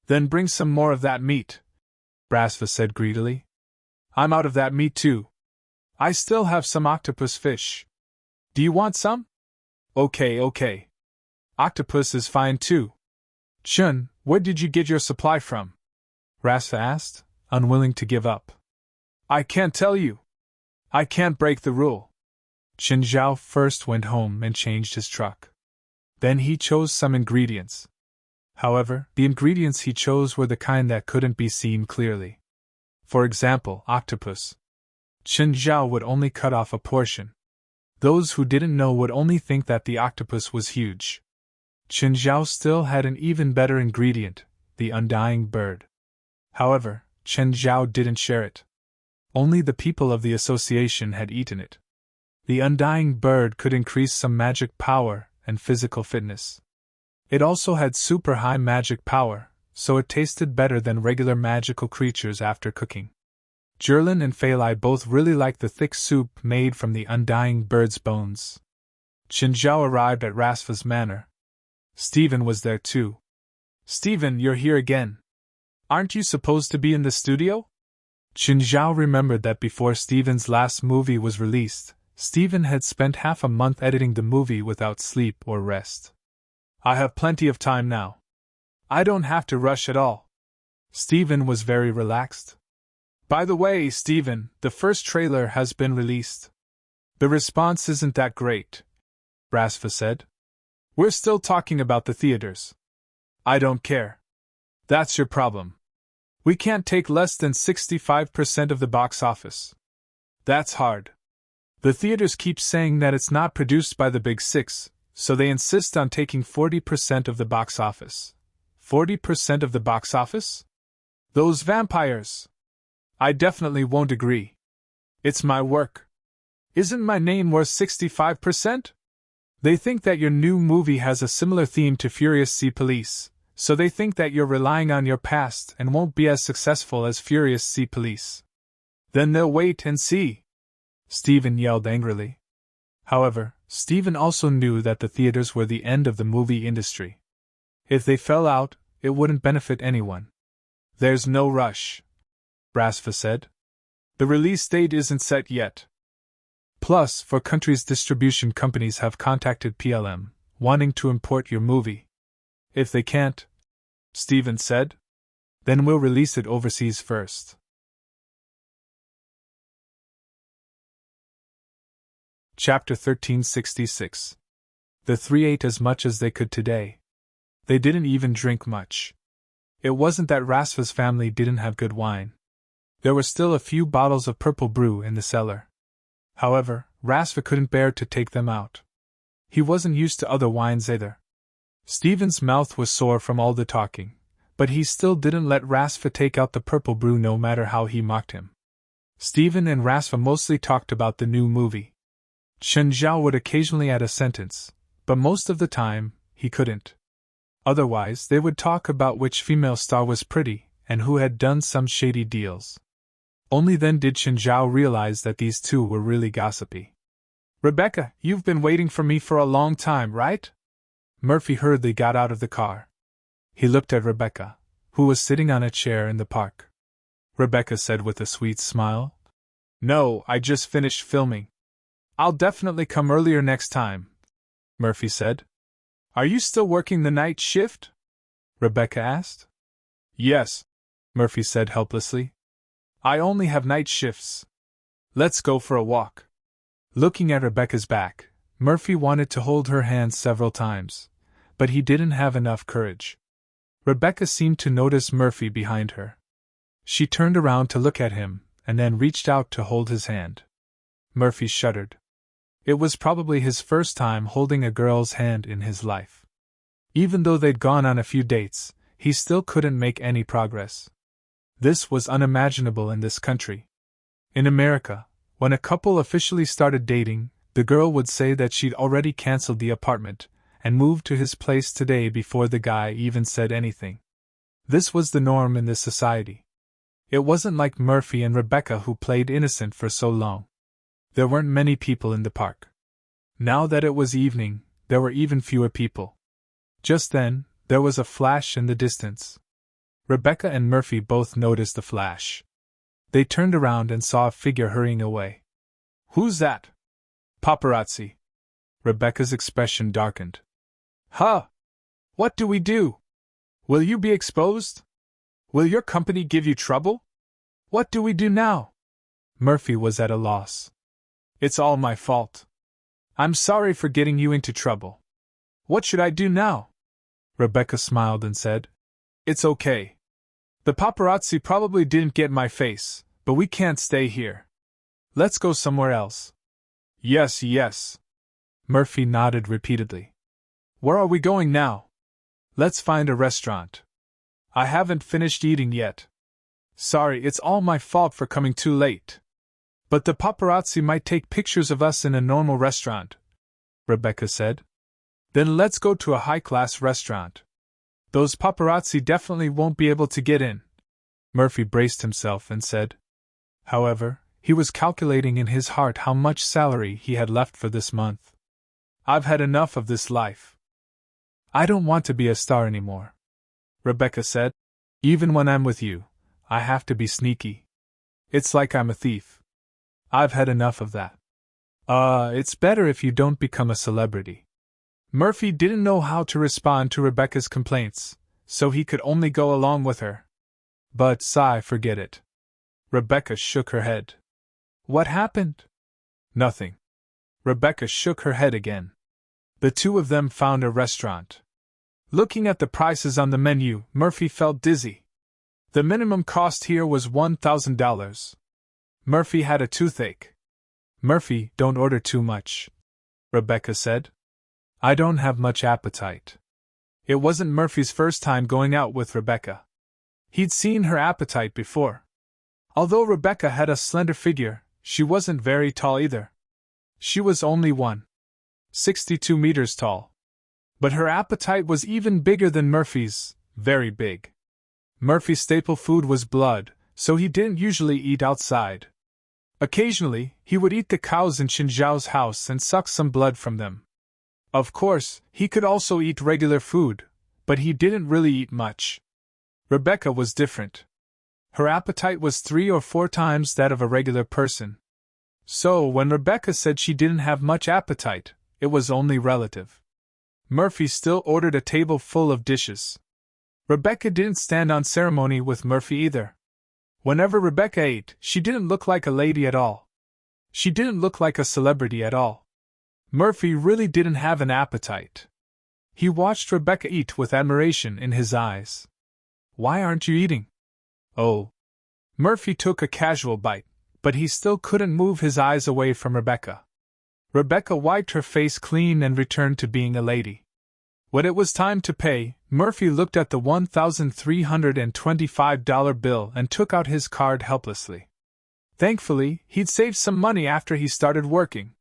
[SPEAKER 1] "Then bring some more of that meat," Brasva said greedily. "I'm out of that meat too. I still have some octopus fish. Do you want some?" Okay. Octopus is fine too." "Chun, where did you get your supply from?" Rasfa asked, unwilling to give up. I can't tell you. I can't break the rule. Chen Zhao first went home and changed his truck. Then he chose some ingredients. However, the ingredients he chose were the kind that couldn't be seen clearly. For example, octopus. Chen Zhao would only cut off a portion. Those who didn't know would only think that the octopus was huge. Chen Zhao still had an even better ingredient, the undying bird. However, Chen Zhao didn't share it. Only the people of the association had eaten it. The undying bird could increase some magic power and physical fitness. It also had super high magic power, so it tasted better than regular magical creatures after cooking. Jerlin and Feilai both really liked the thick soup made from the undying bird's bones. Chen Zhao arrived at Rasfa's manor. Stephen was there too. Stephen, you're here again. Aren't you supposed to be in the studio? Chen Zhao remembered that before Stephen's last movie was released, Stephen had spent half a month editing the movie without sleep or rest. I have plenty of time now. I don't have to rush at all. Stephen was very relaxed. By the way, Stephen, the first trailer has been released. The response isn't that great, Rasfa said. We're still talking about the theaters. I don't care. That's your problem. We can't take less than 65% of the box office. That's hard. The theaters keep saying that it's not produced by the Big Six, so they insist on taking 40% of the box office. 40% of the box office? Those vampires! I definitely won't agree. It's my work. Isn't my name worth 65%? They think that your new movie has a similar theme to Furious Sea Police, so they think that you're relying on your past and won't be as successful as Furious Sea Police. Then they'll wait and see. Stephen yelled angrily. However, Stephen also knew that the theaters were the end of the movie industry. If they fell out, it wouldn't benefit anyone. There's no rush, Rasfa said. The release date isn't set yet. Plus, for countries, distribution companies have contacted PLM, wanting to import your movie. If they can't, Stephen said, then we'll release it overseas first. Chapter 1366. The three ate as much as they could today. They didn't even drink much. It wasn't that Rasfa's family didn't have good wine. There were still a few bottles of purple brew in the cellar. However, Rasfa couldn't bear to take them out. He wasn't used to other wines either. Stephen's mouth was sore from all the talking, but he still didn't let Rasfa take out the purple brew no matter how he mocked him. Stephen and Rasfa mostly talked about the new movie. Chen Zhao would occasionally add a sentence, but most of the time, he couldn't. Otherwise, they would talk about which female star was pretty and who had done some shady deals. Only then did Chen Zhao realize that these two were really gossipy. Rebecca, you've been waiting for me for a long time, right? Murphy hurriedly got out of the car. He looked at Rebecca, who was sitting on a chair in the park. Rebecca said with a sweet smile, No, I just finished filming. I'll definitely come earlier next time, Murphy said. Are you still working the night shift? Rebecca asked. Yes, Murphy said helplessly. I only have night shifts. Let's go for a walk. Looking at Rebecca's back, Murphy wanted to hold her hand several times, but he didn't have enough courage. Rebecca seemed to notice Murphy behind her. She turned around to look at him, and then reached out to hold his hand. Murphy shuddered. It was probably his first time holding a girl's hand in his life. Even though they'd gone on a few dates, he still couldn't make any progress. This was unimaginable in this country. In America, when a couple officially started dating, the girl would say that she'd already canceled the apartment and moved to his place today before the guy even said anything. This was the norm in this society. It wasn't like Murphy and Rebecca who played innocent for so long. There weren't many people in the park. Now that it was evening, there were even fewer people. Just then, there was a flash in the distance. Rebecca and Murphy both noticed the flash. They turned around and saw a figure hurrying away. Who's that? Paparazzi. Rebecca's expression darkened. Huh! What do we do? Will you be exposed? Will your company give you trouble? What do we do now? Murphy was at a loss. It's all my fault. I'm sorry for getting you into trouble. What should I do now? Rebecca smiled and said, It's okay. The paparazzi probably didn't get my face, but we can't stay here. Let's go somewhere else. Yes, yes. Murphy nodded repeatedly. Where are we going now? Let's find a restaurant. I haven't finished eating yet. Sorry, it's all my fault for coming too late. But the paparazzi might take pictures of us in a normal restaurant, Rebecca said. Then let's go to a high-class restaurant. Those paparazzi definitely won't be able to get in. Murphy braced himself and said. However, he was calculating in his heart how much salary he had left for this month. I've had enough of this life. I don't want to be a star anymore, Rebecca said. Even when I'm with you, I have to be sneaky. It's like I'm a thief. I've had enough of that. It's better if you don't become a celebrity. Murphy didn't know how to respond to Rebecca's complaints, so he could only go along with her. But forget it. Rebecca shook her head. What happened? Nothing. Rebecca shook her head again. The two of them found a restaurant. Looking at the prices on the menu, Murphy felt dizzy. The minimum cost here was $1,000. Murphy had a toothache. Murphy, don't order too much, Rebecca said. I don't have much appetite. It wasn't Murphy's first time going out with Rebecca. He'd seen her appetite before. Although Rebecca had a slender figure, she wasn't very tall either. She was only 1.62 meters tall. But her appetite was even bigger than Murphy's, very big. Murphy's staple food was blood, so he didn't usually eat outside. Occasionally, he would eat the cows in Qinzhao's house and suck some blood from them. Of course, he could also eat regular food, but he didn't really eat much. Rebecca was different. Her appetite was 3 or 4 times that of a regular person. So, when Rebecca said she didn't have much appetite, it was only relative. Murphy still ordered a table full of dishes. Rebecca didn't stand on ceremony with Murphy either. Whenever Rebecca ate, she didn't look like a lady at all. She didn't look like a celebrity at all. Murphy really didn't have an appetite. He watched Rebecca eat with admiration in his eyes. Why aren't you eating? Oh. Murphy took a casual bite, but he still couldn't move his eyes away from Rebecca. Rebecca wiped her face clean and returned to being a lady. When it was time to pay, Murphy looked at the $1,325 bill and took out his card helplessly. Thankfully, he'd saved some money after he started working.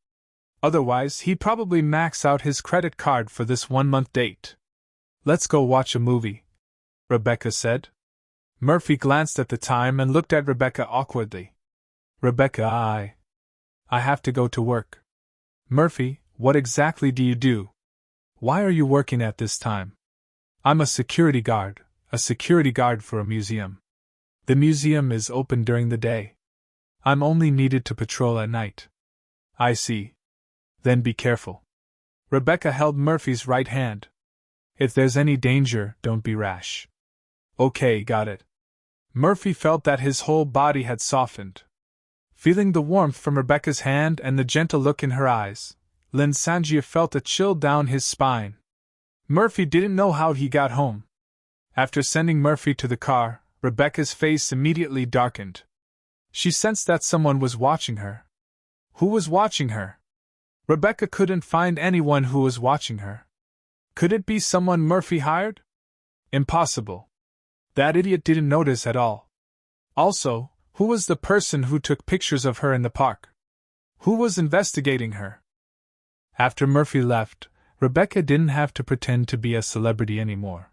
[SPEAKER 1] Otherwise, he'd probably max out his credit card for this 1-month date. Let's go watch a movie, Rebecca said. Murphy glanced at the time and looked at Rebecca awkwardly. Rebecca, I have to go to work. Murphy, what exactly do you do? Why are you working at this time? I'm a security guard for a museum. The museum is open during the day. I'm only needed to patrol at night. I see. Then be careful. Rebecca held Murphy's right hand. If there's any danger, don't be rash. Okay, got it. Murphy felt that his whole body had softened. Feeling the warmth from Rebecca's hand and the gentle look in her eyes, Lin Sanjia felt a chill down his spine. Murphy didn't know how he got home. After sending Murphy to the car, Rebecca's face immediately darkened. She sensed that someone was watching her. Who was watching her? Rebecca couldn't find anyone who was watching her. Could it be someone Murphy hired? Impossible. That idiot didn't notice at all. Also, who was the person who took pictures of her in the park? Who was investigating her? After Murphy left, Rebecca didn't have to pretend to be a celebrity anymore.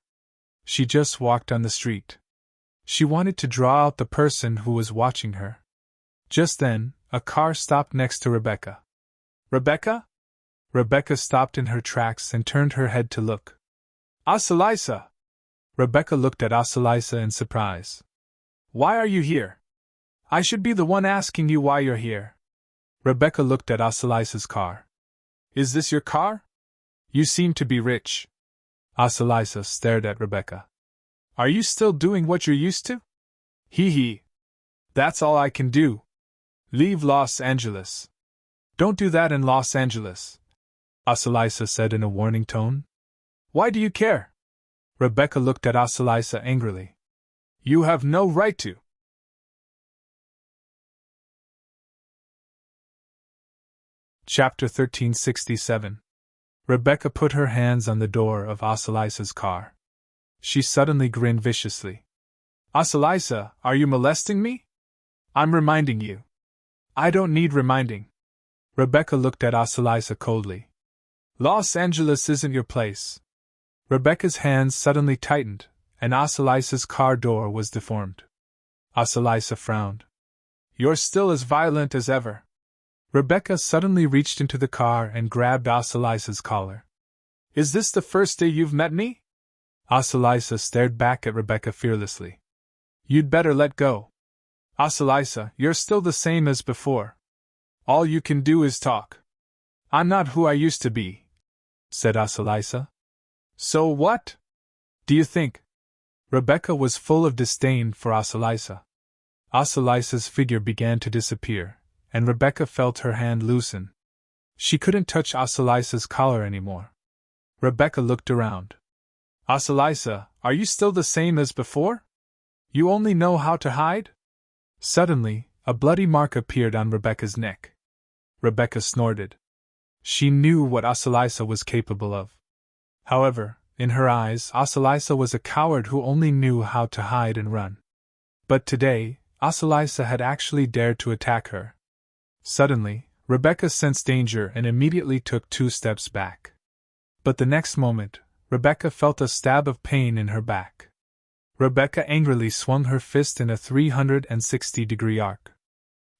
[SPEAKER 1] She just walked on the street. She wanted to draw out the person who was watching her. Just then, a car stopped next to Rebecca. Rebecca? Rebecca stopped in her tracks and turned her head to look. Asalisa! Rebecca looked at Asalisa in surprise. Why are you here? I should be the one asking you why you're here. Rebecca looked at Asalisa's car. Is this your car? You seem to be rich. Asalisa stared at Rebecca. Are you still doing what you're used to? Hee hee. That's all I can do. Leave Los Angeles. Don't do that in Los Angeles, Asalisa said in a warning tone. Why do you care? Rebecca looked at Asalisa angrily. You have no right to. Chapter 1367. Rebecca put her hands on the door of Asalisa's car. She suddenly grinned viciously. Asalisa, are you molesting me? I'm reminding you. I don't need reminding. Rebecca looked at Asalisa coldly. Los Angeles isn't your place. Rebecca's hands suddenly tightened, and Asalisa's car door was deformed. Asalisa frowned. You're still as violent as ever. Rebecca suddenly reached into the car and grabbed Asalisa's collar. Is this the first day you've met me? Asalisa stared back at Rebecca fearlessly. You'd better let go. Asalisa, you're still the same as before. All you can do is talk. I'm not who I used to be, said Asalisa. So what? Do you think? Rebecca was full of disdain for Asalisa. Asalisa's figure began to disappear, and Rebecca felt her hand loosen. She couldn't touch Asalisa's collar anymore. Rebecca looked around. Asalisa, are you still the same as before? You only know how to hide? Suddenly, a bloody mark appeared on Rebecca's neck. Rebecca snorted. She knew what Asalisa was capable of. However, in her eyes, Asalisa was a coward who only knew how to hide and run. But today, Asalisa had actually dared to attack her. Suddenly, Rebecca sensed danger and immediately took 2 steps back. But the next moment, Rebecca felt a stab of pain in her back. Rebecca angrily swung her fist in a 360-degree arc.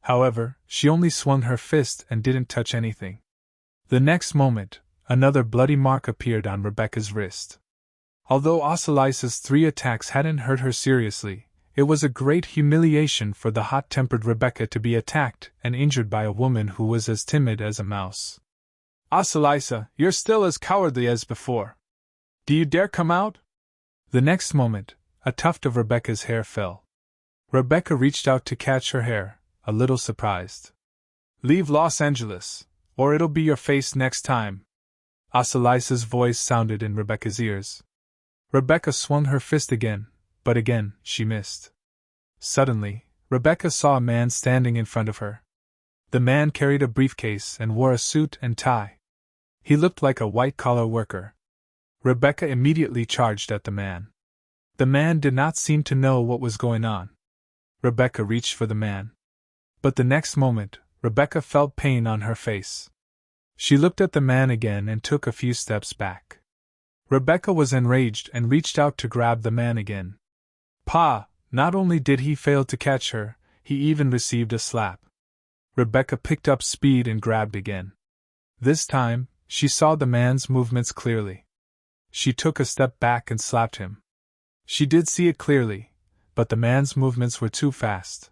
[SPEAKER 1] However, she only swung her fist and didn't touch anything. The next moment, another bloody mark appeared on Rebecca's wrist. Although Asalisa's 3 attacks hadn't hurt her seriously, it was a great humiliation for the hot-tempered Rebecca to be attacked and injured by a woman who was as timid as a mouse. Asalisa, you're still as cowardly as before. Do you dare come out? The next moment, a tuft of Rebecca's hair fell. Rebecca reached out to catch her hair, a little surprised. Leave Los Angeles, or it'll be your face next time. Asalisa's voice sounded in Rebecca's ears. Rebecca swung her fist again, but again she missed. Suddenly, Rebecca saw a man standing in front of her. The man carried a briefcase and wore a suit and tie. He looked like a white-collar worker. Rebecca immediately charged at the man. The man did not seem to know what was going on. Rebecca reached for the man. But the next moment, Rebecca felt pain on her face. She looked at the man again and took a few steps back. Rebecca was enraged and reached out to grab the man again. Pa! Not only did he fail to catch her, he even received a slap. Rebecca picked up speed and grabbed again. This time, she saw the man's movements clearly. She took a step back and slapped him. She did see it clearly, but the man's movements were too fast.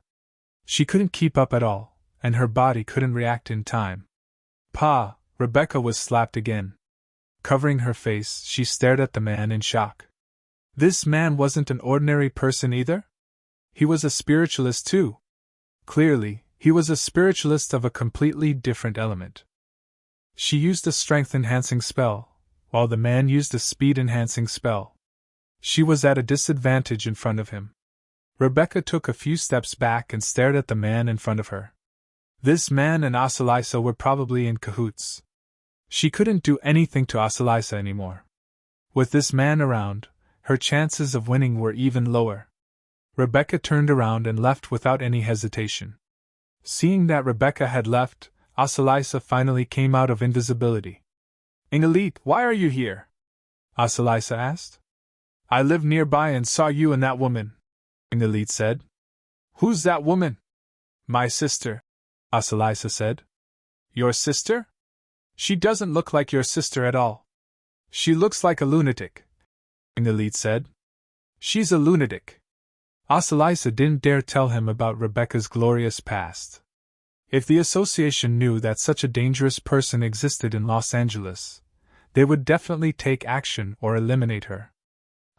[SPEAKER 1] She couldn't keep up at all, and her body couldn't react in time. Pa! Rebecca was slapped again. Covering her face, she stared at the man in shock. This man wasn't an ordinary person either? He was a spiritualist too. Clearly, he was a spiritualist of a completely different element. She used a strength-enhancing spell, while the man used a speed-enhancing spell. She was at a disadvantage in front of him. Rebecca took a few steps back and stared at the man in front of her. This man and Asalisa were probably in cahoots. She couldn't do anything to Asalisa anymore. With this man around, her chances of winning were even lower. Rebecca turned around and left without any hesitation. Seeing that Rebecca had left, Asalisa finally came out of invisibility. Ingalit, why are you here? Asalisa asked. I live nearby and saw you and that woman, Ingalit said. Who's that woman? My sister, Asalisa said. Your sister? She doesn't look like your sister at all. She looks like a lunatic, Ingalit said. She's a lunatic. Asalisa didn't dare tell him about Rebecca's glorious past. If the association knew that such a dangerous person existed in Los Angeles, they would definitely take action or eliminate her.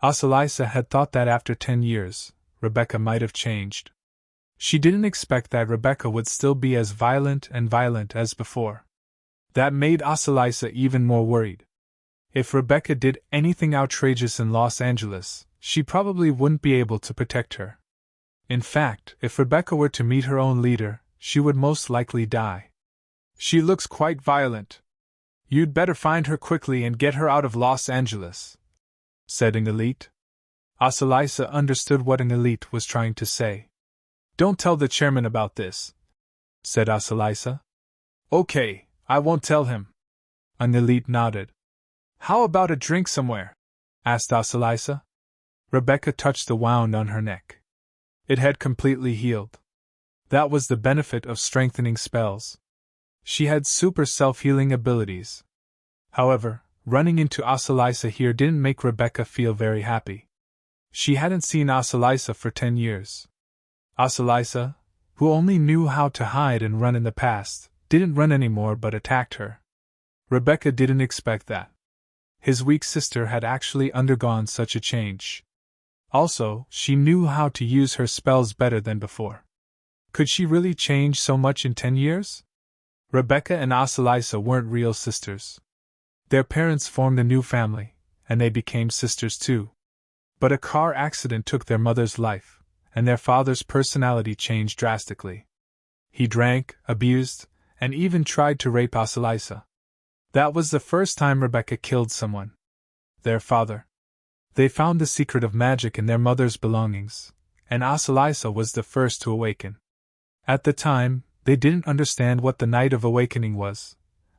[SPEAKER 1] Asalisa had thought that after 10 years, Rebecca might have changed. She didn't expect that Rebecca would still be as violent as before. That made Asalisa even more worried. If Rebecca did anything outrageous in Los Angeles, she probably wouldn't be able to protect her. In fact, if Rebecca were to meet her own leader, she would most likely die. She looks quite violent. You'd better find her quickly and get her out of Los Angeles, said an elite. Asalisa understood what an elite was trying to say. Don't tell the chairman about this, said Asalisa. Okay, I won't tell him. An elite nodded. How about a drink somewhere? Asked Asalisa. Rebecca touched the wound on her neck. It had completely healed. That was the benefit of strengthening spells. She had super self-healing abilities. However, running into Asalisa here didn't make Rebecca feel very happy. She hadn't seen Asalisa for 10 years. Asalisa, who only knew how to hide and run in the past, didn't run anymore but attacked her. Rebecca didn't expect that. His weak sister had actually undergone such a change. Also, she knew how to use her spells better than before. Could she really change so much in 10 years? Rebecca and Asalisa weren't real sisters. Their parents formed a new family, and they became sisters too. But a car accident took their mother's life, and their father's personality changed drastically. He drank, abused, and even tried to rape Asalisa. That was the first time Rebecca killed someone. Their father. They found the secret of magic in their mother's belongings, and Asalisa was the first to awaken. At the time, they didn't understand what the Night of Awakening was,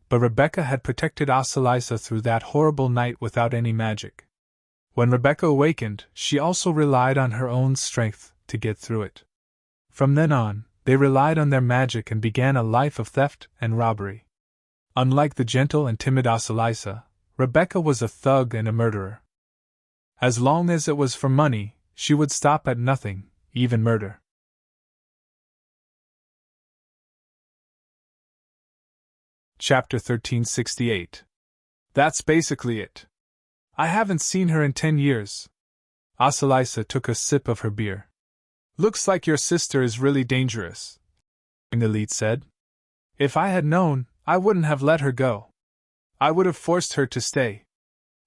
[SPEAKER 1] but Rebecca had protected Asalisa through that horrible night without any magic. When Rebecca awakened, she also relied on her own strength to get through it. From then on, they relied on their magic and began a life of theft and robbery. Unlike the gentle and timid Asalisa, Rebecca was a thug and a murderer. As long as it was for money, she would stop at nothing, even murder. Chapter 1368. That's basically it. I haven't seen her in 10 years. Asalisa took a sip of her beer. Looks like your sister is really dangerous, an elite said. If I had known, I wouldn't have let her go. I would have forced her to stay.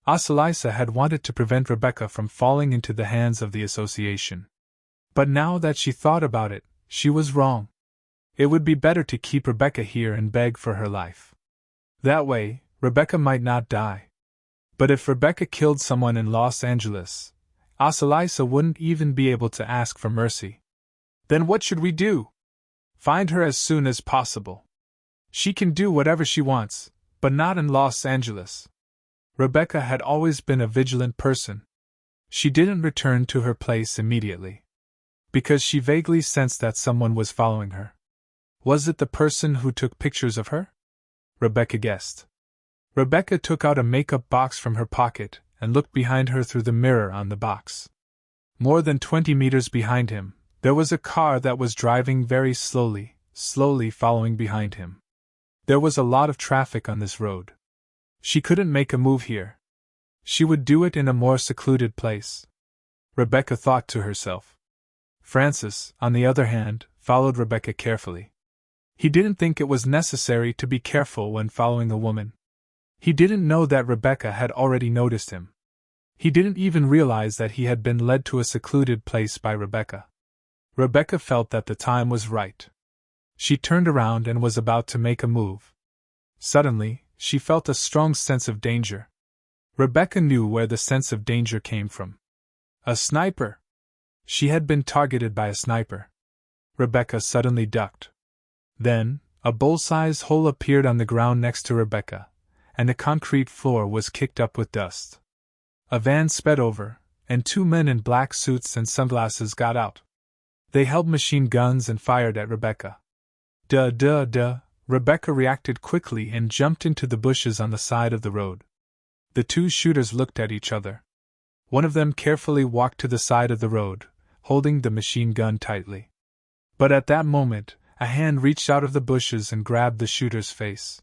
[SPEAKER 1] Asalisa had wanted to prevent Rebecca from falling into the hands of the association. But now that she thought about it, she was wrong. It would be better to keep Rebecca here and beg for her life. That way, Rebecca might not die. But if Rebecca killed someone in Los Angeles, Asalisa wouldn't even be able to ask for mercy. Then what should we do? Find her as soon as possible. She can do whatever she wants, but not in Los Angeles. Rebecca had always been a vigilant person. She didn't return to her place immediately, because she vaguely sensed that someone was following her. Was it the person who took pictures of her? Rebecca guessed. Rebecca took out a makeup box from her pocket and looked behind her through the mirror on the box. More than 20 meters behind him, there was a car that was driving very slowly following behind him. There was a lot of traffic on this road. She couldn't make a move here. She would do it in a more secluded place. Rebecca thought to herself. Francis, on the other hand, followed Rebecca carefully. He didn't think it was necessary to be careful when following a woman. He didn't know that Rebecca had already noticed him. He didn't even realize that he had been led to a secluded place by Rebecca. Rebecca felt that the time was right. She turned around and was about to make a move. Suddenly, she felt a strong sense of danger. Rebecca knew where the sense of danger came from. A sniper! She had been targeted by a sniper. Rebecca suddenly ducked. Then, a bowl-sized hole appeared on the ground next to Rebecca, and the concrete floor was kicked up with dust. A van sped over, and 2 men in black suits and sunglasses got out. They held machine guns and fired at Rebecca. Duh. Rebecca reacted quickly and jumped into the bushes on the side of the road. The 2 shooters looked at each other. One of them carefully walked to the side of the road, holding the machine gun tightly. But at that moment, a hand reached out of the bushes and grabbed the shooter's face.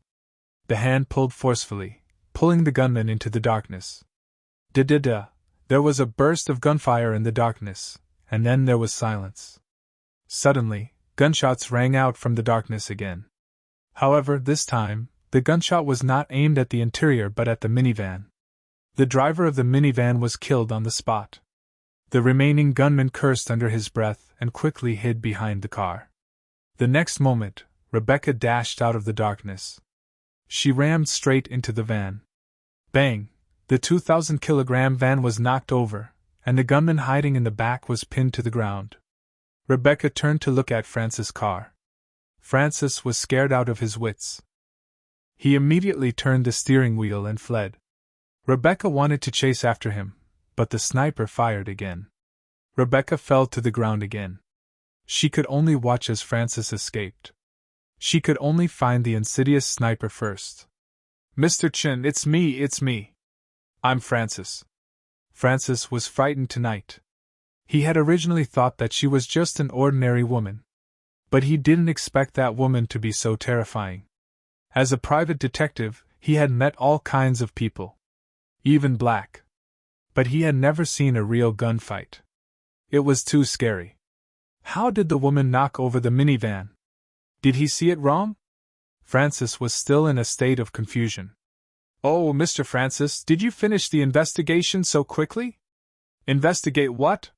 [SPEAKER 1] The hand pulled forcefully, pulling the gunman into the darkness. Duh. There was a burst of gunfire in the darkness, and then there was silence. Suddenly, gunshots rang out from the darkness again. However, this time, the gunshot was not aimed at the interior but at the minivan. The driver of the minivan was killed on the spot. The remaining gunman cursed under his breath and quickly hid behind the car. The next moment, Rebecca dashed out of the darkness. She rammed straight into the van. Bang! The 2,000-kilogram van was knocked over, and the gunman hiding in the back was pinned to the ground. Rebecca turned to look at Francis' car. Francis was scared out of his wits. He immediately turned the steering wheel and fled. Rebecca wanted to chase after him, but the sniper fired again. Rebecca fell to the ground again. She could only watch as Francis escaped. She could only find the insidious sniper first. "Mr. Chin, it's me. I'm Francis." Francis was frightened tonight. He had originally thought that she was just an ordinary woman. But he didn't expect that woman to be so terrifying. As a private detective, he had met all kinds of people. Even black. But he had never seen a real gunfight. It was too scary. How did the woman knock over the minivan? Did he see it wrong? Francis was still in a state of confusion. "Oh, Mr. Francis, did you finish the investigation so quickly?" "Investigate what?"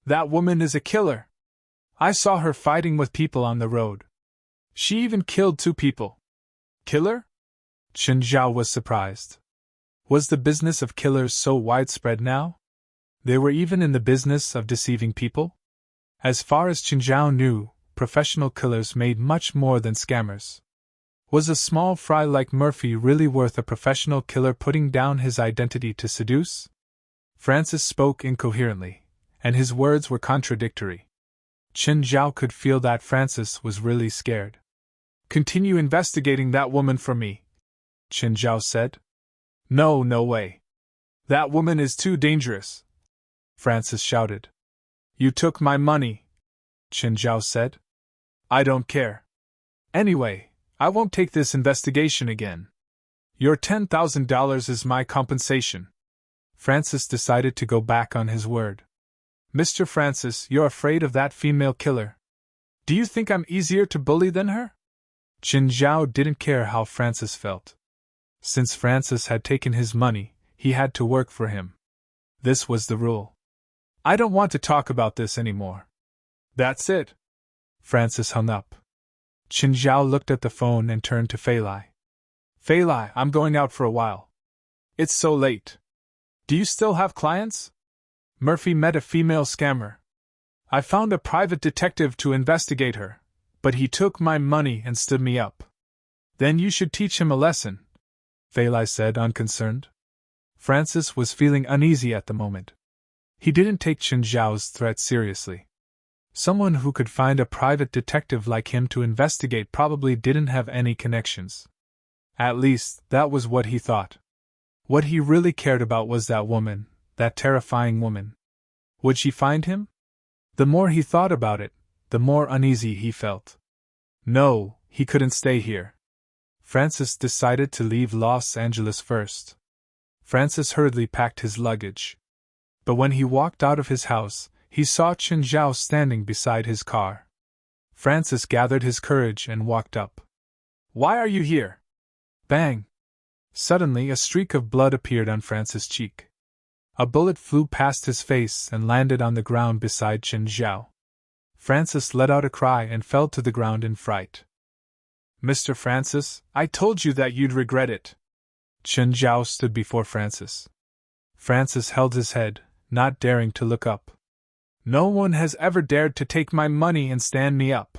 [SPEAKER 1] "That woman is a killer. I saw her fighting with people on the road. She even killed 2 people. Killer? Chen Zhao was surprised. Was the business of killers so widespread now? They were even in the business of deceiving people? As far as Chen Zhao knew, professional killers made much more than scammers. Was a small fry like Murphy really worth a professional killer putting down his identity to seduce? Francis spoke incoherently, and his words were contradictory. Chen Zhao could feel that Francis was really scared. "Continue investigating that woman for me," Chen Zhao said. No way. That woman is too dangerous," Francis shouted. "You took my money," Chen Zhao said. "I don't care. Anyway, I won't take this investigation again. Your $10,000 is my compensation." Francis decided to go back on his word. "Mr. Francis, you're afraid of that female killer. Do you think I'm easier to bully than her?" Chen Zhao didn't care how Francis felt. Since Francis had taken his money, he had to work for him. This was the rule. "I don't want to talk about this anymore." "That's it." Francis hung up. Chen Zhao looked at the phone and turned to Fei Lai. "Fei Lai, I'm going out for a while. It's so late. Do you still have clients?" "Murphy met a female scammer. I found a private detective to investigate her, but he took my money and stood me up." "Then you should teach him a lesson," Fei Lai said, unconcerned. Francis was feeling uneasy at the moment. He didn't take Chen Zhao's threat seriously. Someone who could find a private detective like him to investigate probably didn't have any connections. At least, that was what he thought. What he really cared about was that woman, that terrifying woman. Would she find him? The more he thought about it, the more uneasy he felt. No, he couldn't stay here. Francis decided to leave Los Angeles first. Francis hurriedly packed his luggage. But when he walked out of his house, he saw Chen Zhao standing beside his car. Francis gathered his courage and walked up. "Why are you here?" Bang! Suddenly a streak of blood appeared on Francis' cheek. A bullet flew past his face and landed on the ground beside Chen Zhao. Francis let out a cry and fell to the ground in fright. "Mr. Francis, I told you that you'd regret it." Chen Zhao stood before Francis. Francis held his head, not daring to look up. "No one has ever dared to take my money and stand me up.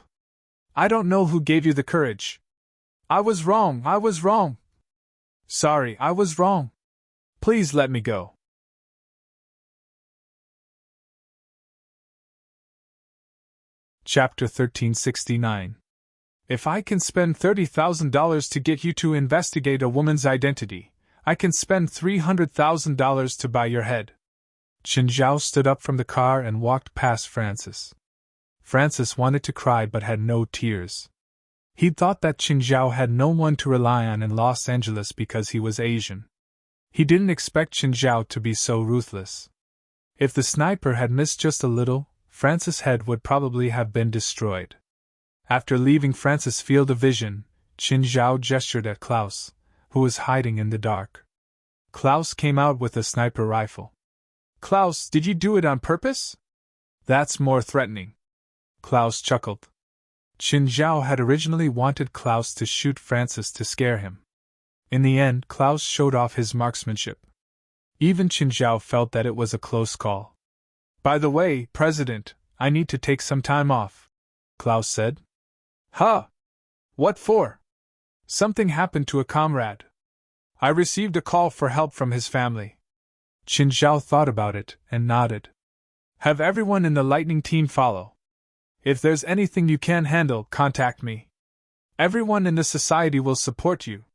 [SPEAKER 1] I don't know who gave you the courage. I was wrong. Sorry, I was wrong. Please let me go." Chapter 1369. If I can spend $30,000 to get you to investigate a woman's identity, I can spend $300,000 to buy your head. Chen Zhao stood up from the car and walked past Francis. Francis wanted to cry but had no tears. He'd thought that Chen Zhao had no one to rely on in Los Angeles because he was Asian. He didn't expect Chen Zhao to be so ruthless. If the sniper had missed just a little, Francis' head would probably have been destroyed. After leaving Francis' field of vision, Qin Zhao gestured at Klaus, who was hiding in the dark. Klaus came out with a sniper rifle. Klaus, did you do it on purpose? That's more threatening. Klaus chuckled. Qin Zhao had originally wanted Klaus to shoot Francis to scare him. In the end, Klaus showed off his marksmanship. Even Qin Zhao felt that it was a close call. By the way, President, I need to take some time off, Klaus said. Huh? What for? Something happened to a comrade. I received a call for help from his family. Qin Zhao thought about it and nodded. Have everyone in the lightning team follow. If there's anything you can't handle, contact me. Everyone in the society will support you.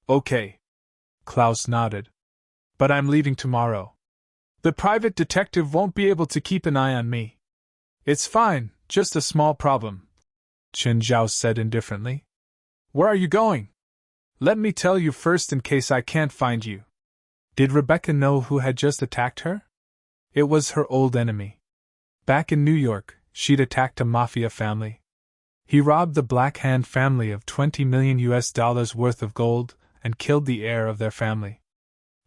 [SPEAKER 1] Okay. Klaus nodded. But I'm leaving tomorrow. The private detective won't be able to keep an eye on me. It's fine, just a small problem, Qin Zhao said indifferently. Where are you going? Let me tell you first in case I can't find you. Did Rebecca know who had just attacked her? It was her old enemy. Back in New York, she'd attacked a mafia family. He robbed the Black Hand family of $20 million worth of gold and killed the heir of their family.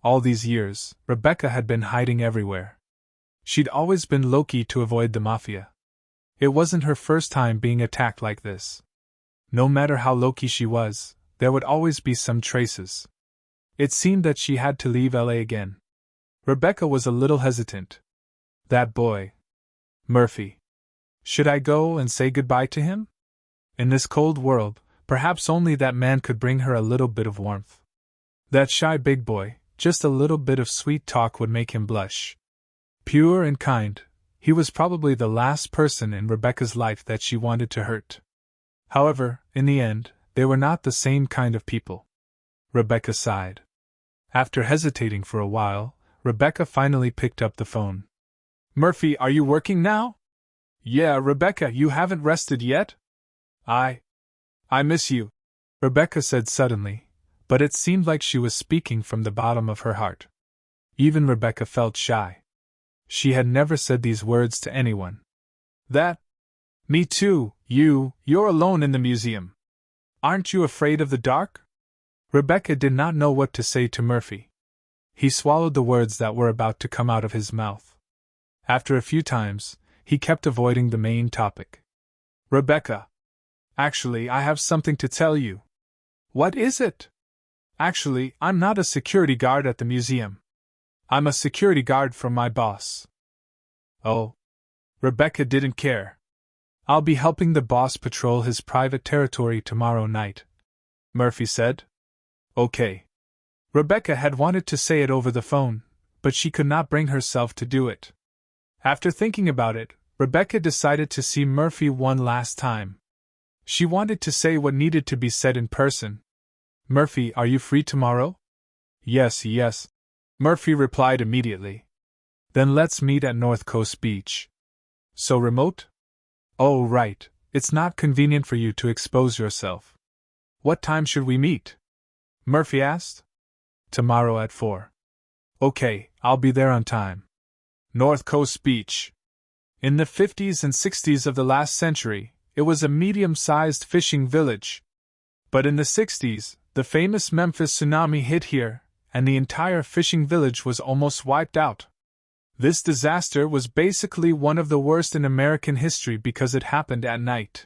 [SPEAKER 1] All these years, Rebecca had been hiding everywhere. She'd always been low-key to avoid the mafia. It wasn't her first time being attacked like this. No matter how low-key she was, there would always be some traces. It seemed that she had to leave LA again. Rebecca was a little hesitant. That boy. Murphy. Should I go and say goodbye to him? In this cold world, perhaps only that man could bring her a little bit of warmth. That shy big boy, just a little bit of sweet talk would make him blush. Pure and kind, he was probably the last person in Rebecca's life that she wanted to hurt. However, in the end, they were not the same kind of people. Rebecca sighed. After hesitating for a while, Rebecca finally picked up the phone. Murphy, are you working now? Yeah, Rebecca, you haven't rested yet? I miss you, Rebecca said suddenly, but it seemed like she was speaking from the bottom of her heart. Even Rebecca felt shy. She had never said these words to anyone. Me too, you're alone in the museum. Aren't you afraid of the dark? Rebecca did not know what to say to Murphy. He swallowed the words that were about to come out of his mouth. After a few times, he kept avoiding the main topic. Rebecca. Actually, I have something to tell you. What is it? Actually, I'm not a security guard at the museum. I'm a security guard from my boss. Oh. Rebecca didn't care. I'll be helping the boss patrol his private territory tomorrow night, Murphy said. Okay. Rebecca had wanted to say it over the phone, but she could not bring herself to do it. After thinking about it, Rebecca decided to see Murphy one last time. She wanted to say what needed to be said in person. Murphy, are you free tomorrow? Yes, Murphy replied immediately. Then let's meet at North Coast Beach. So remote? Oh, right, it's not convenient for you to expose yourself. What time should we meet? Murphy asked. Tomorrow at 4. Okay, I'll be there on time. North Coast Beach. In the 50s and 60s of the last century, it was a medium-sized fishing village. But in the 60s, the famous Memphis tsunami hit here, and the entire fishing village was almost wiped out. This disaster was basically one of the worst in American history because it happened at night.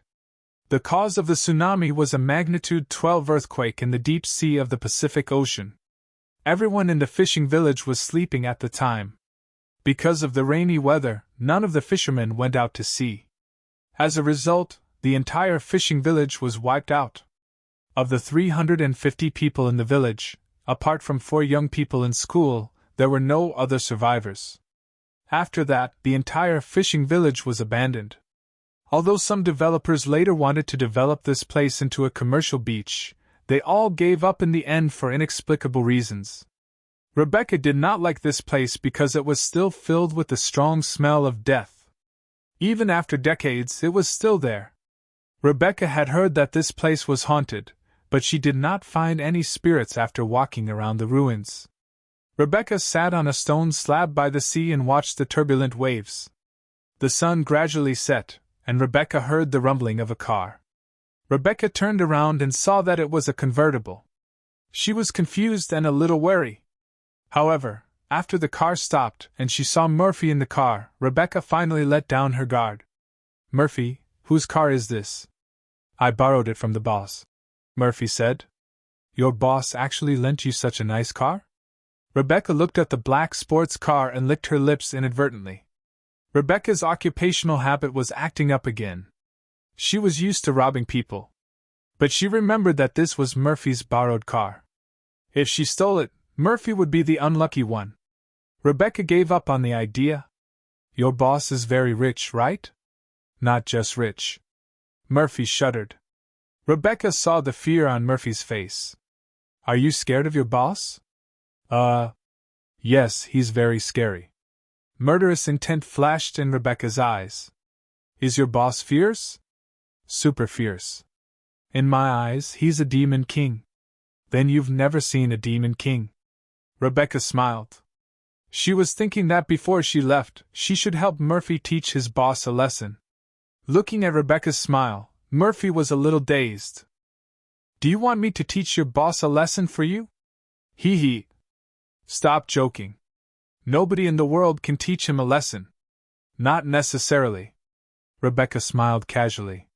[SPEAKER 1] The cause of the tsunami was a magnitude 12 earthquake in the deep sea of the Pacific Ocean. Everyone in the fishing village was sleeping at the time. Because of the rainy weather, none of the fishermen went out to sea. As a result, the entire fishing village was wiped out. Of the 350 people in the village, apart from 4 young people in school, there were no other survivors. After that, the entire fishing village was abandoned. Although some developers later wanted to develop this place into a commercial beach, they all gave up in the end for inexplicable reasons. Rebecca did not like this place because it was still filled with the strong smell of death. Even after decades, it was still there. Rebecca had heard that this place was haunted, but she did not find any spirits after walking around the ruins. Rebecca sat on a stone slab by the sea and watched the turbulent waves. The sun gradually set, and Rebecca heard the rumbling of a car. Rebecca turned around and saw that it was a convertible. She was confused and a little wary. However, after the car stopped and she saw Murphy in the car, Rebecca finally let down her guard. "Murphy, whose car is this?" "I borrowed it from the boss," Murphy said. "Your boss actually lent you such a nice car?" Rebecca looked at the black sports car and licked her lips inadvertently. Rebecca's occupational habit was acting up again. She was used to robbing people. But she remembered that this was Murphy's borrowed car. If she stole it, Murphy would be the unlucky one. Rebecca gave up on the idea. "Your boss is very rich, right?" "Not just rich." Murphy shuddered. Rebecca saw the fear on Murphy's face. "Are you scared of your boss?" Yes, he's very scary." Murderous intent flashed in Rebecca's eyes. "Is your boss fierce?" "Super fierce. In my eyes, he's a demon king." "Then you've never seen a demon king." Rebecca smiled. She was thinking that before she left, she should help Murphy teach his boss a lesson. Looking at Rebecca's smile, Murphy was a little dazed. "Do you want me to teach your boss a lesson for you?" Hee hee. "Stop joking. Nobody in the world can teach him a lesson." "Not necessarily." Rebecca smiled casually.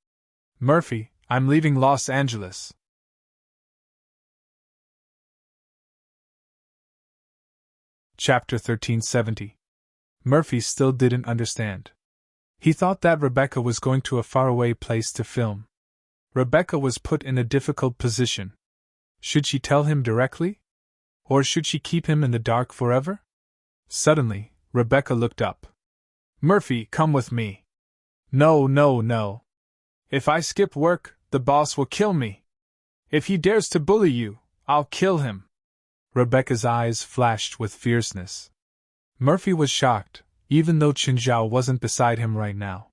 [SPEAKER 1] "Murphy, I'm leaving Los Angeles." Chapter 1370. Murphy still didn't understand. He thought that Rebecca was going to a faraway place to film. Rebecca was put in a difficult position. Should she tell him directly? Or should she keep him in the dark forever? Suddenly, Rebecca looked up. "Murphy, come with me." "No, no, no. If I skip work, the boss will kill me. If he dares to bully you, I'll kill him." Rebecca's eyes flashed with fierceness. Murphy was shocked, even though Chen Zhao wasn't beside him right now.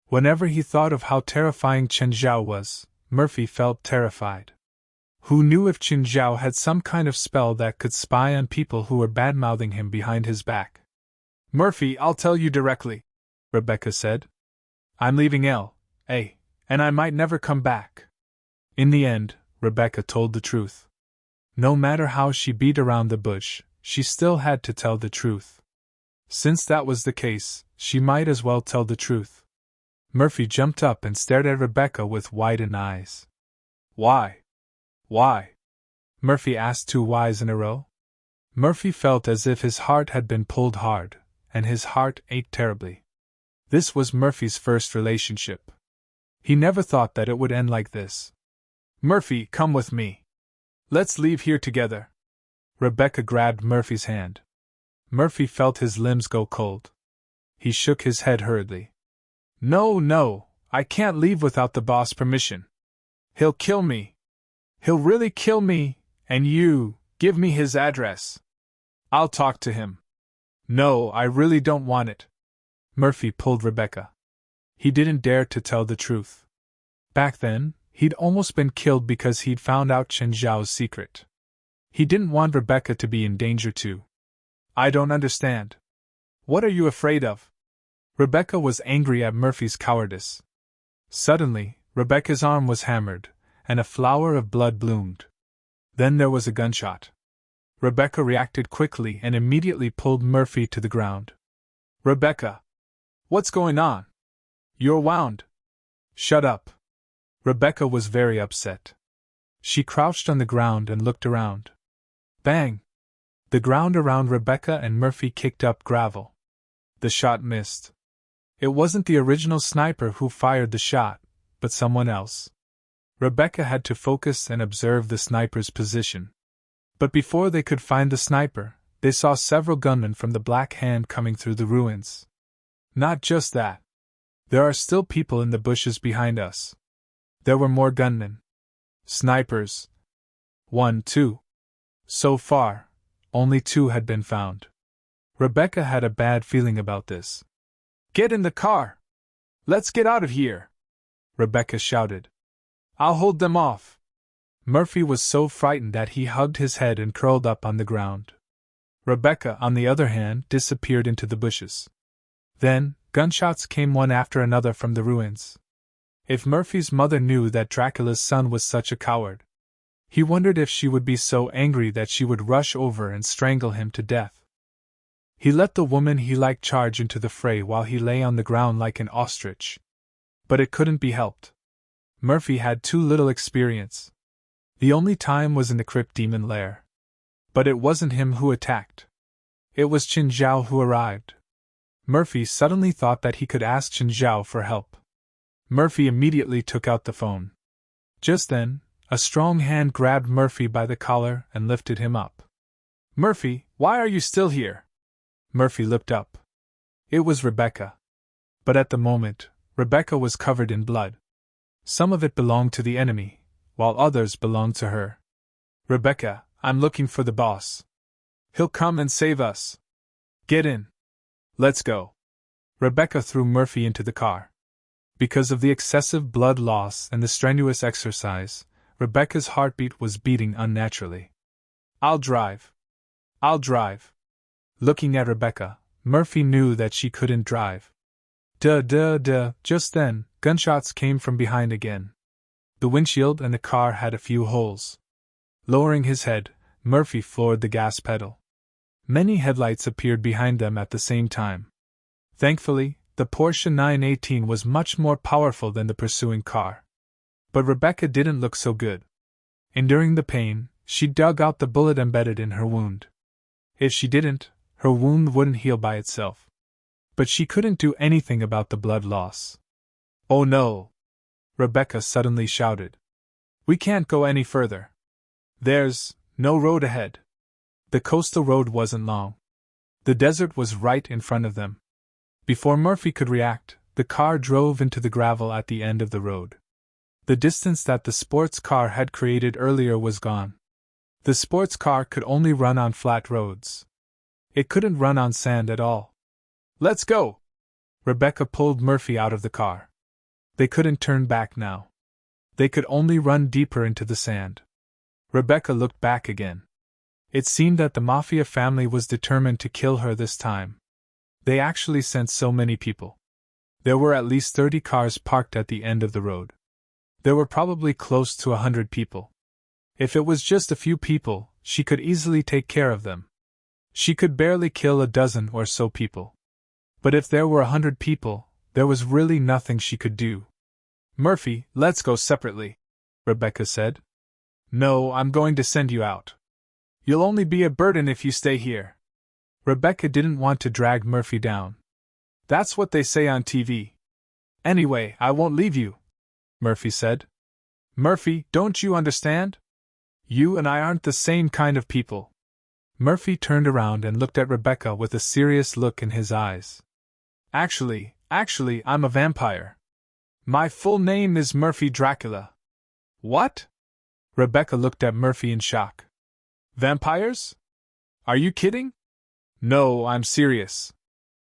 [SPEAKER 1] Whenever he thought of how terrifying Chen Zhao was, Murphy felt terrified. Who knew if Chen Zhao had some kind of spell that could spy on people who were bad-mouthing him behind his back? "Murphy, I'll tell you directly," Rebecca said. "I'm leaving L.A., and I might never come back." In the end, Rebecca told the truth. No matter how she beat around the bush, she still had to tell the truth. Since that was the case, she might as well tell the truth. Murphy jumped up and stared at Rebecca with widened eyes. "Why? Why?" Murphy asked 2 whys in a row. Murphy felt as if his heart had been pulled hard, and his heart ached terribly. This was Murphy's first relationship. He never thought that it would end like this. "Murphy, come with me. Let's leave here together." Rebecca grabbed Murphy's hand. Murphy felt his limbs go cold. He shook his head hurriedly. "No, no, I can't leave without the boss' permission. He'll kill me. He'll really kill me, and you, give me his address. I'll talk to him." "No, I really don't want it." Murphy pulled Rebecca. He didn't dare to tell the truth. Back then, he'd almost been killed because he'd found out Chen Zhao's secret. He didn't want Rebecca to be in danger too. "I don't understand. What are you afraid of?" Rebecca was angry at Murphy's cowardice. Suddenly, Rebecca's arm was hammered, and a flower of blood bloomed. Then there was a gunshot. Rebecca reacted quickly and immediately pulled Murphy to the ground. "Rebecca! What's going on? You're wound." "Shut up." Rebecca was very upset. She crouched on the ground and looked around. Bang! The ground around Rebecca and Murphy kicked up gravel. The shot missed. It wasn't the original sniper who fired the shot, but someone else. Rebecca had to focus and observe the sniper's position. But before they could find the sniper, they saw several gunmen from the Black Hand coming through the ruins. Not just that. There are still people in the bushes behind us. There were more gunmen. Snipers. 1, 2. So far, only 2 had been found. Rebecca had a bad feeling about this. "Get in the car! Let's get out of here!" Rebecca shouted. "I'll hold them off." Murphy was so frightened that he hugged his head and curled up on the ground. Rebecca, on the other hand, disappeared into the bushes. Then, gunshots came one after another from the ruins. If Murphy's mother knew that Dracula's son was such a coward, he wondered if she would be so angry that she would rush over and strangle him to death. He let the woman he liked charge into the fray while he lay on the ground like an ostrich. But it couldn't be helped. Murphy had too little experience. The only time was in the crypt demon lair. But it wasn't him who attacked. It was Qin Zhao who arrived. Murphy suddenly thought that he could ask Qin Zhao for help. Murphy immediately took out the phone. Just then, a strong hand grabbed Murphy by the collar and lifted him up. "Murphy, why are you still here?" Murphy looked up. It was Rebecca. But at the moment, Rebecca was covered in blood. Some of it belonged to the enemy, while others belonged to her. "Rebecca, I'm looking for the boss. He'll come and save us. Get in. Let's go." Rebecca threw Murphy into the car. Because of the excessive blood loss and the strenuous exercise, Rebecca's heartbeat was beating unnaturally. "I'll drive. I'll drive." Looking at Rebecca, Murphy knew that she couldn't drive. Duh. Just then, gunshots came from behind again. The windshield and the car had a few holes. Lowering his head, Murphy floored the gas pedal. Many headlights appeared behind them at the same time. Thankfully, the Porsche 918 was much more powerful than the pursuing car. But Rebecca didn't look so good. Enduring the pain, she dug out the bullet embedded in her wound. If she didn't, her wound wouldn't heal by itself. But she couldn't do anything about the blood loss. "Oh no!" Rebecca suddenly shouted. "We can't go any further. There's no road ahead." The coastal road wasn't long. The desert was right in front of them. Before Murphy could react, the car drove into the gravel at the end of the road. The distance that the sports car had created earlier was gone. The sports car could only run on flat roads. It couldn't run on sand at all. "Let's go!" Rebecca pulled Murphy out of the car. They couldn't turn back now. They could only run deeper into the sand. Rebecca looked back again. It seemed that the Mafia family was determined to kill her this time. They actually sent so many people. There were at least 30 cars parked at the end of the road. There were probably close to 100 people. If it was just a few people, she could easily take care of them. She could barely kill a dozen or so people. But if there were 100 people, there was really nothing she could do. "Murphy, let's go separately," Rebecca said. "No, I'm going to send you out. You'll only be a burden if you stay here." Rebecca didn't want to drag Murphy down. "That's what they say on TV. Anyway, I won't leave you," Murphy said. "Murphy, don't you understand? You and I aren't the same kind of people." Murphy turned around and looked at Rebecca with a serious look in his eyes. Actually, I'm a vampire. My full name is Murphy Dracula." "What?" Rebecca looked at Murphy in shock. "Vampires? Are you kidding?" "No, I'm serious."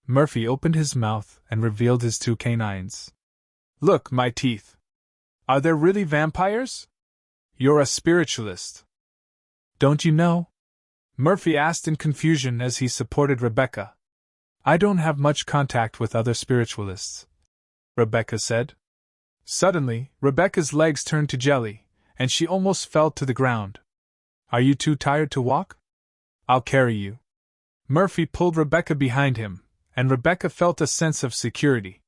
[SPEAKER 1] Murphy opened his mouth and revealed his 2 canines. "Look, my teeth. Are there really vampires? You're a spiritualist." "Don't you know?" Murphy asked in confusion as he supported Rebecca. "I don't have much contact with other spiritualists," Rebecca said. Suddenly, Rebecca's legs turned to jelly, and she almost fell to the ground. "Are you too tired to walk? I'll carry you." Murphy pulled Rebecca behind him, and Rebecca felt a sense of security.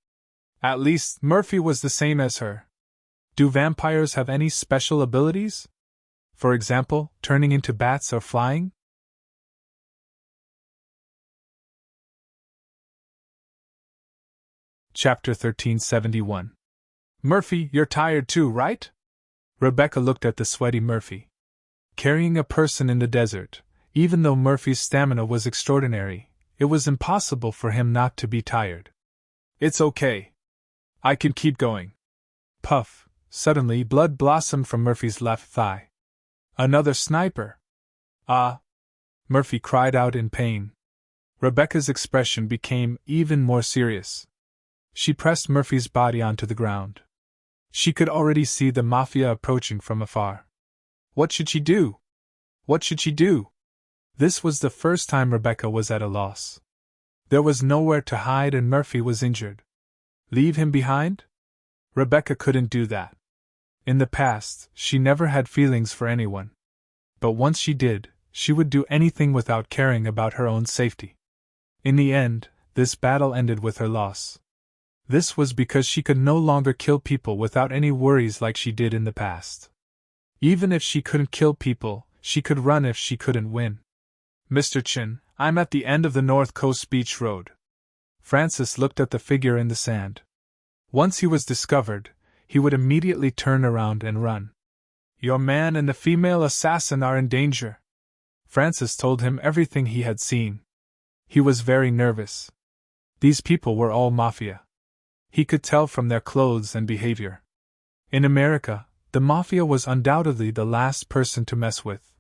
[SPEAKER 1] At least, Murphy was the same as her. Do vampires have any special abilities? For example, turning into bats or flying? Chapter 1371. "Murphy, you're tired too, right?" Rebecca looked at the sweaty Murphy. Carrying a person in the desert, even though Murphy's stamina was extraordinary, it was impossible for him not to be tired. "It's okay. I can keep going." Puff! Suddenly blood blossomed from Murphy's left thigh. "Another sniper!" "Ah!" Murphy cried out in pain. Rebecca's expression became even more serious. She pressed Murphy's body onto the ground. She could already see the Mafia approaching from afar. What should she do? What should she do? This was the first time Rebecca was at a loss. There was nowhere to hide and Murphy was injured. Leave him behind? Rebecca couldn't do that. In the past, she never had feelings for anyone. But once she did, she would do anything without caring about her own safety. In the end, this battle ended with her loss. This was because she could no longer kill people without any worries like she did in the past. Even if she couldn't kill people, she could run if she couldn't win. Mr. Chin, I'm at the end of the North Coast Beach Road. Francis looked at the figure in the sand. Once he was discovered, he would immediately turn around and run. Your man and the female assassin are in danger. Francis told him everything he had seen. He was very nervous. These people were all mafia. He could tell from their clothes and behavior. In America, the mafia was undoubtedly the last person to mess with.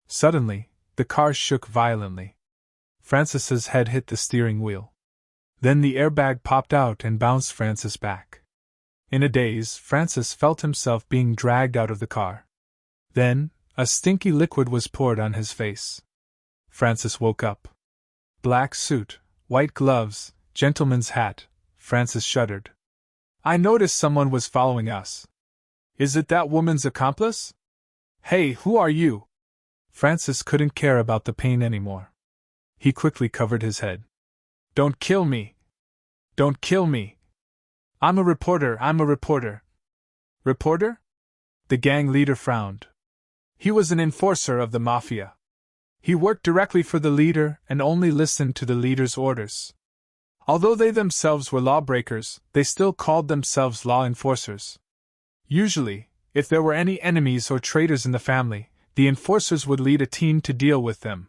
[SPEAKER 1] Suddenly, the car shook violently. Francis's head hit the steering wheel. Then the airbag popped out and bounced Francis back. In a daze, Francis felt himself being dragged out of the car. Then, a stinky liquid was poured on his face. Francis woke up. Black suit, white gloves, gentleman's hat. Francis shuddered. I noticed someone was following us. Is it that woman's accomplice? Hey, who are you? Francis couldn't care about the pain anymore. He quickly covered his head. Don't kill me. Don't kill me. I'm a reporter. Reporter? The gang leader frowned. He was an enforcer of the mafia. He worked directly for the leader and only listened to the leader's orders. Although they themselves were lawbreakers, they still called themselves law enforcers. Usually, if there were any enemies or traitors in the family, the enforcers would lead a team to deal with them.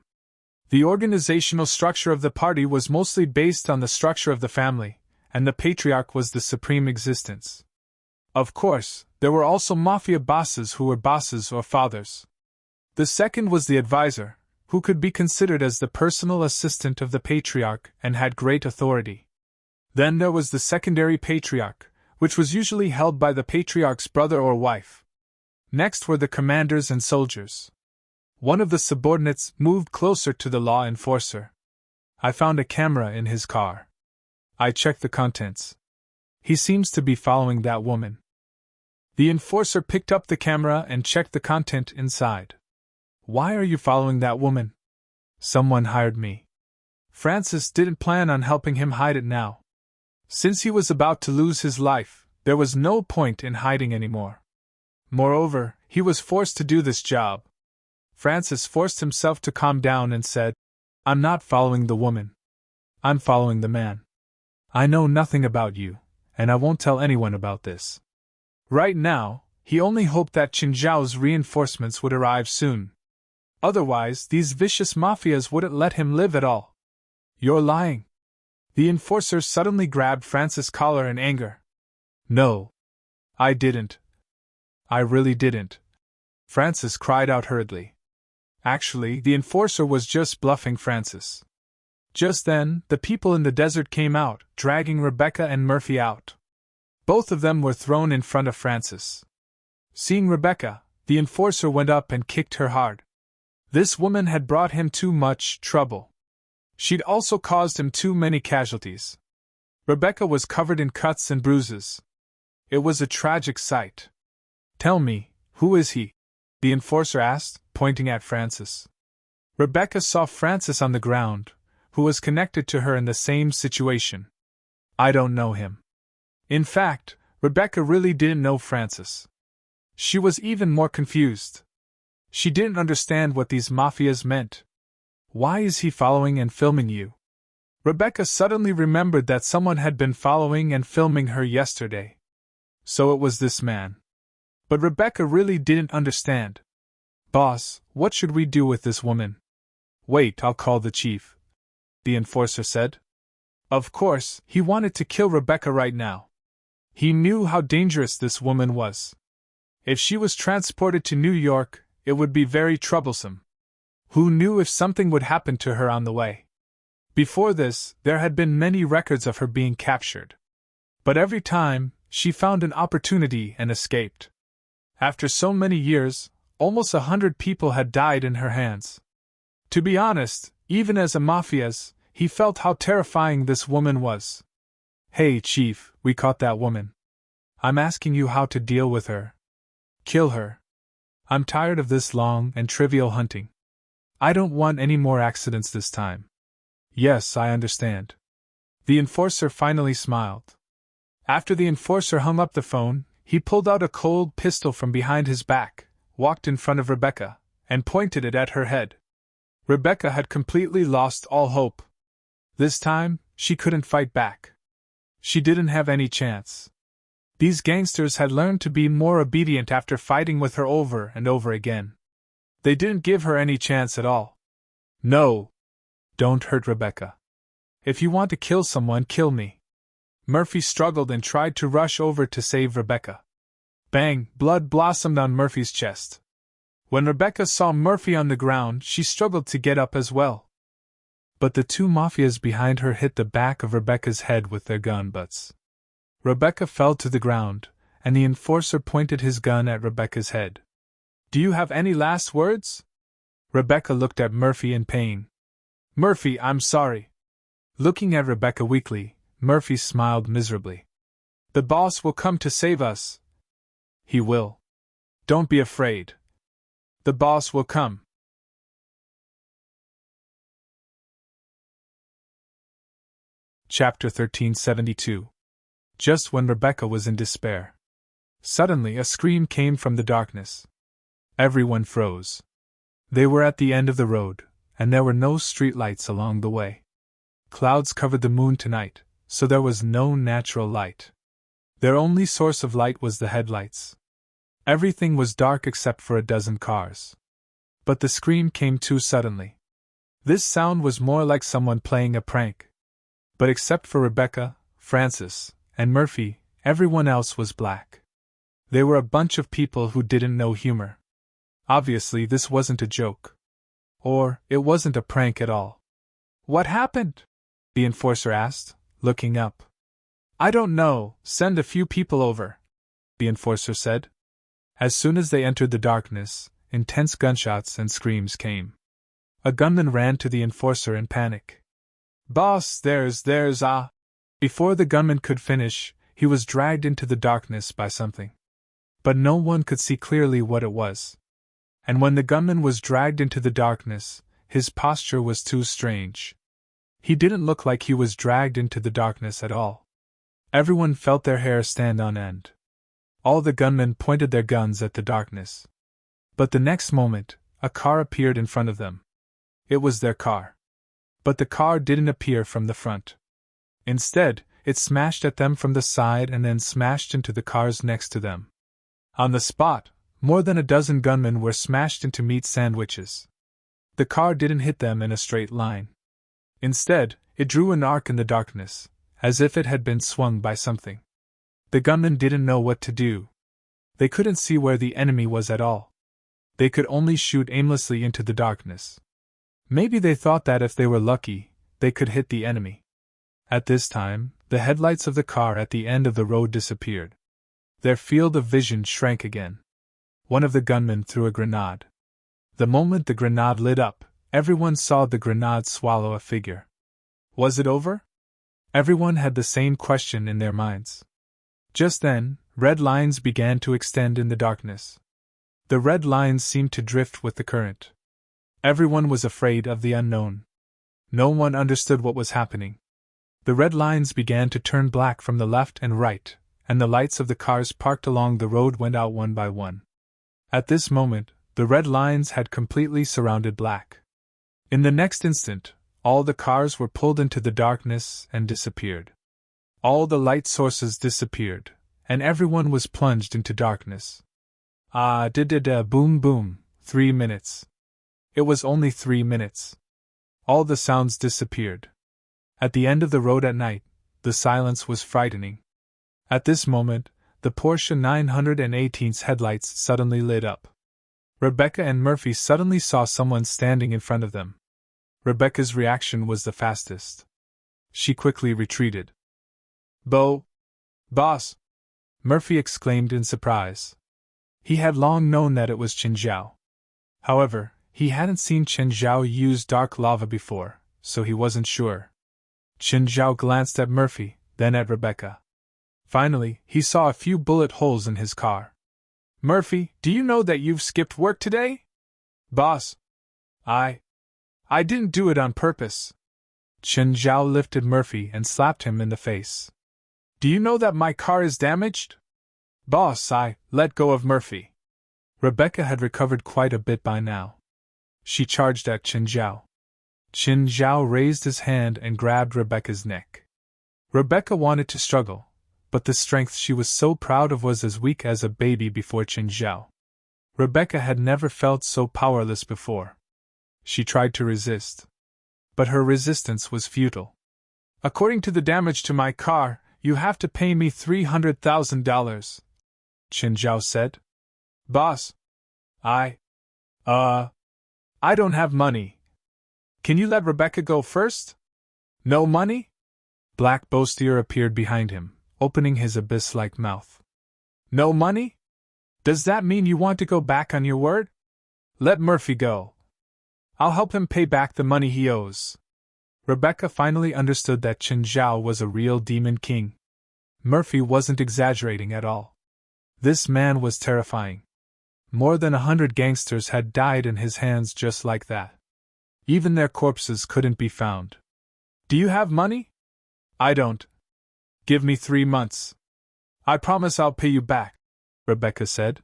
[SPEAKER 1] The organizational structure of the party was mostly based on the structure of the family, and the patriarch was the supreme existence. Of course, there were also mafia bosses who were bosses or fathers. The second was the advisor, who could be considered as the personal assistant of the patriarch and had great authority. Then there was the secondary patriarch, which was usually held by the patriarch's brother or wife. Next were the commanders and soldiers. One of the subordinates moved closer to the law enforcer. I found a camera in his car. I checked the contents. He seems to be following that woman. The enforcer picked up the camera and checked the content inside. Why are you following that woman? Someone hired me. Francis didn't plan on helping him hide it now. Since he was about to lose his life, there was no point in hiding anymore. Moreover, he was forced to do this job. Francis forced himself to calm down and said, I'm not following the woman. I'm following the man. I know nothing about you, and I won't tell anyone about this. Right now, he only hoped that Qinzhao's reinforcements would arrive soon. Otherwise, these vicious mafias wouldn't let him live at all. You're lying. The enforcer suddenly grabbed Francis' collar in anger. No. I didn't. I really didn't. Francis cried out hurriedly. Actually, the enforcer was just bluffing Francis. Just then, the people in the desert came out, dragging Rebecca and Murphy out. Both of them were thrown in front of Francis. Seeing Rebecca, the enforcer went up and kicked her hard. This woman had brought him too much trouble. She'd also caused him too many casualties. Rebecca was covered in cuts and bruises. It was a tragic sight. Tell me, who is he? The enforcer asked, pointing at Francis. Rebecca saw Francis on the ground, who was connected to her in the same situation. I don't know him. In fact, Rebecca really didn't know Francis. She was even more confused. She didn't understand what these mafias meant. Why is he following and filming you? Rebecca suddenly remembered that someone had been following and filming her yesterday. So it was this man. But Rebecca really didn't understand. Boss, what should we do with this woman? Wait, I'll call the chief, the enforcer said. Of course, he wanted to kill Rebecca right now. He knew how dangerous this woman was. If she was transported to New York, it would be very troublesome. Who knew if something would happen to her on the way? Before this, there had been many records of her being captured. But every time, she found an opportunity and escaped. After so many years, almost 100 people had died in her hands. To be honest, even as a mafias, he felt how terrifying this woman was. Hey, Chief, we caught that woman. I'm asking you how to deal with her. Kill her. I'm tired of this long and trivial hunting. I don't want any more accidents this time. Yes, I understand. The enforcer finally smiled. After the enforcer hung up the phone, he pulled out a cold pistol from behind his back, walked in front of Rebecca, and pointed it at her head. Rebecca had completely lost all hope. This time, she couldn't fight back. She didn't have any chance. These gangsters had learned to be more obedient after fighting with her over and over again. They didn't give her any chance at all. No. Don't hurt Rebecca. If you want to kill someone, kill me. Murphy struggled and tried to rush over to save Rebecca. Bang! Blood blossomed on Murphy's chest. When Rebecca saw Murphy on the ground, she struggled to get up as well. But the two mafias behind her hit the back of Rebecca's head with their gun butts. Rebecca fell to the ground, and the enforcer pointed his gun at Rebecca's head. Do you have any last words? Rebecca looked at Murphy in pain. Murphy, I'm sorry. Looking at Rebecca weakly, Murphy smiled miserably. The boss will come to save us. He will. Don't be afraid. The boss will come. Chapter 1372. Just when Rebecca was in despair. Suddenly a scream came from the darkness. Everyone froze. They were at the end of the road, and there were no street lights along the way. Clouds covered the moon tonight, so there was no natural light. Their only source of light was the headlights. Everything was dark except for a dozen cars. But the scream came too suddenly. This sound was more like someone playing a prank. But except for Rebecca, Francis, and Murphy, everyone else was black. They were a bunch of people who didn't know humor. Obviously, this wasn't a joke. Or, it wasn't a prank at all. What happened? The enforcer asked, looking up. I don't know, send a few people over, the enforcer said. As soon as they entered the darkness, intense gunshots and screams came. A gunman ran to the enforcer in panic. Boss, there's ah. Before the gunman could finish, he was dragged into the darkness by something. But no one could see clearly what it was. And when the gunman was dragged into the darkness, his posture was too strange. He didn't look like he was dragged into the darkness at all. Everyone felt their hair stand on end. All the gunmen pointed their guns at the darkness. But the next moment, a car appeared in front of them. It was their car. But the car didn't appear from the front. Instead, it smashed at them from the side and then smashed into the cars next to them. On the spot, more than a dozen gunmen were smashed into meat sandwiches. The car didn't hit them in a straight line. Instead, it drew an arc in the darkness, as if it had been swung by something. The gunmen didn't know what to do. They couldn't see where the enemy was at all. They could only shoot aimlessly into the darkness. Maybe they thought that if they were lucky, they could hit the enemy. At this time, the headlights of the car at the end of the road disappeared. Their field of vision shrank again. One of the gunmen threw a grenade. The moment the grenade lit up, everyone saw the grenade swallow a figure. Was it over? Everyone had the same question in their minds. Just then, red lines began to extend in the darkness. The red lines seemed to drift with the current. Everyone was afraid of the unknown. No one understood what was happening. The red lines began to turn black from the left and right, and the lights of the cars parked along the road went out one by one. At this moment, the red lines had completely surrounded black. In the next instant, all the cars were pulled into the darkness and disappeared. All the light sources disappeared, and everyone was plunged into darkness. Boom boom, 3 minutes. It was only 3 minutes. All the sounds disappeared. At the end of the road at night, the silence was frightening. At this moment, the Porsche 918's headlights suddenly lit up. Rebecca and Murphy suddenly saw someone standing in front of them. Rebecca's reaction was the fastest. She quickly retreated. Boss! Murphy exclaimed in surprise. He had long known that it was Qin Zhao. However, He hadn't seen Chen Zhao use dark lava before, so he wasn't sure. Chen Zhao glanced at Murphy, then at Rebecca. Finally, he saw a few bullet holes in his car. "Murphy, do you know that you've skipped work today?" "Boss, I didn't do it on purpose." Chen Zhao lifted Murphy and slapped him in the face. "Do you know that my car is damaged?" "Boss, let go of Murphy." Rebecca had recovered quite a bit by now. She charged at Chen Zhao. Chen Zhao raised his hand and grabbed Rebecca's neck. Rebecca wanted to struggle, but the strength she was so proud of was as weak as a baby before Chen Zhao. Rebecca had never felt so powerless before. She tried to resist, but her resistance was futile. "According to the damage to my car, you have to pay me $300,000, Chen Zhao said. "Boss, I don't have money. Can you let Rebecca go first?" "No money?" Black Boastier appeared behind him, opening his abyss-like mouth. "No money? Does that mean you want to go back on your word? Let Murphy go. I'll help him pay back the money he owes." Rebecca finally understood that Chen Zhao was a real demon king. Murphy wasn't exaggerating at all. This man was terrifying. More than 100 gangsters had died in his hands just like that. Even their corpses couldn't be found. "Do you have money?" "I don't." "Give me 3 months. I promise I'll pay you back," Rebecca said.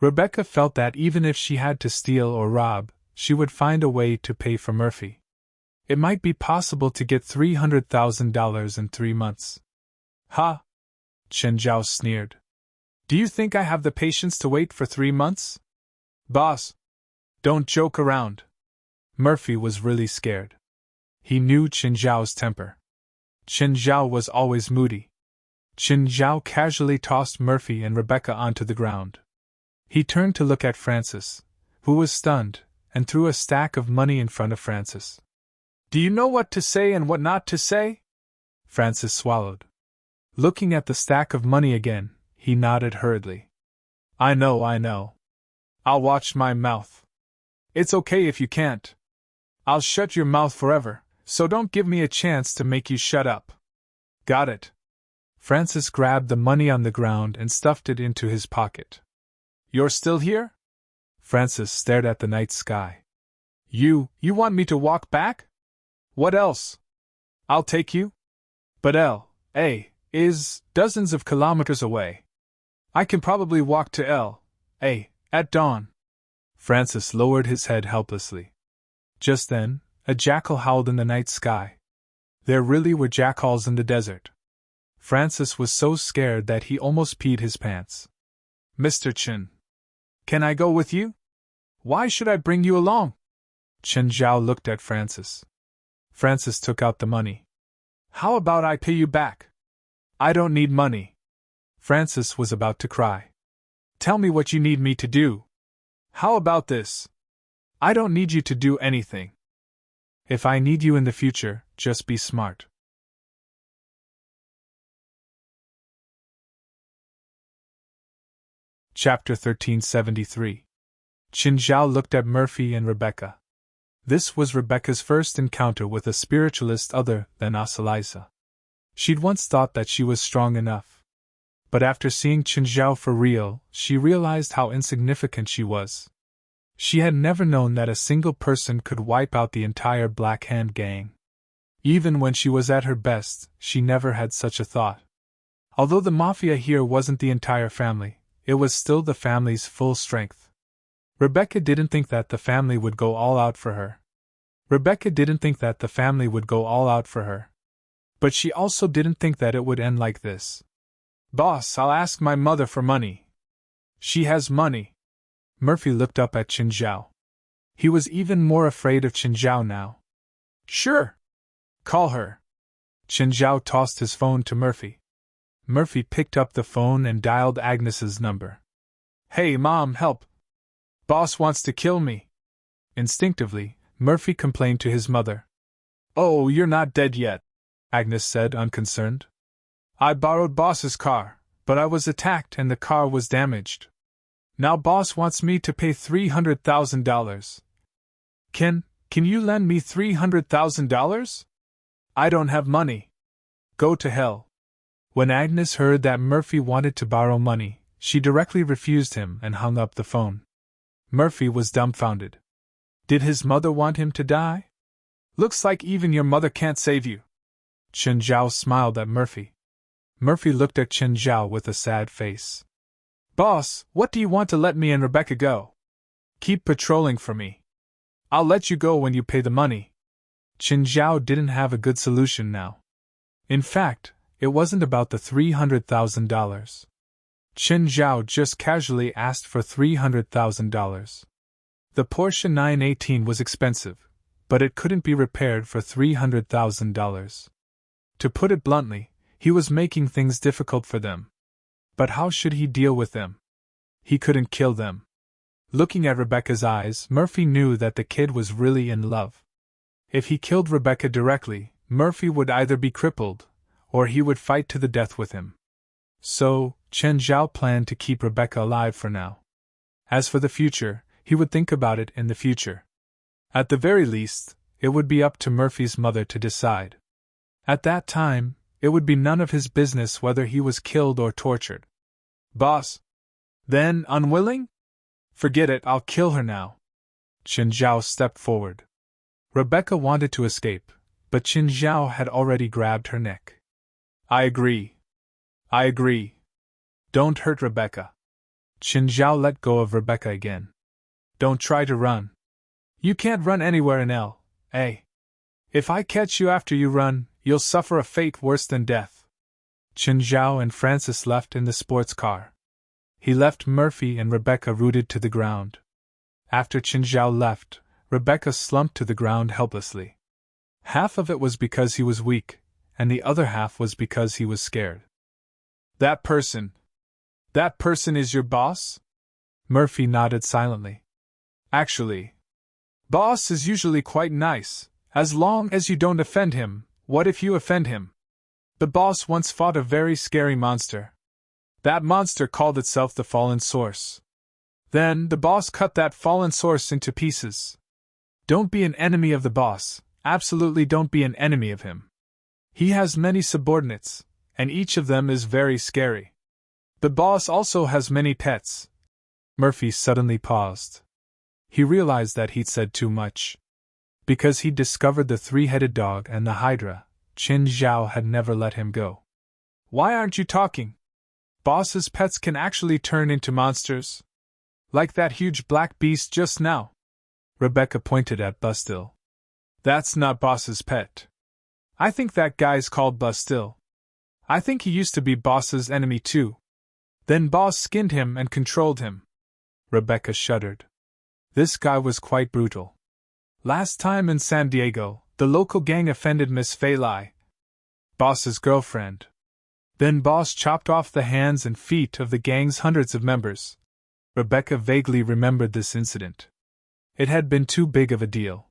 [SPEAKER 1] Rebecca felt that even if she had to steal or rob, she would find a way to pay for Murphy. It might be possible to get $300,000 in 3 months. "Ha!" Chen Zhao sneered. "Do you think I have the patience to wait for 3 months? Boss, don't joke around." Murphy was really scared. He knew Chen Zhao's temper. Chen Zhao was always moody. Chen Zhao casually tossed Murphy and Rebecca onto the ground. He turned to look at Francis, who was stunned, and threw a stack of money in front of Francis. "Do you know what to say and what not to say?" Francis swallowed. Looking at the stack of money again, he nodded hurriedly. I know. I'll watch my mouth. It's okay if you can't. I'll shut your mouth forever, so don't give me a chance to make you shut up." "Got it." Francis grabbed the money on the ground and stuffed it into his pocket. "You're still here?" Francis stared at the night sky. You want me to walk back? What else? I'll take you. But L.A. is dozens of kilometers away. I can probably walk to L.A. at dawn." Francis lowered his head helplessly. Just then, a jackal howled in the night sky. There really were jackals in the desert. Francis was so scared that he almost peed his pants. "Mr. Chen, can I go with you? Why should I bring you along?" Chen Zhao looked at Francis. Francis took out the money. "How about I pay you back?" "I don't need money." Francis was about to cry. "Tell me what you need me to do." "How about this? I don't need you to do anything. If I need you in the future, just be smart." Chapter 1373. Chen Zhao looked at Murphy and Rebecca. This was Rebecca's first encounter with a spiritualist other than Asalisa. She'd once thought that she was strong enough. But after seeing Chen Zhao for real, she realized how insignificant she was. She had never known that a single person could wipe out the entire Black Hand gang. Even when she was at her best, she never had such a thought. Although the mafia here wasn't the entire family, it was still the family's full strength. Rebecca didn't think that the family would go all out for her. But she also didn't think that it would end like this. "Boss, I'll ask my mother for money. She has money." Murphy looked up at Chen Zhao. He was even more afraid of Chen Zhao now. "Sure. Call her." Chen Zhao tossed his phone to Murphy. Murphy picked up the phone and dialed Agnes's number. "Hey, Mom, help. Boss wants to kill me." Instinctively, Murphy complained to his mother. "Oh, you're not dead yet," Agnes said, unconcerned. "I borrowed Boss's car, but I was attacked and the car was damaged. Now Boss wants me to pay $300,000. Can you lend me $300,000? I don't have money. Go to hell. When Agnes heard that Murphy wanted to borrow money, she directly refused him and hung up the phone. Murphy was dumbfounded. Did his mother want him to die? Looks like even your mother can't save you. Chen Zhao smiled at Murphy. Murphy looked at Chen Zhao with a sad face. Boss, what do you want to let me and Rebecca go? Keep patrolling for me. I'll let you go when you pay the money. Chen Zhao didn't have a good solution now. In fact, it wasn't about the $300,000. Chen Zhao just casually asked for $300,000. The Porsche 918 was expensive, but it couldn't be repaired for $300,000. To put it bluntly, he was making things difficult for them. But how should he deal with them? He couldn't kill them. Looking at Rebecca's eyes, Murphy knew that the kid was really in love. If he killed Rebecca directly, Murphy would either be crippled, or he would fight to the death with him. So, Chen Zhao planned to keep Rebecca alive for now. As for the future, he would think about it in the future. At the very least, it would be up to Murphy's mother to decide. At that time, it would be none of his business whether he was killed or tortured. Boss? Then, unwilling? Forget it, I'll kill her now. Chen Zhao stepped forward. Rebecca wanted to escape, but Chen Zhao had already grabbed her neck. I agree. Don't hurt Rebecca. Chen Zhao let go of Rebecca again. Don't try to run. You can't run anywhere in L.A. If I catch you after you run, you'll suffer a fate worse than death. Chen Zhao and Francis left in the sports car. He left Murphy and Rebecca rooted to the ground. After Chen Zhao left, Rebecca slumped to the ground helplessly. Half of it was because he was weak, and the other half was because he was scared. That person is your boss? Murphy nodded silently. Actually, boss is usually quite nice, as long as you don't offend him. What if you offend him? The boss once fought a very scary monster. That monster called itself the Fallen Source. Then the boss cut that fallen source into pieces. Don't be an enemy of the boss, absolutely don't be an enemy of him. He has many subordinates, and each of them is very scary. The boss also has many pets. Murphy suddenly paused. He realized that he'd said too much. Because he'd discovered the three-headed dog and the Hydra, Chen Zhao had never let him go. Why aren't you talking? Boss's pets can actually turn into monsters. Like that huge black beast just now. Rebecca pointed at Bastille. That's not Boss's pet. I think that guy's called Bastille. I think he used to be Boss's enemy too. Then Boss skinned him and controlled him. Rebecca shuddered. This guy was quite brutal. Last time in San Diego, the local gang offended Miss Fei Lai, Boss's girlfriend. Then Boss chopped off the hands and feet of the gang's hundreds of members. Rebecca vaguely remembered this incident. It had been too big of a deal.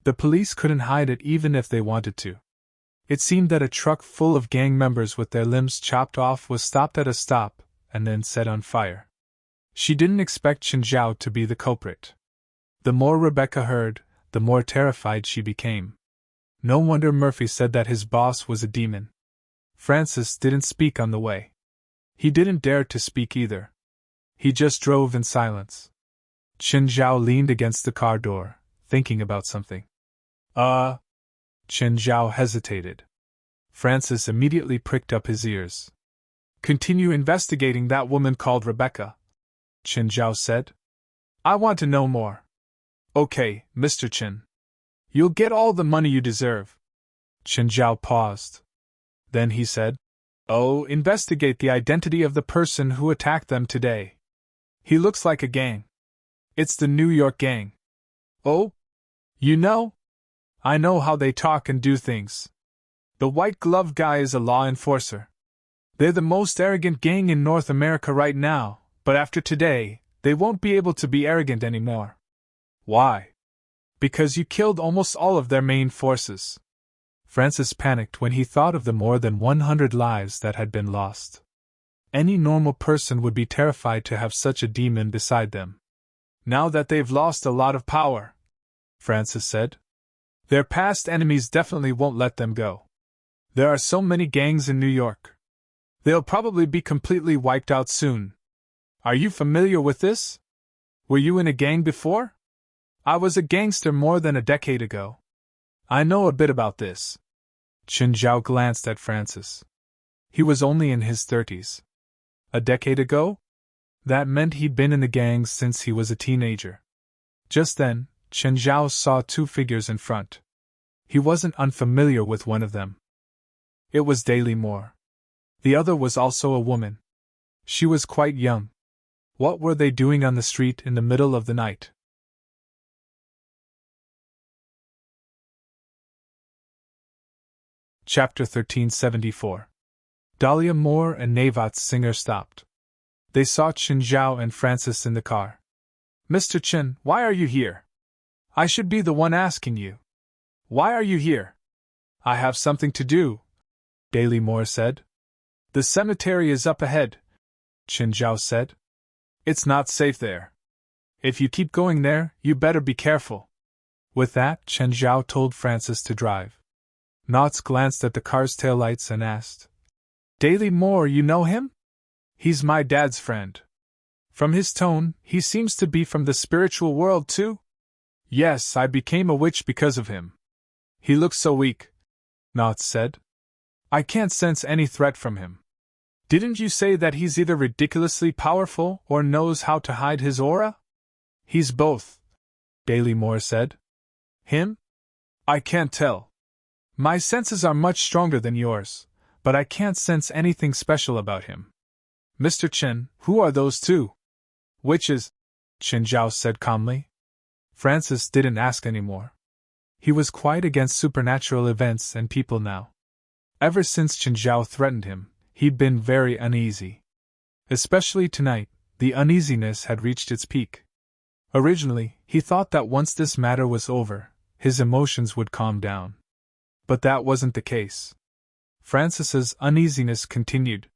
[SPEAKER 1] The police couldn't hide it even if they wanted to. It seemed that a truck full of gang members with their limbs chopped off was stopped at a stop and then set on fire. She didn't expect Chen Zhao to be the culprit. The more Rebecca heard, the more terrified she became. No wonder Murphy said that his boss was a demon. Francis didn't speak on the way. He didn't dare to speak either. He just drove in silence. Chen Zhao leaned against the car door, thinking about something. Chen Zhao hesitated. Francis immediately pricked up his ears. Continue investigating that woman called Rebecca, Chen Zhao said. I want to know more. Okay, Mr. Chen. You'll get all the money you deserve. Chen Zhao paused. Then he said, investigate the identity of the person who attacked them today. He looks like a gang. It's the New York gang. Oh? You know? I know how they talk and do things. The white glove guy is a law enforcer. They're the most arrogant gang in North America right now, but after today, they won't be able to be arrogant anymore. Why? Because you killed almost all of their main forces. Francis panicked when he thought of the more than 100 lives that had been lost. Any normal person would be terrified to have such a demon beside them. Now that they've lost a lot of power, Francis said. Their past enemies definitely won't let them go. There are so many gangs in New York. They'll probably be completely wiped out soon. Are you familiar with this? Were you in a gang before? I was a gangster more than a decade ago. I know a bit about this. Qin Zhao glanced at Francis. He was only in his 30s. A decade ago? That meant he'd been in the gangs since he was a teenager. Just then, Qin Zhao saw two figures in front. He wasn't unfamiliar with one of them. It was Daly Moore. The other was also a woman. She was quite young. What were they doing on the street in the middle of the night? Chapter 1374. Dahlia Moore and Navat's singer stopped. They saw Qin Zhao and Francis in the car. Mr. Qin, why are you here? I should be the one asking you. Why are you here? I have something to do, Daly Moore said. The cemetery is up ahead, Qin Zhao said. It's not safe there. If you keep going there, you better be careful. With that, Qin Zhao told Francis to drive. Knotts glanced at the car's taillights and asked, Daly Moore, you know him? He's my dad's friend. From his tone, he seems to be from the spiritual world too? Yes, I became a witch because of him. He looks so weak, Knotts said. I can't sense any threat from him. Didn't you say that he's either ridiculously powerful or knows how to hide his aura? He's both, Daly Moore said. Him? I can't tell. My senses are much stronger than yours, but I can't sense anything special about him. Mr. Qin, who are those two? Witches, Qin Zhao said calmly. Francis didn't ask any more. He was quite against supernatural events and people now. Ever since Qin Zhao threatened him, he'd been very uneasy. Especially tonight, the uneasiness had reached its peak. Originally, he thought that once this matter was over, his emotions would calm down. But that wasn't the case. Francis's uneasiness continued.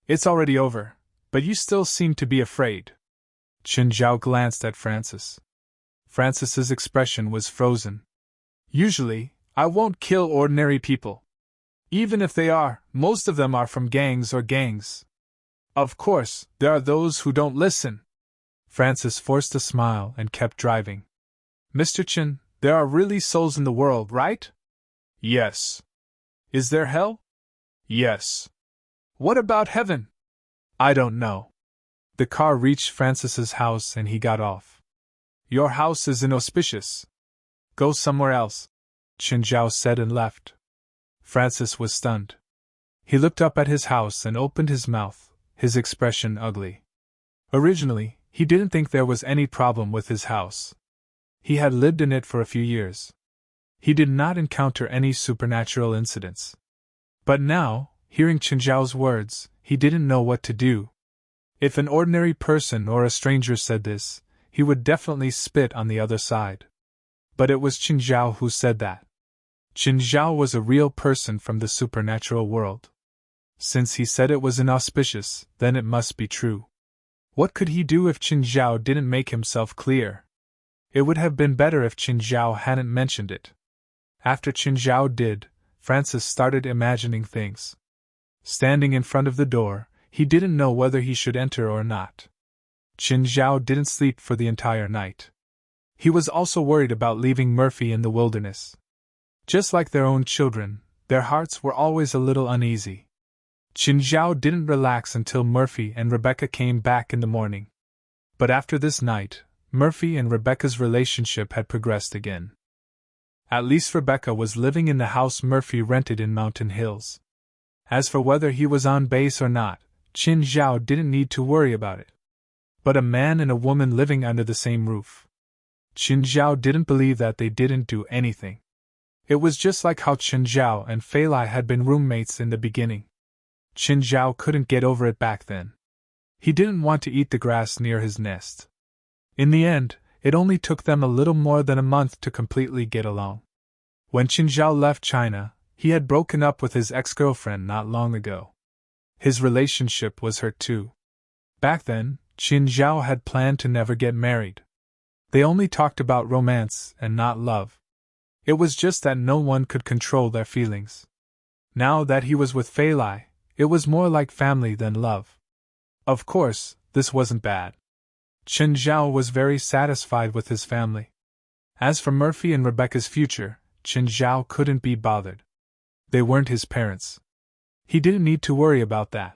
[SPEAKER 1] It's already over, but you still seem to be afraid. Qin Zhao glanced at Francis. Francis's expression was frozen. Usually, I won't kill ordinary people. Even if they are, most of them are from gangs or gangs. Of course, there are those who don't listen. Francis forced a smile and kept driving. Mr. Qin, there are really souls in the world, right? Yes. Is there hell? Yes. What about heaven? I don't know. The car reached Francis's house and he got off. Your house is inauspicious. Go somewhere else, Qin Zhao said and left. Francis was stunned. He looked up at his house and opened his mouth, his expression ugly. Originally, he didn't think there was any problem with his house. He had lived in it for a few years. He did not encounter any supernatural incidents. But now, hearing Qin Zhao's words, he didn't know what to do. If an ordinary person or a stranger said this, he would definitely spit on the other side. But it was Qin Zhao who said that. Qin Zhao was a real person from the supernatural world. Since he said it was inauspicious, then it must be true. What could he do if Qin Zhao didn't make himself clear? It would have been better if Qin Zhao hadn't mentioned it. After Qin Zhao did, Francis started imagining things. Standing in front of the door, he didn't know whether he should enter or not. Qin Zhao didn't sleep for the entire night. He was also worried about leaving Murphy in the wilderness. Just like their own children, their hearts were always a little uneasy. Qin Zhao didn't relax until Murphy and Rebecca came back in the morning. But after this night, Murphy and Rebecca's relationship had progressed again. At least Rebecca was living in the house Murphy rented in Mountain Hills. As for whether he was on base or not, Qin Zhao didn't need to worry about it. But a man and a woman living under the same roof. Qin Zhao didn't believe that they didn't do anything. It was just like how Qin Zhao and Fei Lai had been roommates in the beginning. Qin Zhao couldn't get over it back then. He didn't want to eat the grass near his nest. In the end, it only took them a little more than a month to completely get along. When Qin Zhao left China, he had broken up with his ex-girlfriend not long ago. His relationship was hurt too. Back then, Qin Zhao had planned to never get married. They only talked about romance and not love. It was just that no one could control their feelings. Now that he was with Fei Lai, it was more like family than love. Of course, this wasn't bad. Chen Zhao was very satisfied with his family. As for Murphy and Rebecca's future, Chen Zhao couldn't be bothered. They weren't his parents. He didn't need to worry about that.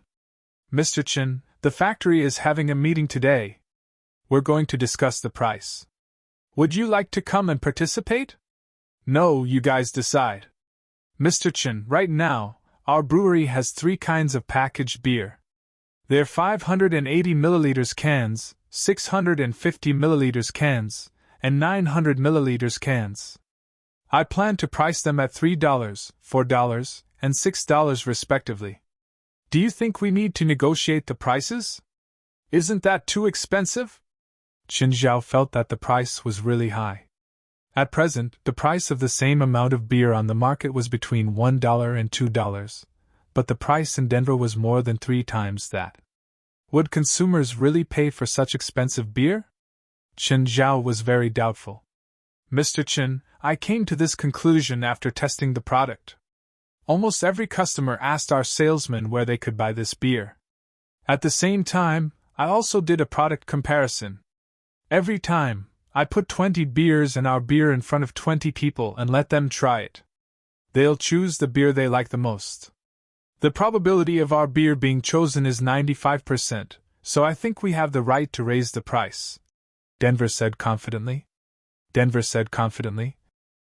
[SPEAKER 1] Mr. Chen, the factory is having a meeting today. We're going to discuss the price. Would you like to come and participate? No, you guys decide. Mr. Chen, right now, our brewery has 3 kinds of packaged beer. They're 580 milliliters cans, 650 milliliters cans, and 900 milliliters cans. I plan to price them at $3, $4, and $6 respectively. Do you think we need to negotiate the prices? Isn't that too expensive? Chen Zhao felt that the price was really high. At present, the price of the same amount of beer on the market was between $1 and $2, but the price in Denver was more than 3 times that. Would consumers really pay for such expensive beer? Chen Zhao was very doubtful. Mr. Chen, I came to this conclusion after testing the product. Almost every customer asked our salesman where they could buy this beer. At the same time, I also did a product comparison. Every time, I put 20 beers and our beer in front of 20 people and let them try it. They'll choose the beer they like the most. The probability of our beer being chosen is 95%, so I think we have the right to raise the price. Denver said confidently.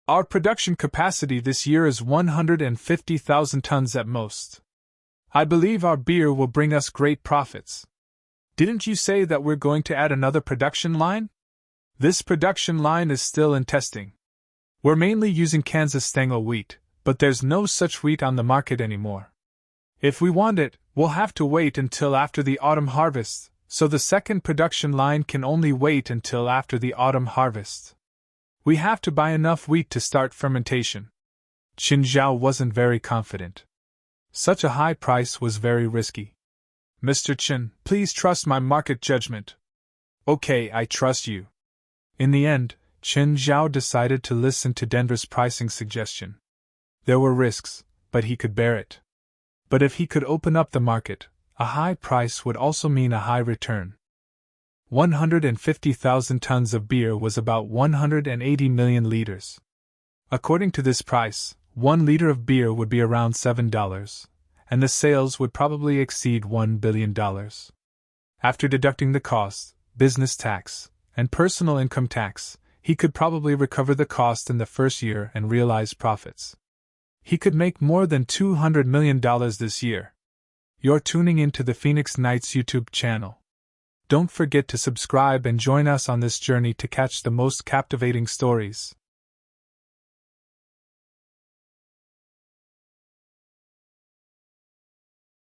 [SPEAKER 1] Our production capacity this year is 150,000 tons at most. I believe our beer will bring us great profits. Didn't you say that we're going to add another production line? This production line is still in testing. We're mainly using Kansas Stengel wheat, but there's no such wheat on the market anymore. If we want it, we'll have to wait until after the autumn harvest, so the second production line can only wait until after the autumn harvest. We have to buy enough wheat to start fermentation. Chen Zhao wasn't very confident. Such a high price was very risky. Mr. Chen, please trust my market judgment. Okay, I trust you. In the end, Chen Zhao decided to listen to Denver's pricing suggestion. There were risks, but he could bear it. But if he could open up the market, a high price would also mean a high return. 150,000 tons of beer was about 180 million liters. According to this price, 1 liter of beer would be around $7, and the sales would probably exceed $1 billion. After deducting the cost, business tax, and personal income tax, he could probably recover the cost in the first year and realize profits. He could make more than $200 million this year. You're tuning into the Phoenix Nights YouTube channel. Don't forget to subscribe and join us on this journey to catch the most captivating stories.